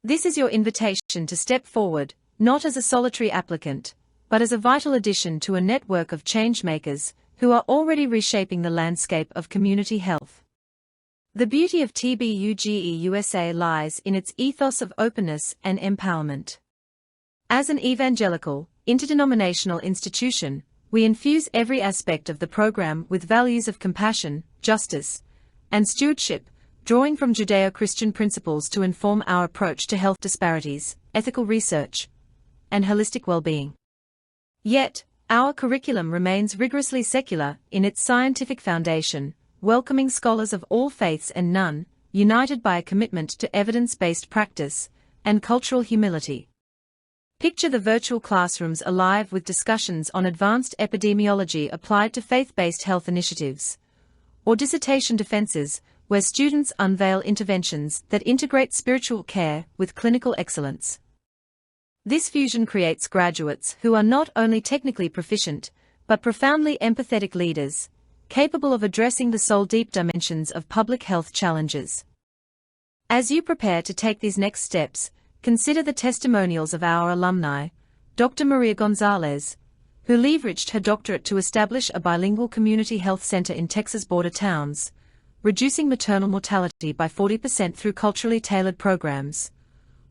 This is your invitation to step forward, not as a solitary applicant, but as a vital addition to a network of changemakers who are already reshaping the landscape of community health. The beauty of TBUGE USA lies in its ethos of openness and empowerment. As an evangelical, interdenominational institution, we infuse every aspect of the program with values of compassion, justice, and stewardship, drawing from Judeo-Christian principles to inform our approach to health disparities, ethical research, and holistic well-being. Yet, our curriculum remains rigorously secular in its scientific foundation, welcoming scholars of all faiths and none, united by a commitment to evidence-based practice and cultural humility. Picture the virtual classrooms alive with discussions on advanced epidemiology applied to faith-based health initiatives, or dissertation defenses, where students unveil interventions that integrate spiritual care with clinical excellence. This fusion creates graduates who are not only technically proficient, but profoundly empathetic leaders, capable of addressing the soul-deep dimensions of public health challenges. As you prepare to take these next steps, consider the testimonials of our alumni, Dr. Maria Gonzalez, who leveraged her doctorate to establish a bilingual community health center in Texas border towns, reducing maternal mortality by 40% through culturally tailored programs,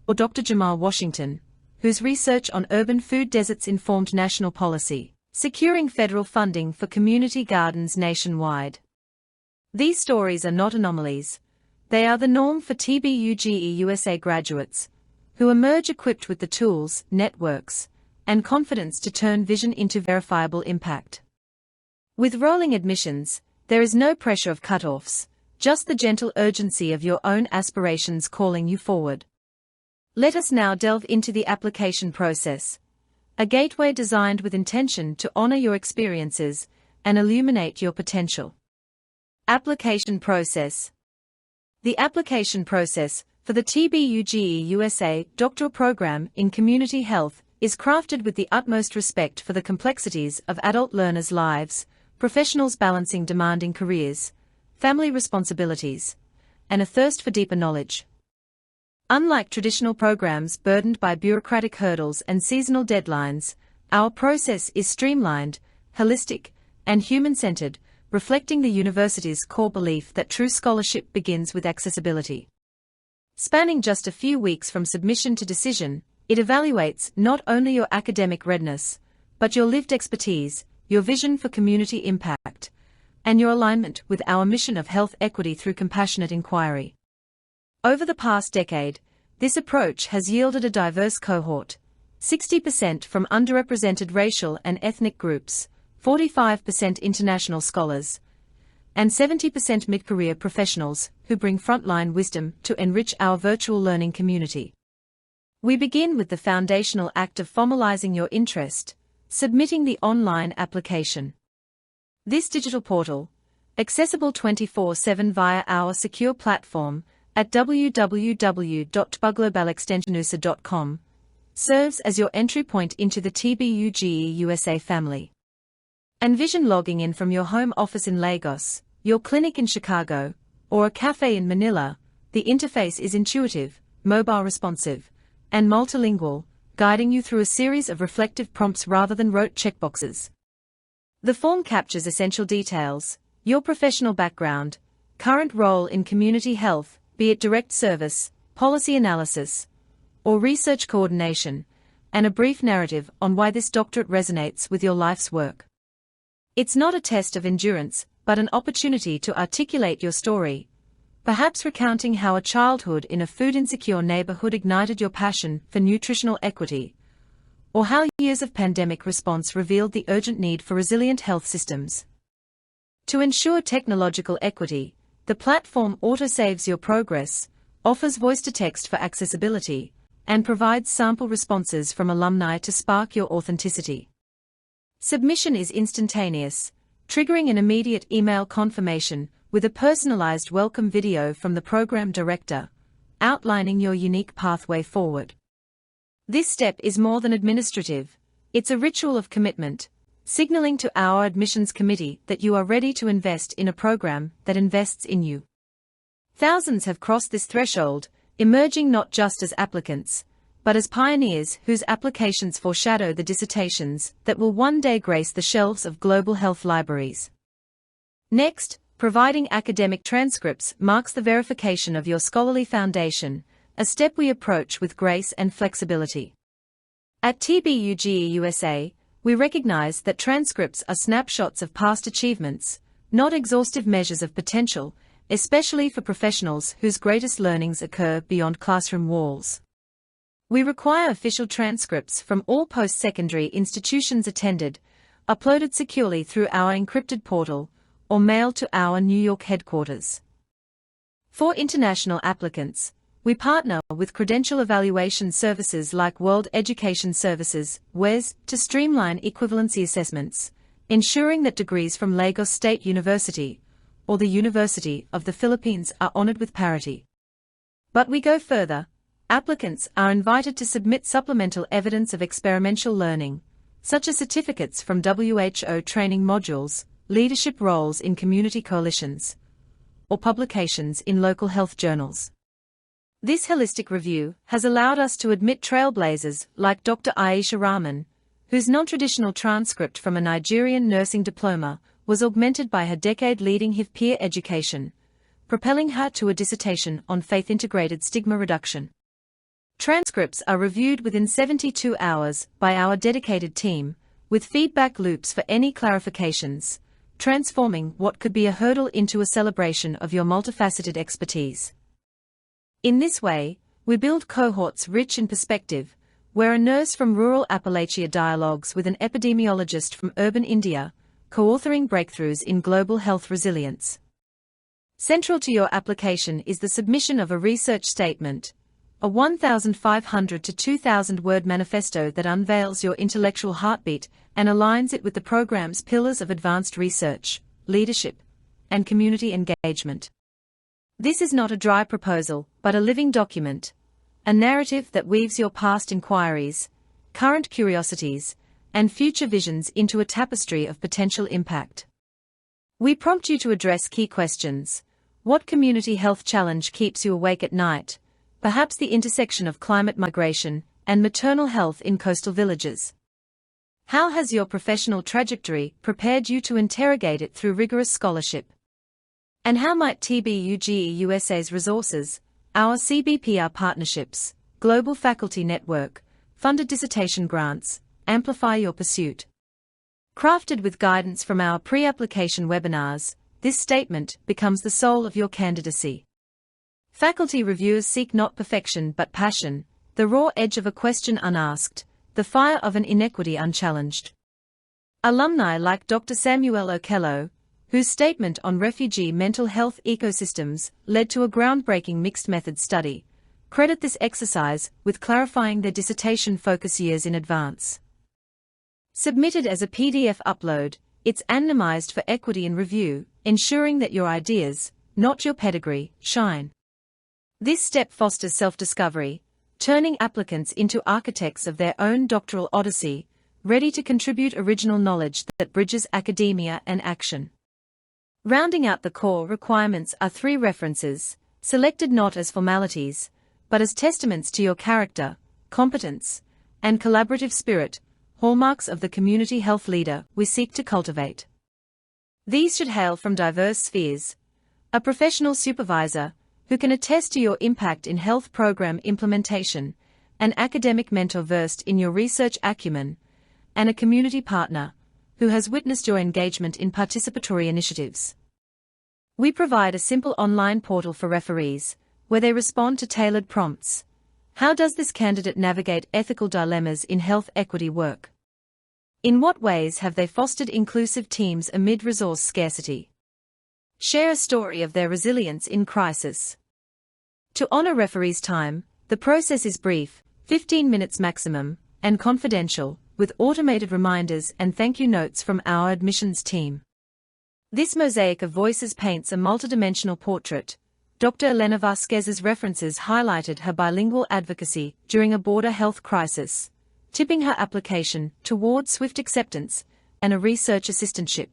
or Dr. Jamal Washington, whose research on urban food deserts informed national policy, securing federal funding for community gardens nationwide. These stories are not anomalies, they are the norm for TBUGE USA graduates, who emerge equipped with the tools, networks, and confidence to turn vision into verifiable impact. With rolling admissions, there is no pressure of cutoffs, just the gentle urgency of your own aspirations calling you forward. Let us now delve into the application process, a gateway designed with intention to honor your experiences and illuminate your potential. Application process. The application process for the TBUGE USA doctoral program in community health is crafted with the utmost respect for the complexities of adult learners' lives, professionals balancing demanding careers, family responsibilities, and a thirst for deeper knowledge. Unlike traditional programs burdened by bureaucratic hurdles and seasonal deadlines, our process is streamlined, holistic, and human-centered, reflecting the university's core belief that true scholarship begins with accessibility. Spanning just a few weeks from submission to decision, it evaluates not only your academic readiness, but your lived expertise, your vision for community impact, and your alignment with our mission of health equity through compassionate inquiry. Over the past decade, this approach has yielded a diverse cohort, 60% from underrepresented racial and ethnic groups, 45% international scholars, and 70% mid-career professionals who bring frontline wisdom to enrich our virtual learning community. We begin with the foundational act of formalizing your interest, submitting the online application. This digital portal, accessible 24/7 via our secure platform at www.tbuglobalextensionusa.com, serves as your entry point into the TBUGE USA family. Envision logging in from your home office in Lagos, your clinic in Chicago, or a cafe in Manila. The interface is intuitive, mobile responsive, and multilingual, guiding you through a series of reflective prompts rather than rote checkboxes. The form captures essential details: your professional background, current role in community health, be it direct service, policy analysis, or research coordination, and a brief narrative on why this doctorate resonates with your life's work. It's not a test of endurance, but an opportunity to articulate your story, perhaps recounting how a childhood in a food-insecure neighborhood ignited your passion for nutritional equity, or how years of pandemic response revealed the urgent need for resilient health systems. To ensure technological equity, the platform autosaves your progress, offers voice-to-text for accessibility, and provides sample responses from alumni to spark your authenticity. Submission is instantaneous, triggering an immediate email confirmation with a personalized welcome video from the program director, outlining your unique pathway forward. This step is more than administrative, it's a ritual of commitment, signaling to our admissions committee that you are ready to invest in a program that invests in you. Thousands have crossed this threshold, emerging not just as applicants, but as pioneers whose applications foreshadow the dissertations that will one day grace the shelves of global health libraries. Next, providing academic transcripts marks the verification of your scholarly foundation, a step we approach with grace and flexibility. At TBUGE USA, we recognize that transcripts are snapshots of past achievements, not exhaustive measures of potential, especially for professionals whose greatest learnings occur beyond classroom walls. We require official transcripts from all post-secondary institutions attended, uploaded securely through our encrypted portal, or mailed to our New York headquarters. For international applicants, we partner with credential evaluation services like World Education Services, WES, to streamline equivalency assessments, ensuring that degrees from Lagos State University or the University of the Philippines are honored with parity. But we go further. Applicants are invited to submit supplemental evidence of experiential learning, such as certificates from WHO training modules, leadership roles in community coalitions, or publications in local health journals. This holistic review has allowed us to admit trailblazers like Dr. Aisha Rahman, whose non-traditional transcript from a Nigerian nursing diploma was augmented by her decade-leading HIV peer education, propelling her to a dissertation on faith-integrated stigma reduction. Transcripts are reviewed within 72 hours by our dedicated team, with feedback loops for any clarifications, transforming what could be a hurdle into a celebration of your multifaceted expertise. In this way, we build cohorts rich in perspective, where a nurse from rural Appalachia dialogues with an epidemiologist from urban India, co-authoring breakthroughs in global health resilience. Central to your application is the submission of a research statement, a 1,500 to 2,000 word manifesto that unveils your intellectual heartbeat and aligns it with the program's pillars of advanced research, leadership, and community engagement. This is not a dry proposal, but a living document, a narrative that weaves your past inquiries, current curiosities, and future visions into a tapestry of potential impact. We prompt you to address key questions. What community health challenge keeps you awake at night? Perhaps the intersection of climate migration and maternal health in coastal villages. How has your professional trajectory prepared you to interrogate it through rigorous scholarship? And how might TBUGE USA's resources, our CBPR partnerships, global faculty network, funded dissertation grants, amplify your pursuit? Crafted with guidance from our pre-application webinars, this statement becomes the soul of your candidacy. Faculty reviewers seek not perfection but passion, the raw edge of a question unasked, the fire of an inequity unchallenged. Alumni like Dr. Samuel Okello, whose statement on refugee mental health ecosystems led to a groundbreaking mixed-method study, credit this exercise with clarifying their dissertation focus years in advance. Submitted as a PDF upload, it's anonymized for equity in review, ensuring that your ideas, not your pedigree, shine. This step fosters self-discovery, turning applicants into architects of their own doctoral odyssey, ready to contribute original knowledge that bridges academia and action. Rounding out the core requirements are 3 references, selected not as formalities, but as testaments to your character, competence, and collaborative spirit, hallmarks of the community health leader we seek to cultivate. These should hail from diverse spheres. A professional supervisor, who can attest to your impact in health program implementation, an academic mentor versed in your research acumen, and a community partner, who has witnessed your engagement in participatory initiatives. We provide a simple online portal for referees, where they respond to tailored prompts. How does this candidate navigate ethical dilemmas in health equity work? In what ways have they fostered inclusive teams amid resource scarcity? Share a story of their resilience in crisis. To honor referees' time, the process is brief, 15 minutes maximum, and confidential, with automated reminders and thank you notes from our admissions team. This mosaic of voices paints a multidimensional portrait. Dr. Elena Vasquez's references highlighted her bilingual advocacy during a border health crisis, tipping her application toward swift acceptance and a research assistantship.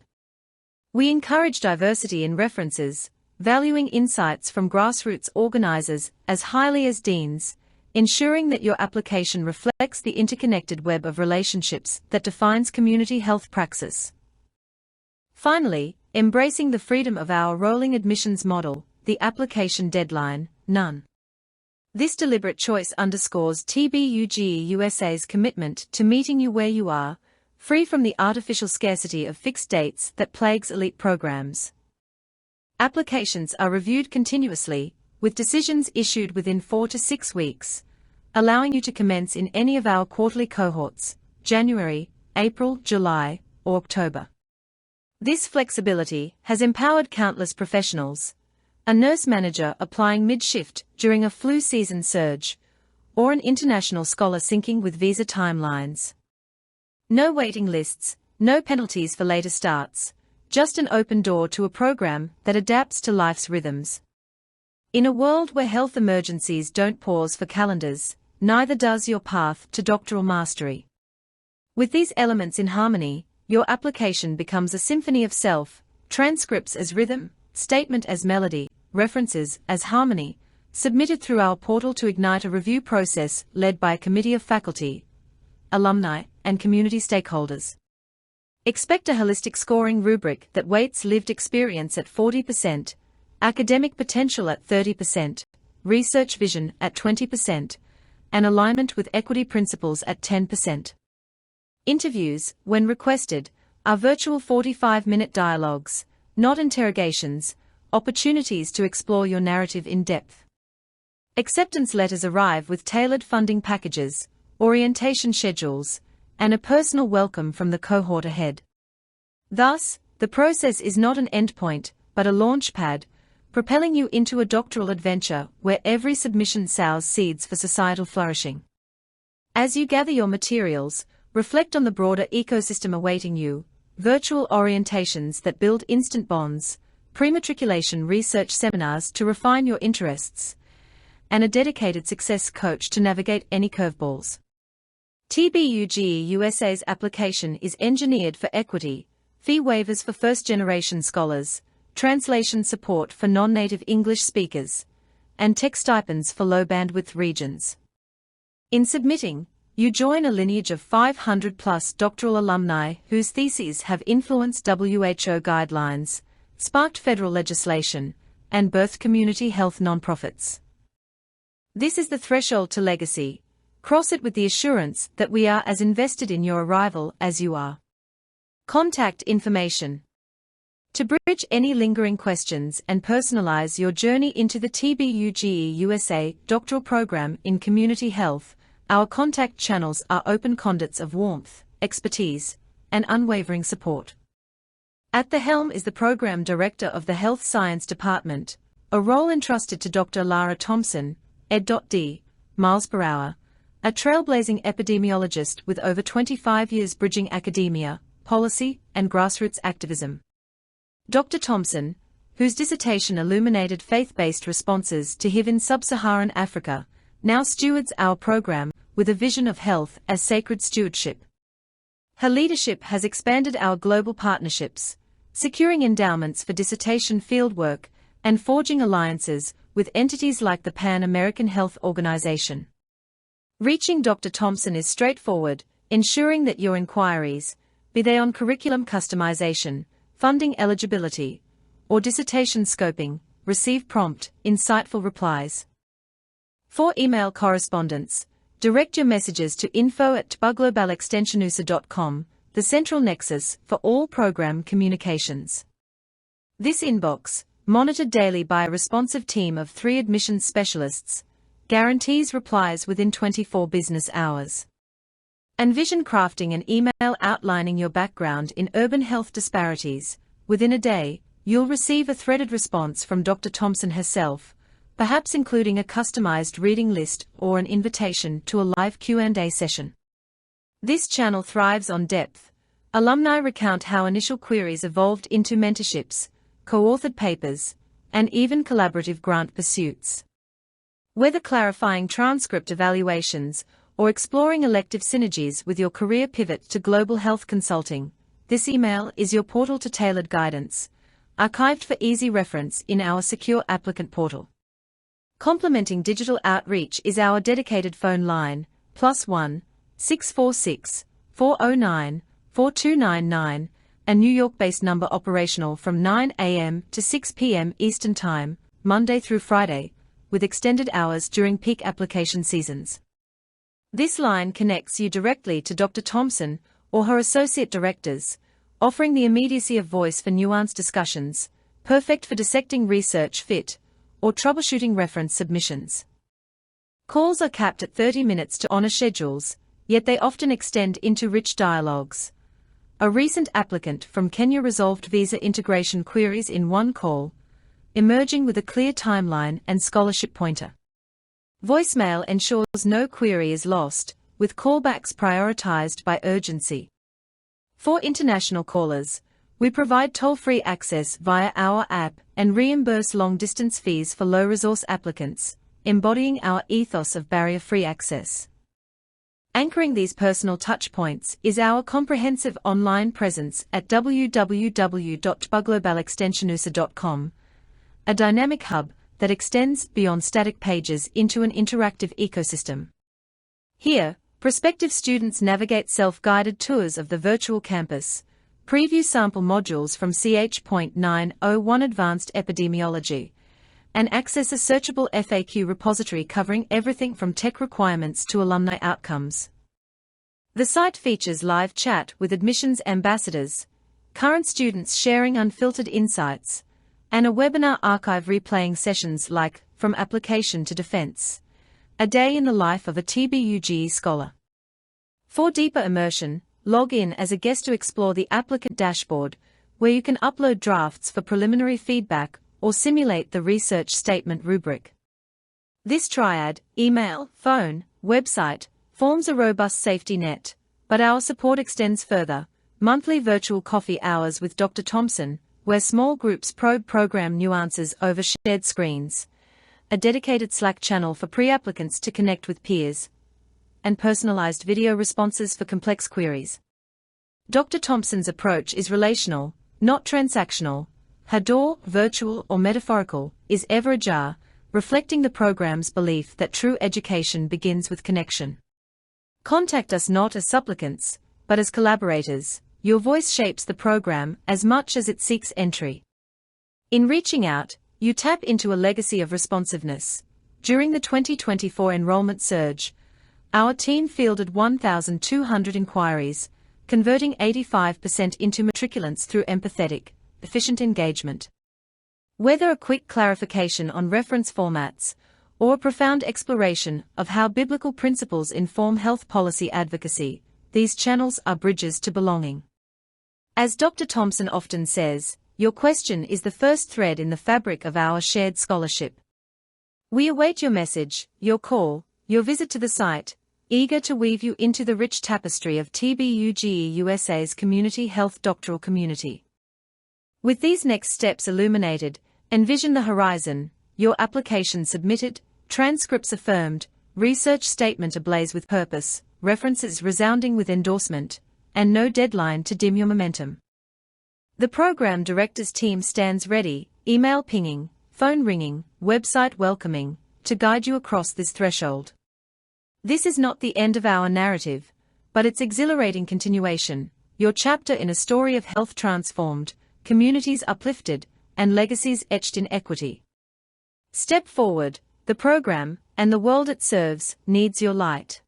We encourage diversity in references, valuing insights from grassroots organizers as highly as deans, ensuring that your application reflects the interconnected web of relationships that defines community health praxis. Finally, embracing the freedom of our rolling admissions model, the application deadline, none. This deliberate choice underscores TBUGE USA's commitment to meeting you where you are, free from the artificial scarcity of fixed dates that plagues elite programs. Applications are reviewed continuously, with decisions issued within 4 to 6 weeks, allowing you to commence in any of our quarterly cohorts, January, April, July, or October. This flexibility has empowered countless professionals, a nurse manager applying mid-shift during a flu season surge, or an international scholar syncing with visa timelines. No waiting lists, no penalties for later starts, just an open door to a program that adapts to life's rhythms. In a world where health emergencies don't pause for calendars, neither does your path to doctoral mastery. With these elements in harmony, your application becomes a symphony of self, transcripts as rhythm, statement as melody, references as harmony, submitted through our portal to ignite a review process led by a committee of faculty, alumni, and community stakeholders. Expect a holistic scoring rubric that weights lived experience at 40%, academic potential at 30%, research vision at 20%, and alignment with equity principles at 10%. Interviews, when requested, are virtual 45-minute dialogues, not interrogations, opportunities to explore your narrative in depth. Acceptance letters arrive with tailored funding packages, orientation schedules, and a personal welcome from the cohort ahead. Thus, the process is not an endpoint, but a launchpad, propelling you into a doctoral adventure where every submission sows seeds for societal flourishing. As you gather your materials, reflect on the broader ecosystem awaiting you, virtual orientations that build instant bonds, pre-matriculation research seminars to refine your interests, and a dedicated success coach to navigate any curveballs. TBUGE USA's application is engineered for equity, fee waivers for first-generation scholars, translation support for non-native English speakers, and tech stipends for low-bandwidth regions. In submitting, you join a lineage of 500-plus doctoral alumni whose theses have influenced WHO guidelines, sparked federal legislation, and birthed community health nonprofits. This is the threshold to legacy. Cross it with the assurance that we are as invested in your arrival as you are. Contact information. To bridge any lingering questions and personalize your journey into the TBUGE USA doctoral program in community health, our contact channels are open conduits of warmth, expertise, and unwavering support. At the helm is the Program Director of the Health Science Department, a role entrusted to Dr. Lara Thompson, Ed.D. miles per hour, a trailblazing epidemiologist with over 25 years bridging academia, policy, and grassroots activism. Dr. Thompson, whose dissertation illuminated faith-based responses to HIV in sub-Saharan Africa, now stewards our program with a vision of health as sacred stewardship. Her leadership has expanded our global partnerships, securing endowments for dissertation fieldwork and forging alliances with entities like the Pan American Health Organization. Reaching Dr. Thompson is straightforward, ensuring that your inquiries, be they on curriculum customization, funding eligibility, or dissertation scoping, receive prompt, insightful replies. For email correspondence, direct your messages to info@tbaglobalextensionusa.com, the central nexus for all program communications. This inbox, monitored daily by a responsive team of 3 admissions specialists, guarantees replies within 24 business hours. Envision crafting an email outlining your background in urban health disparities. Within a day, you'll receive a threaded response from Dr. Thompson herself, perhaps including a customized reading list or an invitation to a live Q&A session. This channel thrives on depth. Alumni recount how initial queries evolved into mentorships, co-authored papers, and even collaborative grant pursuits. Whether clarifying transcript evaluations or exploring elective synergies with your career pivot to global health consulting, this email is your portal to tailored guidance, archived for easy reference in our secure applicant portal. Complementing digital outreach is our dedicated phone line, +1 646 409 4299, a New York-based number operational from 9 a.m. to 6 p.m. Eastern Time, Monday through Friday, with extended hours during peak application seasons. This line connects you directly to Dr. Thompson or her associate directors, offering the immediacy of voice for nuanced discussions, perfect for dissecting research fit or troubleshooting reference submissions. Calls are capped at 30 minutes to honor schedules, yet they often extend into rich dialogues. A recent applicant from Kenya resolved visa integration queries in one call, emerging with a clear timeline and scholarship pointer. Voicemail ensures no query is lost, with callbacks prioritized by urgency. For international callers, we provide toll-free access via our app and reimburse long-distance fees for low-resource applicants, embodying our ethos of barrier-free access. Anchoring these personal touchpoints is our comprehensive online presence at www.buglobalextensionusa.com, a dynamic hub that extends beyond static pages into an interactive ecosystem. Here, prospective students navigate self-guided tours of the virtual campus, preview sample modules from CH.901 Advanced Epidemiology, and access a searchable FAQ repository covering everything from tech requirements to alumni outcomes. The site features live chat with admissions ambassadors, current students sharing unfiltered insights, and a webinar archive replaying sessions like From Application to Defense, a day in the life of a TBUGE scholar. For deeper immersion, log in as a guest to explore the applicant dashboard, where you can upload drafts for preliminary feedback or simulate the research statement rubric. This triad, email, phone, website, forms a robust safety net, but our support extends further. Monthly virtual coffee hours with Dr. Thompson, where small groups probe program nuances over shared screens, a dedicated Slack channel for pre-applicants to connect with peers, and personalized video responses for complex queries. Dr. Thompson's approach is relational, not transactional. Her door, virtual or metaphorical, is ever ajar, reflecting the program's belief that true education begins with connection. Contact us not as supplicants, but as collaborators. Your voice shapes the program as much as it seeks entry. In reaching out, you tap into a legacy of responsiveness. During the 2024 enrollment surge, our team fielded 1,200 inquiries, converting 85% into matriculants through empathetic, efficient engagement. Whether a quick clarification on reference formats, or a profound exploration of how biblical principles inform health policy advocacy, these channels are bridges to belonging. As Dr. Thompson often says, your question is the first thread in the fabric of our shared scholarship. We await your message, your call, your visit to the site, eager to weave you into the rich tapestry of TBUGE USA's community health doctoral community. With these next steps illuminated, envision the horizon: your application submitted, transcripts affirmed, research statement ablaze with purpose, references resounding with endorsement, and no deadline to dim your momentum. The program director's team stands ready, email pinging, phone ringing, website welcoming, to guide you across this threshold. This is not the end of our narrative, but its exhilarating continuation, your chapter in a story of health transformed, communities uplifted, and legacies etched in equity. Step forward. The program, and the world it serves, needs your light.